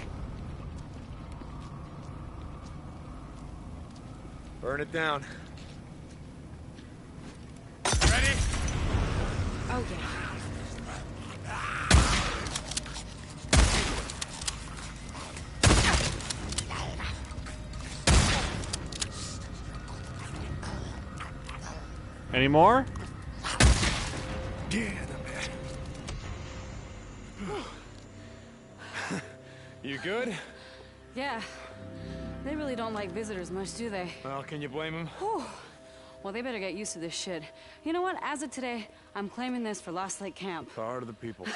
Burn it down. Ready? Oh, yeah. Any more? Yeah, not bad. You good? Yeah. They really don't like visitors much, do they? Well, can you blame him? Whew. Well, they better get used to this shit. You know what? As of today, I'm claiming this for Lost Lake Camp. Power to the people.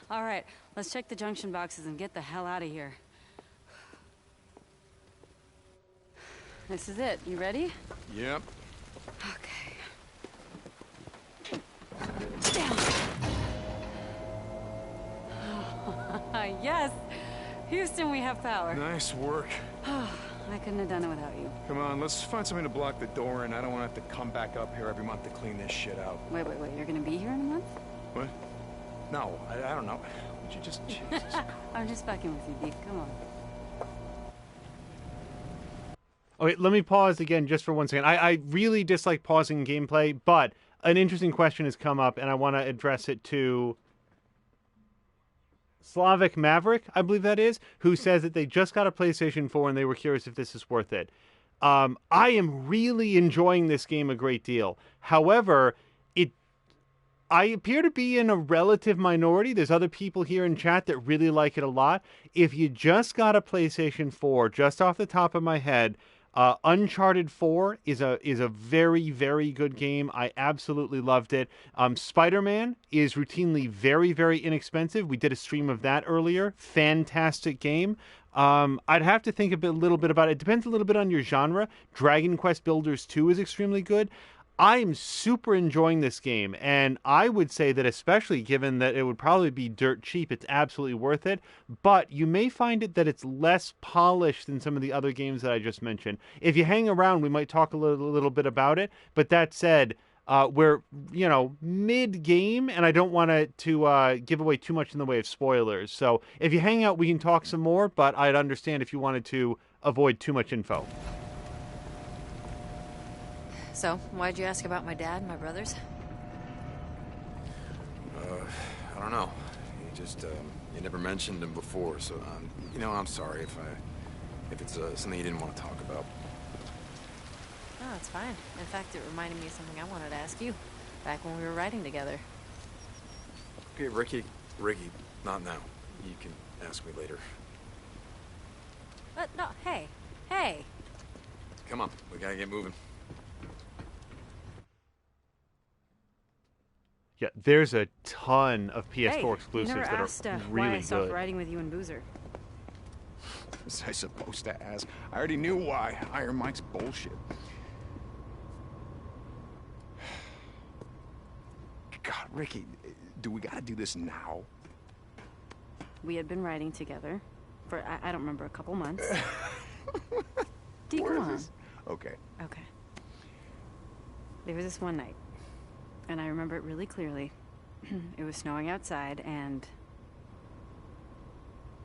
All right, let's check the junction boxes and get the hell out of here. This is it. You ready? Yep. Okay. Down. Yes! Houston, we have power. Nice work. I couldn't have done it without you. Come on, let's find something to block the door, and I don't want to have to come back up here every month to clean this shit out. Wait. You're gonna be here in a month? What? No, I don't know. Would you just... Jesus. I'm just fucking with you, Deke. Come on. Okay, let me pause again just for 1 second. I really dislike pausing gameplay, but an interesting question has come up, and I want to address it to Slavic Maverick, I believe that is, who says that they just got a PlayStation 4 and they were curious if this is worth it. I am really enjoying this game a great deal. However, I appear to be in a relative minority. There's other people here in chat that really like it a lot. If you just got a PlayStation 4, just off the top of my head, Uncharted 4 is a very, very good game. I absolutely loved it. Spider-Man is routinely very, very inexpensive. We did a stream of that earlier. Fantastic game. I'd have to think a little bit about it. It depends a little bit on your genre. Dragon Quest Builders 2 is extremely good. I'm super enjoying this game, and I would say that especially given that it would probably be dirt cheap, it's absolutely worth it, but you may find it that it's less polished than some of the other games that I just mentioned. If you hang around, we might talk a little bit about it, but that said, we're, mid-game, and I don't want to give away too much in the way of spoilers, so if you hang out, we can talk some more, but I'd understand if you wanted to avoid too much info. So, why'd you ask about my dad and my brothers? I don't know. You never mentioned them before, so, I'm sorry if it's something you didn't want to talk about. No, it's fine. In fact, it reminded me of something I wanted to ask you, back when we were riding together. Okay, Ricky, not now. You can ask me later. But, no, hey. Come on, we gotta get moving. Yeah, there's a ton of PS4 exclusives you never that asked, are why I really stopped good. riding with you and Boozer. Was I supposed to ask? I already knew why. Iron Mike's bullshit. God, Ricky, do we gotta do this now? We had been riding together for, I don't remember, a couple months. Deke, come on. Okay. Okay. There was this one night, and I remember it really clearly. It was snowing outside, and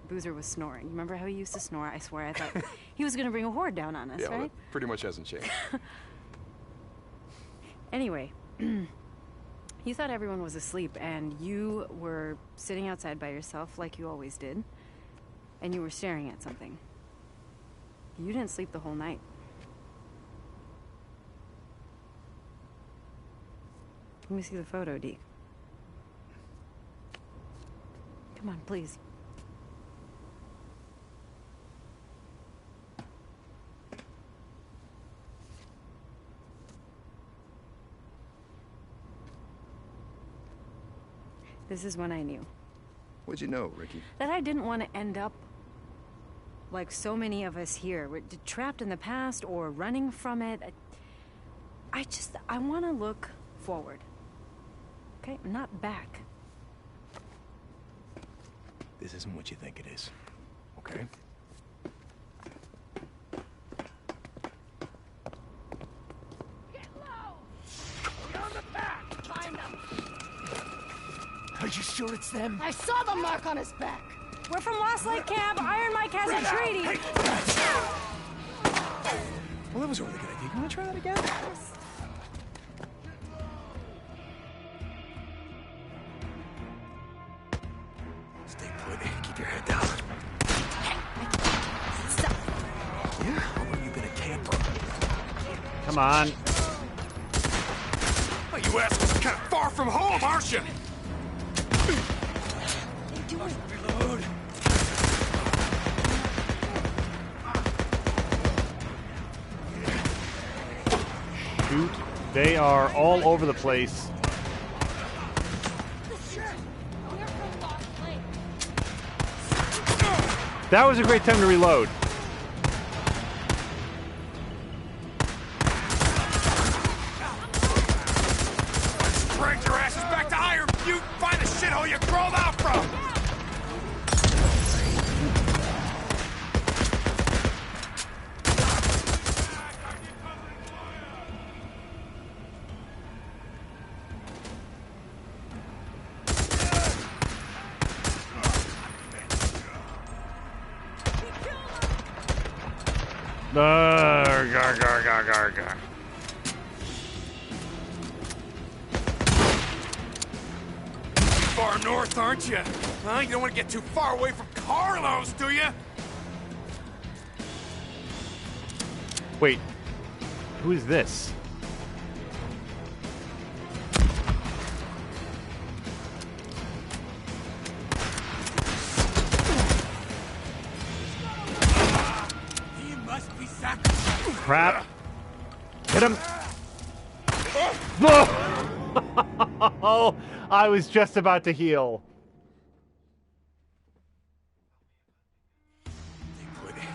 Boozer was snoring. Remember how he used to snore? I swear I thought he was going to bring a horde down on us, Yeah, well, right? that pretty much hasn't changed. Anyway, you thought everyone was asleep, and you were sitting outside by yourself like you always did, and you were staring at something. You didn't sleep the whole night. Let me see the photo, Deke. Come on, please. This is when I knew. What'd you know, Ricky? That I didn't want to end up like so many of us here. We're trapped in the past or running from it. I want to look forward. Okay? Not back. This isn't what you think it is. Okay? Get low! We're on the back! Find them! Are you sure it's them? I saw the mark on his back. We're from Lost Lake Camp. Iron Mike has a treaty. Well, that was a really good idea. You want to try that again? Stay put. Keep your head down. Stop. Yeah? How long have you been a camper? Come on. Oh, you assholes are kind of far from home, aren't you? Reload. Shoot. They are all over the place. That was a great time to reload. Drag your asses back to Iron Butte. Find the shithole you crawled out from. Gar. Far north, aren't you? Huh? You don't want to get too far away from Carlos, do you? Wait. Who is this? He must be sacrificed. Crap. Hit him. Oh, I was just about to heal.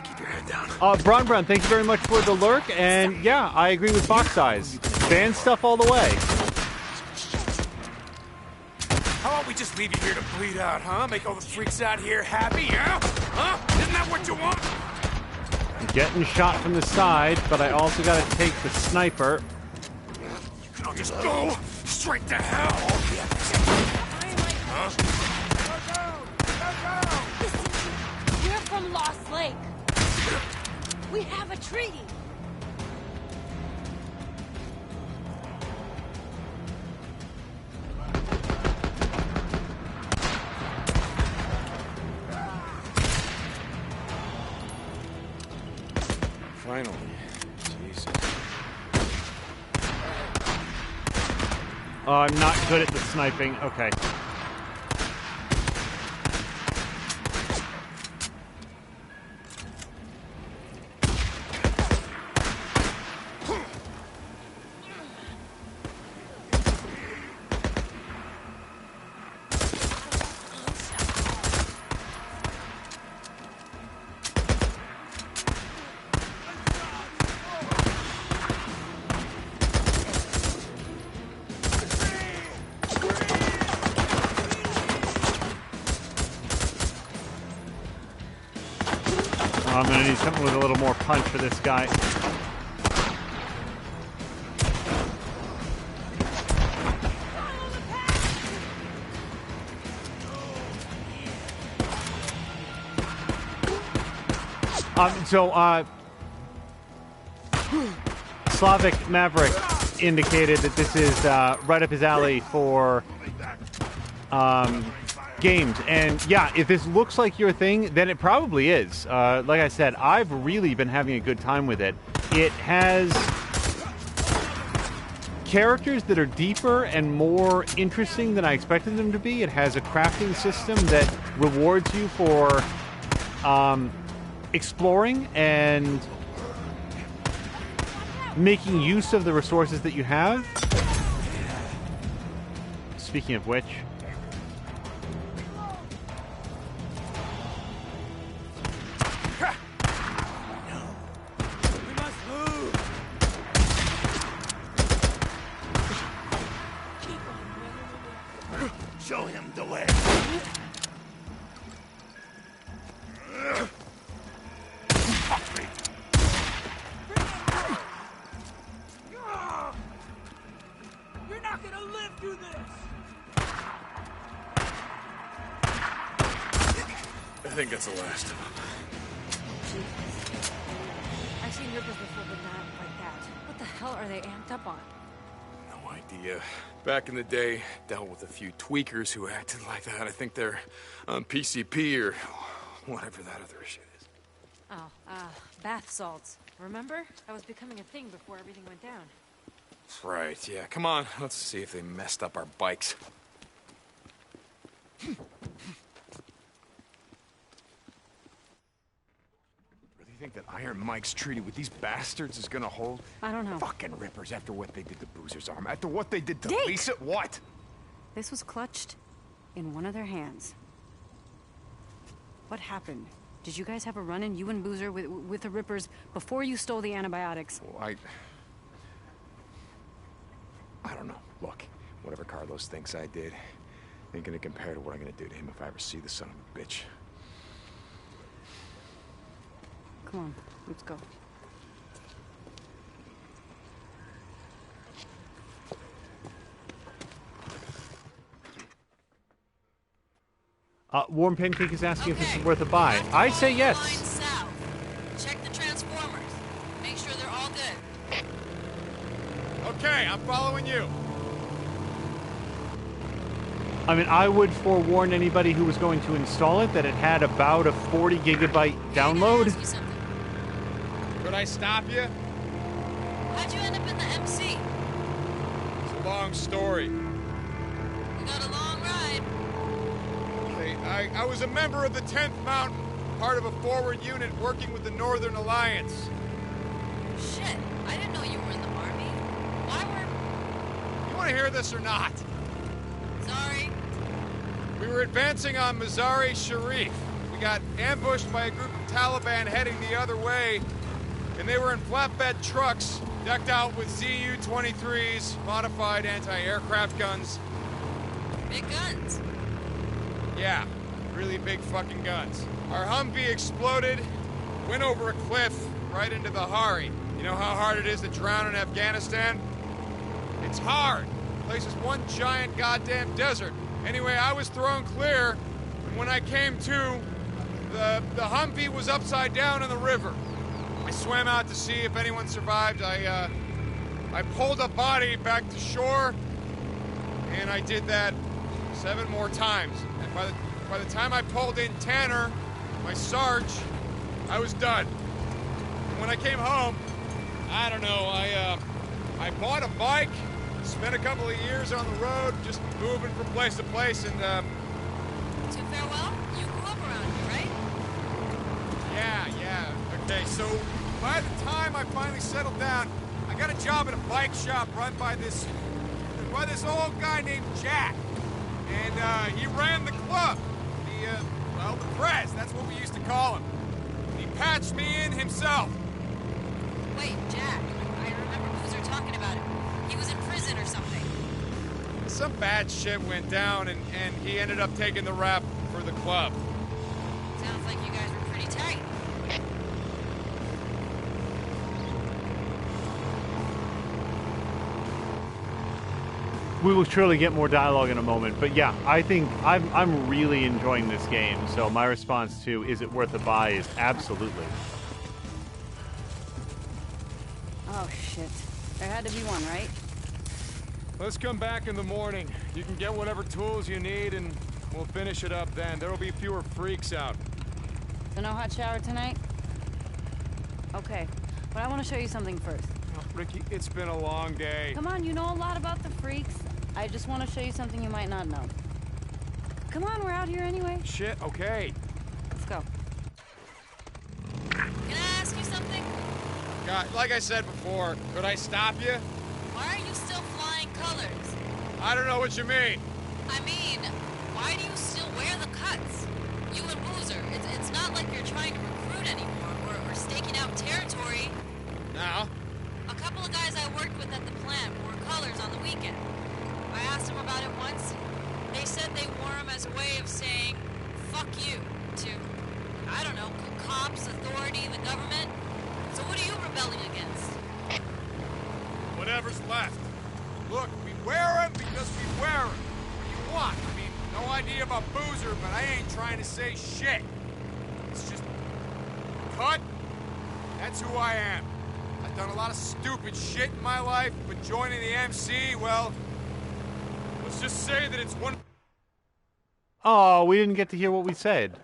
Keep your head down. Brown, thank you very much for the lurk. And yeah, I agree with Box Eyes. Ban stuff all the way. How about we just leave you here to bleed out, huh? Make all the freaks out here happy, yeah? Huh? Isn't that what you want? I'm getting shot from the side, but I also got to take the sniper. You can all just go straight to hell. Huh? We're from Lost Lake. We have a treaty. Finally. Jesus. I'm not good at the sniping. Okay. I'm going to need something with a little more punch for this guy. Slavic Maverick indicated that this is right up his alley for games. And yeah, if this looks like your thing, then it probably is. Like I said, I've really been having a good time with it. It has characters that are deeper and more interesting than I expected them to be. It has a crafting system that rewards you for exploring and making use of the resources that you have. Speaking of which, Show him the way. You're not gonna live through this. I think that's the last of them. I've seen rippers before, but not like that. What the hell are they amped up on? No idea. Back in the day, dealt with a few tweakers who acted like that. I think they're on PCP or whatever that other shit is. Oh, bath salts. Remember? That was becoming a thing before everything went down. Right, yeah. Come on, let's see if they messed up our bikes. Really think that Iron Mike's treaty with these bastards is gonna hold? I don't know. Fucking rippers after what they did to Boozer's arm, after what they did to Dick! Lisa. What? This was clutched in one of their hands. What happened? Did you guys have a run-in, you and Boozer, with the Rippers before you stole the antibiotics? Well, I don't know. Look, whatever Carlos thinks I did ain't gonna compare to what I'm gonna do to him if I ever see the son of a bitch. Come on, let's go. Warm Pancake is asking if this is worth a buy. I say yes. South. Check the transformers. Make sure they're all good. Okay, I'm following you. I mean, I would forewarn anybody who was going to install it that it had about a 40 gigabyte download. Could I stop you? How'd you end up in the MC? It's a long story. We got a long ride. I was a member of the 10th Mountain, part of a forward unit working with the Northern Alliance. Shit, I didn't know you were in the Army. Why were... You want to hear this or not? Sorry. We were advancing on Mazar-e Sharif. We got ambushed by a group of Taliban heading the other way, and they were in flatbed trucks, decked out with ZU-23s, modified anti-aircraft guns. Big guns. Yeah, really big fucking guns. Our Humvee exploded, went over a cliff right into the Hari. You know how hard it is to drown in Afghanistan? It's hard. The place is one giant goddamn desert. Anyway, I was thrown clear, and when I came to, the Humvee was upside down in the river. I swam out to see if anyone survived. I pulled a body back to shore, and I did that 7 more times. And by the time I pulled in Tanner, my Sarge, I was done. And when I came home, I don't know, I bought a bike, spent a couple of years on the road, just moving from place to place, and To farewell? You grew up around here, right? yeah. Okay, so by the time I finally settled down, I got a job at a bike shop run by this old guy named Jack. And he ran the club. The press, that's what we used to call him. He patched me in himself. Wait, Jack. I remember Boozer talking about him. He was in prison or something. Some bad shit went down, and he ended up taking the rap for the club. Sounds like you guys were pretty tight. We will surely get more dialogue in a moment, but yeah, I think I'm really enjoying this game. So my response to is it worth a buy is absolutely. Oh, shit. There had to be one, right? Let's come back in the morning. You can get whatever tools you need, and we'll finish it up then. There'll be fewer freaks out. So no hot shower tonight? Okay, but I want to show you something first. Oh, Ricky, it's been a long day. Come on, you know a lot about the freaks. I just want to show you something you might not know. Come on, we're out here anyway. Shit, okay. Let's go. Can I ask you something? God, like I said before, could I stop you? Why are you still flying colors? I don't know what you mean. I mean, why do you still wear the cuts? You and Boozer, it's not like you're trying to recruit anymore or staking out territory. Now? A couple of guys I worked with at the plant wore colors on the weekend. I asked them about it once. They said they wore them as a way of saying, fuck you, to, I don't know, cops, authority, the government. So what are you rebelling against? Whatever's left. Look, we wear them because we wear them. What do you want? I mean, no idea about Boozer, but I ain't trying to say shit. It's just... cut. That's who I am. I've done a lot of stupid shit in my life, but joining the MC, well... let's just say that it's one... Oh, we didn't get to hear what we said.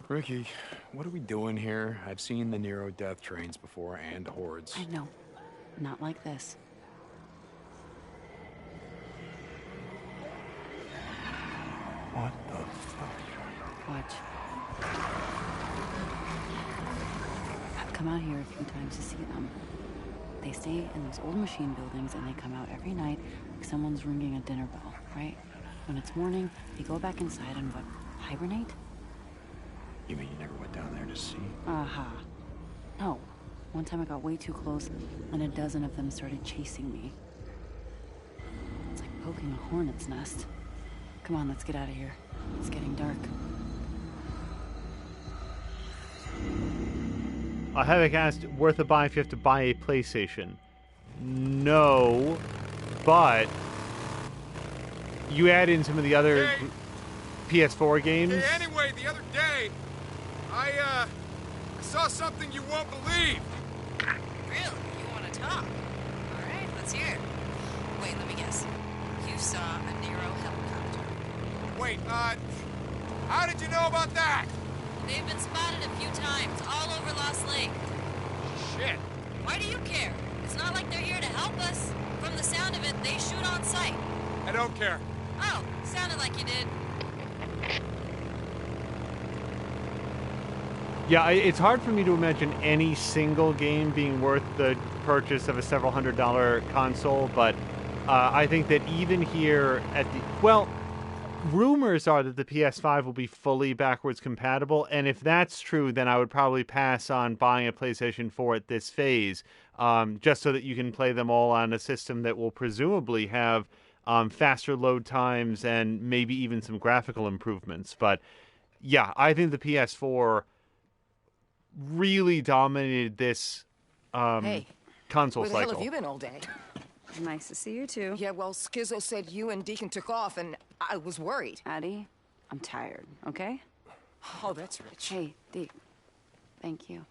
Ricky, what are we doing here? I've seen the Nero death trains before and hordes. I know. Not like this. What the fuck? Watch. I've come out here a few times to see them. They stay in those old machine buildings and they come out every night like someone's ringing a dinner bell, right? When it's morning, they go back inside and what, hibernate? You mean you never went down there to see? Aha. No. One time I got way too close and a dozen of them started chasing me. It's like poking a hornet's nest. Come on, let's get out of here. It's getting dark. Havoc asked, worth a buy if you have to buy a PlayStation? No, but you add in some of the other PS4 games. Hey, anyway, the other day, I saw something you won't believe. Really? You want to talk? All right, let's hear it. Wait, let me guess. You saw a Nero helicopter. Wait, how did you know about that? They've been spotted a few times, all over Lost Lake. Shit. Why do you care? It's not like they're here to help us. From the sound of it, they shoot on sight. I don't care. Oh, sounded like you did. Yeah, it's hard for me to imagine any single game being worth the purchase of a several $100 console, but I think that even here at the... Well, rumors are that the PS5 will be fully backwards compatible, and if that's true, then I would probably pass on buying a PlayStation 4 at this phase, just so that you can play them all on a system that will presumably have faster load times and maybe even some graphical improvements. But yeah, I think the PS4 really dominated this Hey, console where the cycle. hell have you been all day? Nice to see you too. Yeah, well, Skizzo said you and Deacon took off, and I was worried. Addie, I'm tired, okay? Oh, that's rich. Hey, Deke. Thank you.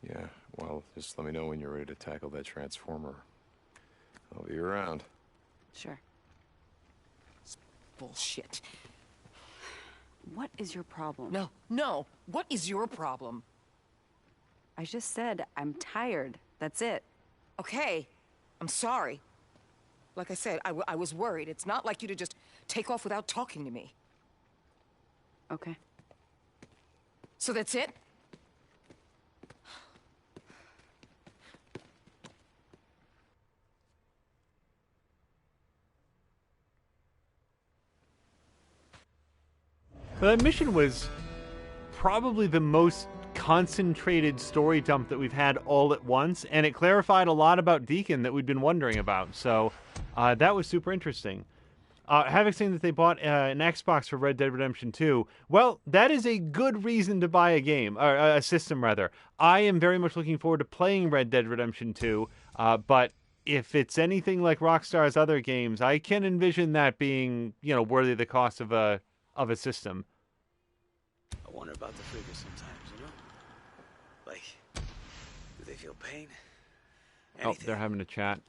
Yeah, well, just let me know when you're ready to tackle that transformer. I'll be around. Sure. Bullshit. What is your problem? No. What is your problem? I just said I'm tired. That's it. Okay. I'm sorry. Like I said, I was worried. It's not like you to just take off without talking to me. Okay. So that's it? Well, that mission was probably the most concentrated story dump that we've had all at once, and it clarified a lot about Deacon that we'd been wondering about. So that was super interesting. Having seen that they bought an Xbox for Red Dead Redemption 2, well, that is a good reason to buy a game, or a system rather. I am very much looking forward to playing Red Dead Redemption 2, but if it's anything like Rockstar's other games, I can envision that being, worthy of the cost of a system. I wonder about the figures sometimes, Like, do they feel pain? Oh, they're having a chat.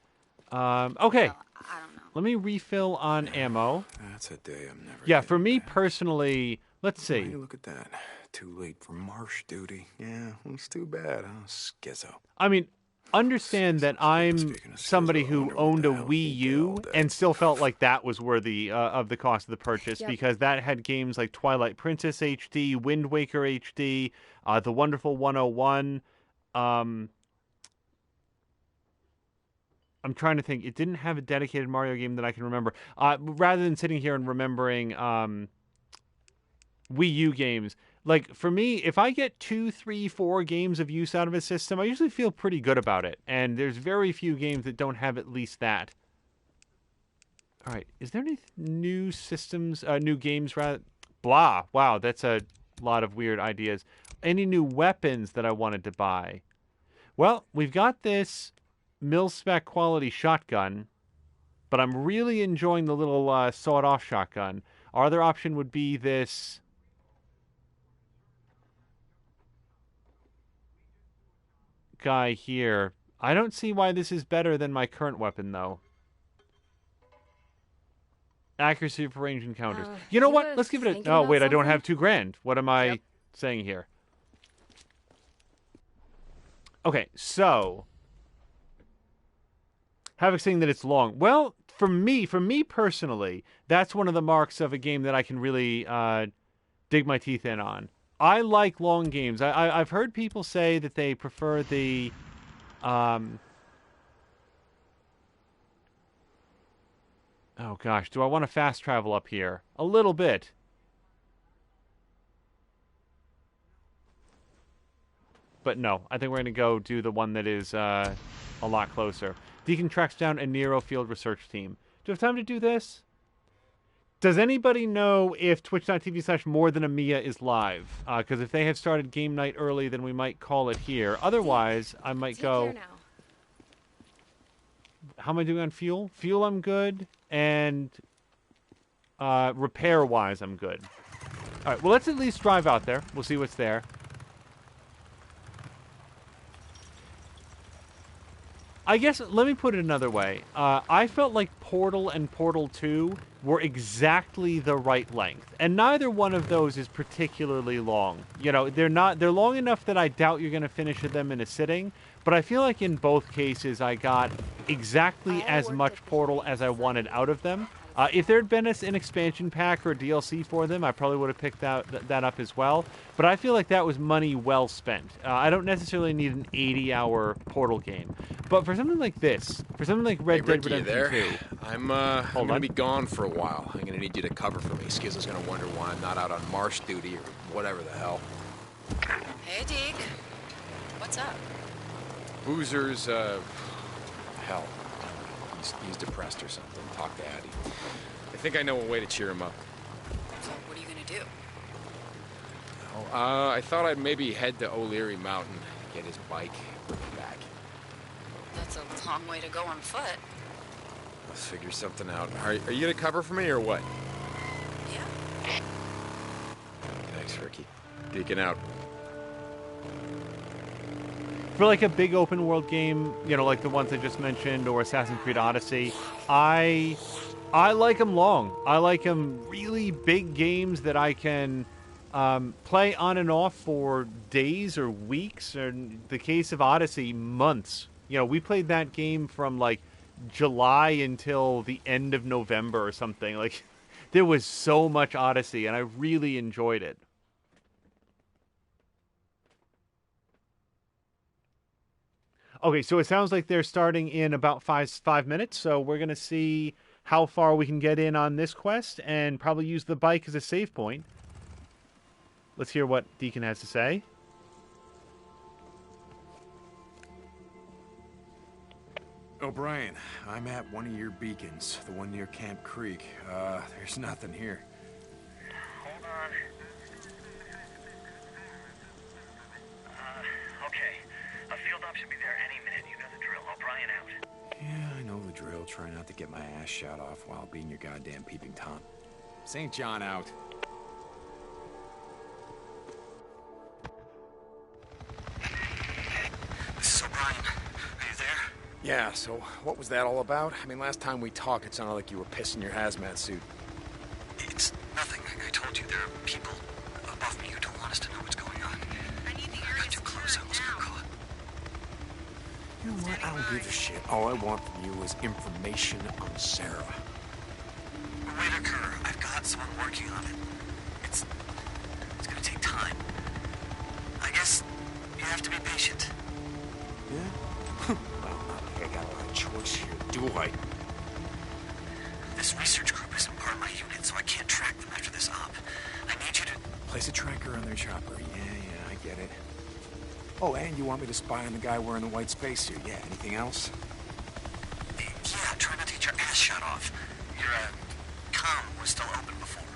Okay. Well, I don't know. Let me refill on ammo. That's a day I'm never. Yeah, for me personally, let's see. Hey, look at that. Too late for marsh duty. Yeah, it's too bad, huh? Skizzo. I mean, understand that I'm somebody who owned a Wii U and still felt like that was worthy of the cost of the purchase, because that had games like Twilight Princess HD, Wind Waker HD, The Wonderful 101. I'm trying to think. It didn't have a dedicated Mario game that I can remember. Rather than sitting here and remembering Wii U games, like for me, if I get 2, 3, 4 games of use out of a system, I usually feel pretty good about it. And there's very few games that don't have at least that. All right. Is there any new systems, new games, rather? Blah. Wow, that's a lot of weird ideas. Any new weapons that I wanted to buy? Well, we've got this mil-spec quality shotgun, but I'm really enjoying the little sawed-off shotgun. Our other option would be this guy here. I don't see why this is better than my current weapon, though. Accuracy for range encounters. You know what? Let's give it a... Oh, wait, I don't have $2,000. What am I saying here? Okay, so Havoc saying that it's long. Well, for me personally, that's one of the marks of a game that I can really dig my teeth in on. I like long games. I've heard people say that they prefer the oh gosh, do I want to fast travel up here? A little bit. But no, I think we're going to go do the one that is a lot closer. Deacon tracks down a Nero field research team. Do you have time to do this? Does anybody know if twitch.tv/more than a Mia is live? Because if they have started game night early, then we might call it here. Otherwise, I might go... How am I doing on fuel? Fuel, I'm good. And repair-wise, I'm good. All right, well, let's at least drive out there. We'll see what's there. I guess, let me put it another way. I felt like Portal and Portal 2 were exactly the right length. And neither one of those is particularly long. You know, they're long enough that I doubt you're going to finish them in a sitting. But I feel like in both cases I got exactly as much Portal as I wanted out of them. If there had been an expansion pack or a DLC for them, I probably would have picked that up as well. But I feel like that was money well spent. I don't necessarily need an 80-hour Portal game. But for something like this, for something like Red Dead Redemption 2... I'm going to be gone for a while. I'm going to need you to cover for me. Skizz is going to wonder why I'm not out on marsh duty or whatever the hell. Hey, Deke. What's up? Boozer's, hell. He's depressed or something. Talk to Addie. I think I know a way to cheer him up. So what are you gonna do? Oh, I thought I'd maybe head to O'Leary Mountain, get his bike, bring it back. That's a long way to go on foot. Let's figure something out. Are you gonna cover for me or what? Yeah. Thanks, Ricky. Deacon out. For like a big open world game, you know, like the ones I just mentioned, or Assassin's Creed Odyssey, I like them long. I like them really big games that I can play on and off for days or weeks, or in the case of Odyssey, months. You know, we played that game from like July until the end of November or something. Like, there was so much Odyssey, and I really enjoyed it. Okay, so it sounds like they're starting in about five minutes, so we're going to see how far we can get in on this quest and probably use the bike as a save point. Let's hear what Deacon has to say. O'Brien, I'm at one of your beacons, the one near Camp Creek. There's nothing here. Hold on. Okay. A field op should be there any minute. You know the drill. O'Brien out. Yeah, I know the drill. Try not to get my ass shot off while being your goddamn peeping Tom. St. John out. This is O'Brien. Are you there? Yeah, so what was that all about? I mean, last time we talked, it sounded like you were pissing your hazmat suit. It's nothing. I told you there are people above me who don't want us to know what's going on. I need the area too close. I almost got caught. You know what? I don't give a shit. All I want from you is information on Sarah. Whitaker, I've got someone working on it. It's gonna take time. I guess you have to be patient. Yeah? Well, not like I got a lot of choice here, do I? This research group isn't part of my unit, so I can't track them after this op. I need you to... Place a tracker on their chopper. Yeah, I get it. Oh, and you want me to spy on the guy wearing the white spacesuit. Yeah, anything else? Yeah, try not to get your ass shot off. Your, comm was still open before.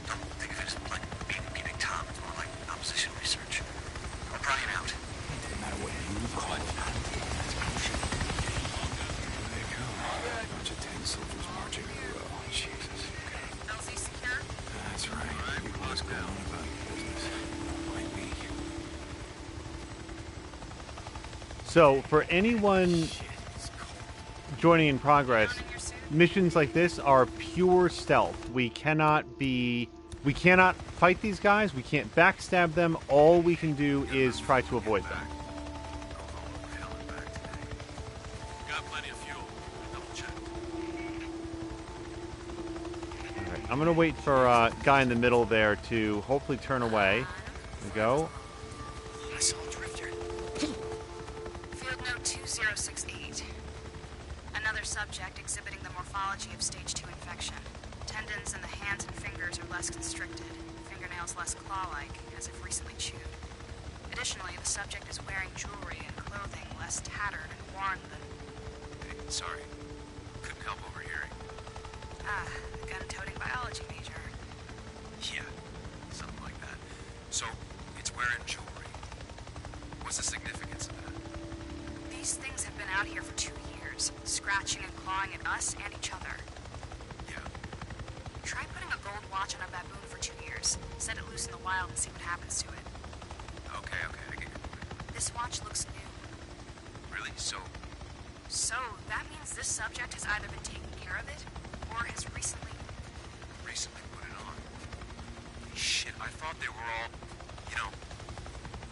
Don't think of it as, like, peeping Tom. It's more like opposition research. O'Brien out. Doesn't matter what you call it. That's bullshit. There they go. A bunch of 10 soldiers marching in a row. Jesus. LZ secure? That's right. What's going on about your business? Mind me. So, for anyone joining in progress, missions like this are pure stealth. We cannot fight these guys. We can't backstab them. All we can do is try to avoid them. Got got plenty of fuel. Double check. All right, I'm gonna wait for guy in the middle there to hopefully turn away. There we go. I saw a drifter. Field note 2068. Another subject exhibiting the morphology of stage 2 infection. Tendons in the hands and fingers are less constricted, fingernails less claw-like, as if recently chewed. Additionally, the subject is wearing jewelry and clothing less tattered and worn than... Hey, sorry. Couldn't help overhearing. Gun-toting biology major. Yeah, something like that. So, it's wearing jewelry. What's the significance of that? These things have been out here for 2 years, scratching and clawing at us and each other. Yeah. Try putting a gold watch on a baboon for 2 years. Set it loose in the wild and see what happens to it. Okay, I get your point. This watch looks new. Really? So, That means this subject has either been taking care of it, or has recently put it on. Shit, I thought they were all,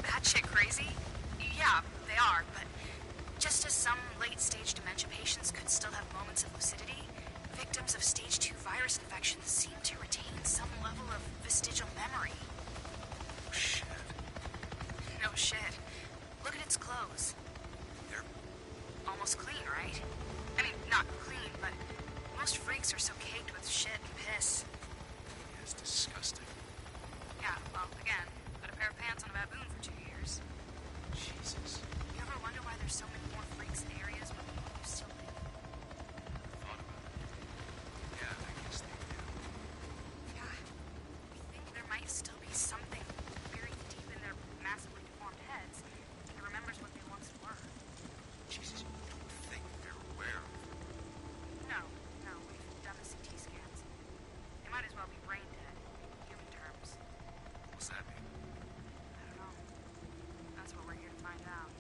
batshit crazy? Yeah, they are, but just as some late-stage dementia patients could still have moments of lucidity, victims of stage 2 virus infections seem to retain some level of vestigial memory. Shit. No shit. Look at its clothes. They're almost clean, right? I mean, not clean, but most freaks are so caked with shit and piss. It's disgusting. Yeah, well, again, put a pair of pants on a baboon for 2 years. Jesus. You ever wonder why there's so many more freaks in areas where people used to live? Thought about it. Yeah, I guess they do. Yeah. We think there might still be something buried deep in their massively deformed heads that remembers what they once were. Jesus, you don't think they're aware of it? No, we've done the CT scans. They might as well be brain dead, in human terms. What's that mean? I don't know. That's what we're here to find out.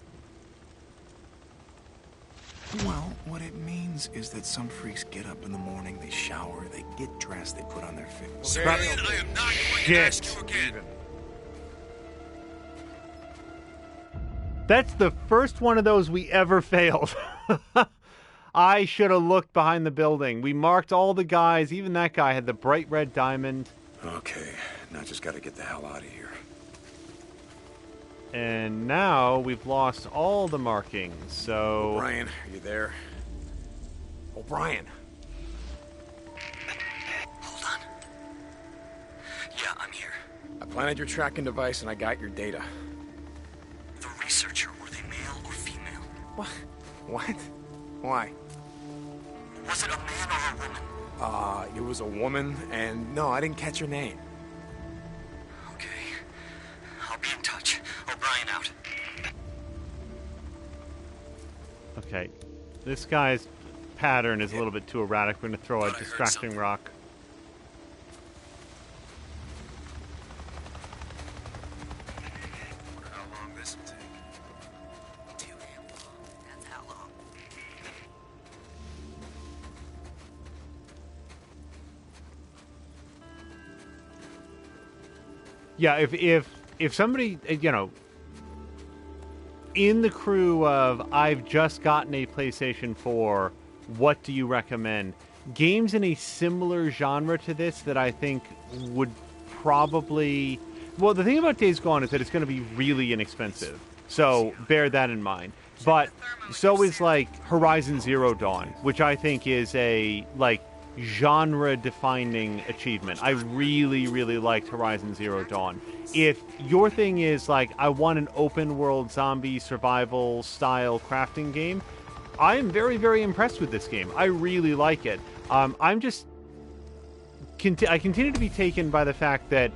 Well, what it means is that some freaks get up in the morning, they shower, they get dressed, they put on their fit. Civilian, I am not going to ask you again. That's the first one of those we ever failed. I should have looked behind the building. We marked all the guys. Even that guy had the bright red diamond. Okay, now just gotta get the hell out of here. And now we've lost all the markings, so... O'Brien, are you there? O'Brien! Hold on. Yeah, I'm here. I planted your tracking device and I got your data. The researcher, were they male or female? What? Why? Was it a man or a woman? It was a woman, and no, I didn't catch her name. Okay. I'll be in touch. O'Brien out. Okay. This guy's pattern is a little bit too erratic. We're going to throw a distracting rock. Wonder how long this will take. Too damn long. That's how long. Yeah, if somebody, in the crew of I've just gotten a PlayStation 4, what do you recommend? Games in a similar genre to this that I think would probably... Well, the thing about Days Gone is that it's going to be really inexpensive. So bear that in mind. But so is Horizon Zero Dawn, which I think is a genre-defining achievement. I really, really liked Horizon Zero Dawn. If your thing is I want an open-world zombie survival style crafting game, I am very, very impressed with this game. I really like it. I'm just... I continue to be taken by the fact that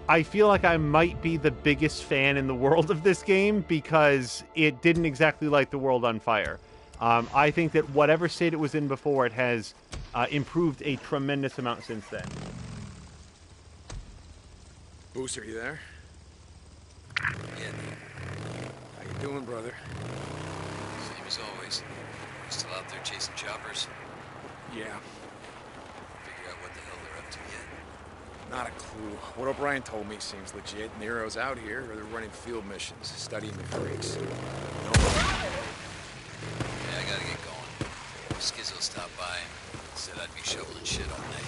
I feel like I might be the biggest fan in the world of this game because it didn't exactly light the world on fire. I think that whatever state it was in before, it has improved a tremendous amount since then. Booster, you there? Yeah. How you doing, brother? Same as always. You still out there chasing choppers? Yeah. Figure out what the hell they're up to yet? Not a clue. What O'Brien told me seems legit. Nero's out here, or they're running field missions, studying the freaks. Yeah, I gotta get going. Skizzo stopped by and said I'd be shoveling shit all night.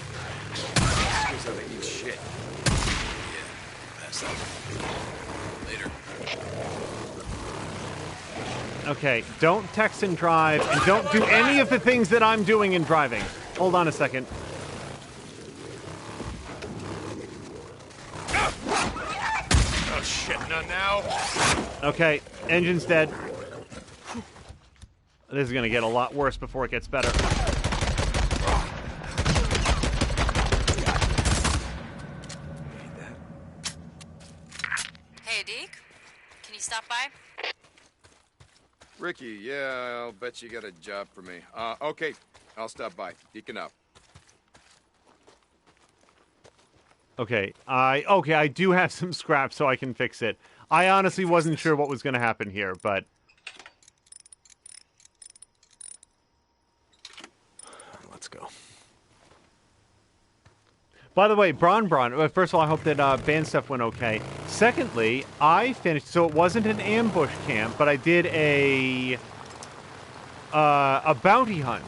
Skizzo, they need shit. Yeah, pass that. Later. Okay, don't text and drive, and don't do any of the things that I'm doing in driving. Hold on a second. Oh shit, not now. Okay, engine's dead. This is gonna get a lot worse before it gets better. Hey, Deke. Can you stop by? Ricky, yeah, I'll bet you got a job for me. Okay, I'll stop by. Deacon out. Okay, I do have some scrap so I can fix it. I honestly wasn't sure what was gonna happen here, but let's go. By the way, Bron, first of all, I hope that band stuff went okay. Secondly, I finished, so it wasn't an ambush camp, but I did a bounty hunt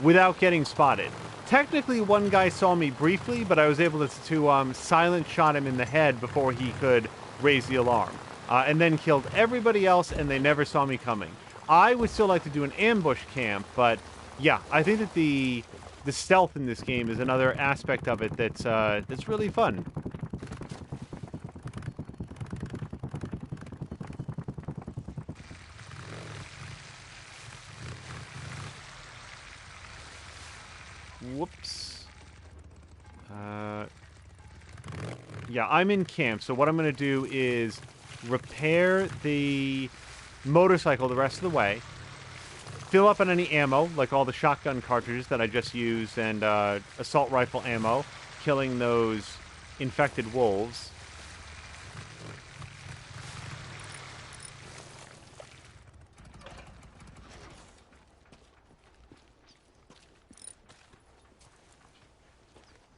without getting spotted. Technically, one guy saw me briefly, but I was able to silent shot him in the head before he could raise the alarm. And then killed everybody else, and they never saw me coming. I would still like to do an ambush camp, but yeah, I think that the stealth in this game is another aspect of it that's really fun. Whoops. Yeah, I'm in camp, so what I'm going to do is repair the motorcycle the rest of the way, fill up on any ammo, like all the shotgun cartridges that I just used, and assault rifle ammo, killing those infected wolves.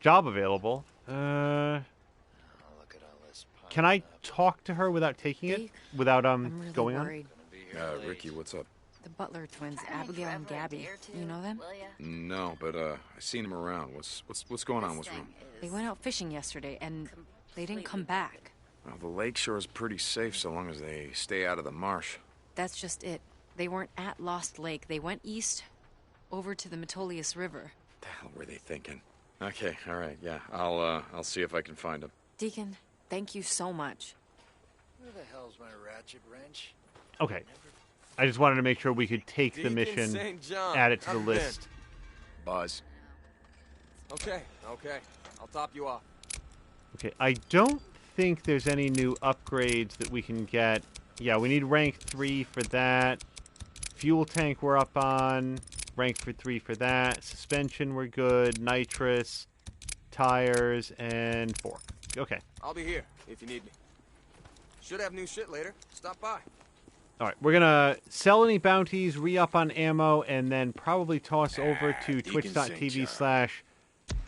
Job available. Can I talk to her without taking it? Without really going worried. on? Ricky, what's up? The Butler twins, Abigail and Gabby. You know them? No, but I seen him around. What's going on? What's wrong? They went out fishing yesterday, and they didn't come back. Well, the lakeshore is pretty safe so long as they stay out of the marsh. That's just it. They weren't at Lost Lake. They went east, over to the Metolius River. The hell were they thinking? Okay, all right, yeah. I'll see if I can find them. Deacon, thank you so much. Where the hell's my ratchet wrench? Okay. I just wanted to make sure we could take the Deacon mission, St. John, add it to the how've you been? list. Buzz. Okay. I'll top you off. Okay, I don't think there's any new upgrades that we can get. Yeah, we need rank 3 for that. Fuel tank we're up on. Rank for 3 for that. Suspension we're good. Nitrous, tires, and fork. Okay. I'll be here if you need me. Should have new shit later. Stop by. All right, we're going to sell any bounties, re-up on ammo, and then probably toss over to twitch.tv/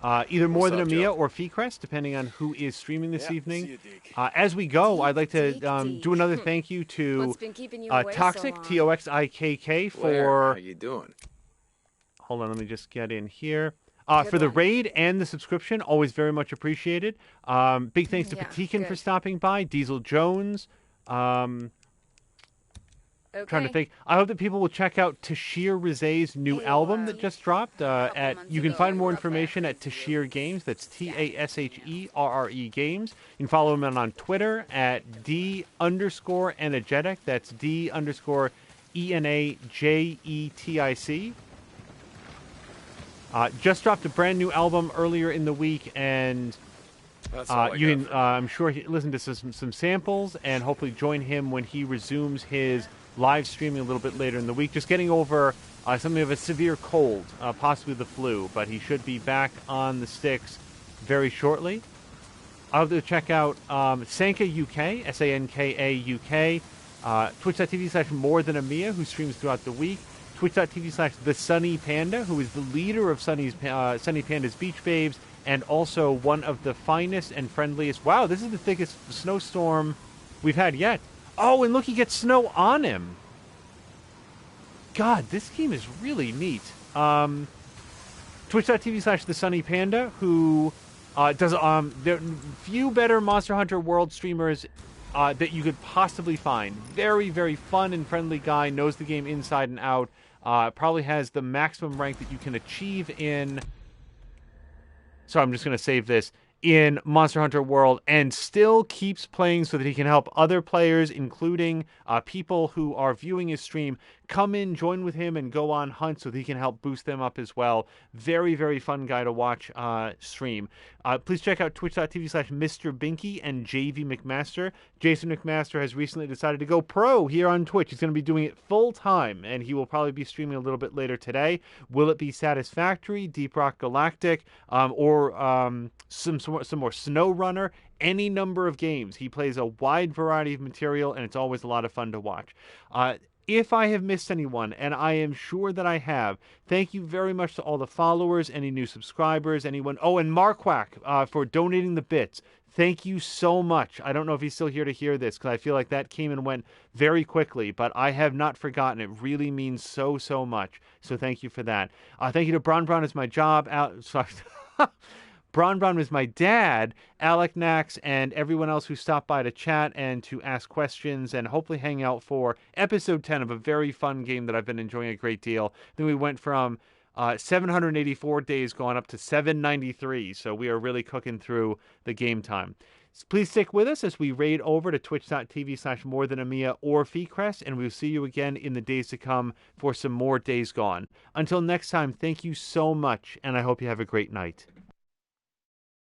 either More Than a Mia or Feecrest, depending on who is streaming this evening. see you, Deke. As we go, I'd like to do another thank you to What's been keeping you away so Toxic, long? Toxikk, for... Blair, how you doing? Hold on, let me just get in here. For the raid and the subscription, always very much appreciated. Big thanks to Deacon for stopping by, Diesel Jones. Trying to think. I hope that people will check out Tashir Rizé's new album that just dropped. You can find more information at Tashir Games. That's TASHERRE Games. You can follow him on Twitter at D_energetic. That's D_ENAJETIC. Just dropped a brand new album earlier in the week, and you can, I'm sure, listen to some samples and hopefully join him when he resumes his live streaming a little bit later in the week. Just getting over something of a severe cold, possibly the flu, but he should be back on the sticks very shortly. I'll have to check out Sanka UK, SANKA UK, twitch.tv/ More Than a Mia, who streams throughout the week. Twitch.tv/ The Sunny Panda, who is the leader of Sunny Panda's Beach Babes, and also one of the finest and friendliest... Wow, this is the thickest snowstorm we've had yet. Oh, and look, he gets snow on him. God, this game is really neat. Twitch.tv/TheSunnyPanda, who does there are few better Monster Hunter World streamers that you could possibly find. Very, very fun and friendly guy, knows the game inside and out. Probably has the maximum rank that you can achieve in... So I'm just going to save this. In Monster Hunter World, and still keeps playing so that he can help other players, including people who are viewing his stream, come in, join with him, and go on hunts so that he can help boost them up as well. Very, very fun guy to watch stream. Please check out twitch.tv/Mr. Binky and JV McMaster. Jason McMaster has recently decided to go pro here on Twitch. He's going to be doing it full time, and he will probably be streaming a little bit later today. Will it be Satisfactory, Deep Rock Galactic, or some more SnowRunner? Any number of games. He plays a wide variety of material, and it's always a lot of fun to watch. If I have missed anyone, and I am sure that I have, thank you very much to all the followers, any new subscribers, anyone. Oh, and Marquack for donating the bits. Thank you so much. I don't know if he's still here to hear this, because I feel like that came and went very quickly, but I have not forgotten. It really means so, so much. So thank you for that. Thank you to Bron as my job. Sorry. Bron is my dad, Alec Nax, and everyone else who stopped by to chat and to ask questions and hopefully hang out for episode 10 of a very fun game that I've been enjoying a great deal. Then we went from 784 days gone up to 793, so we are really cooking through the game time. Please stick with us as we raid over to twitch.tv/morethanamia or Feecrest, and we'll see you again in the days to come for some more Days Gone. Until next time, thank you so much, and I hope you have a great night.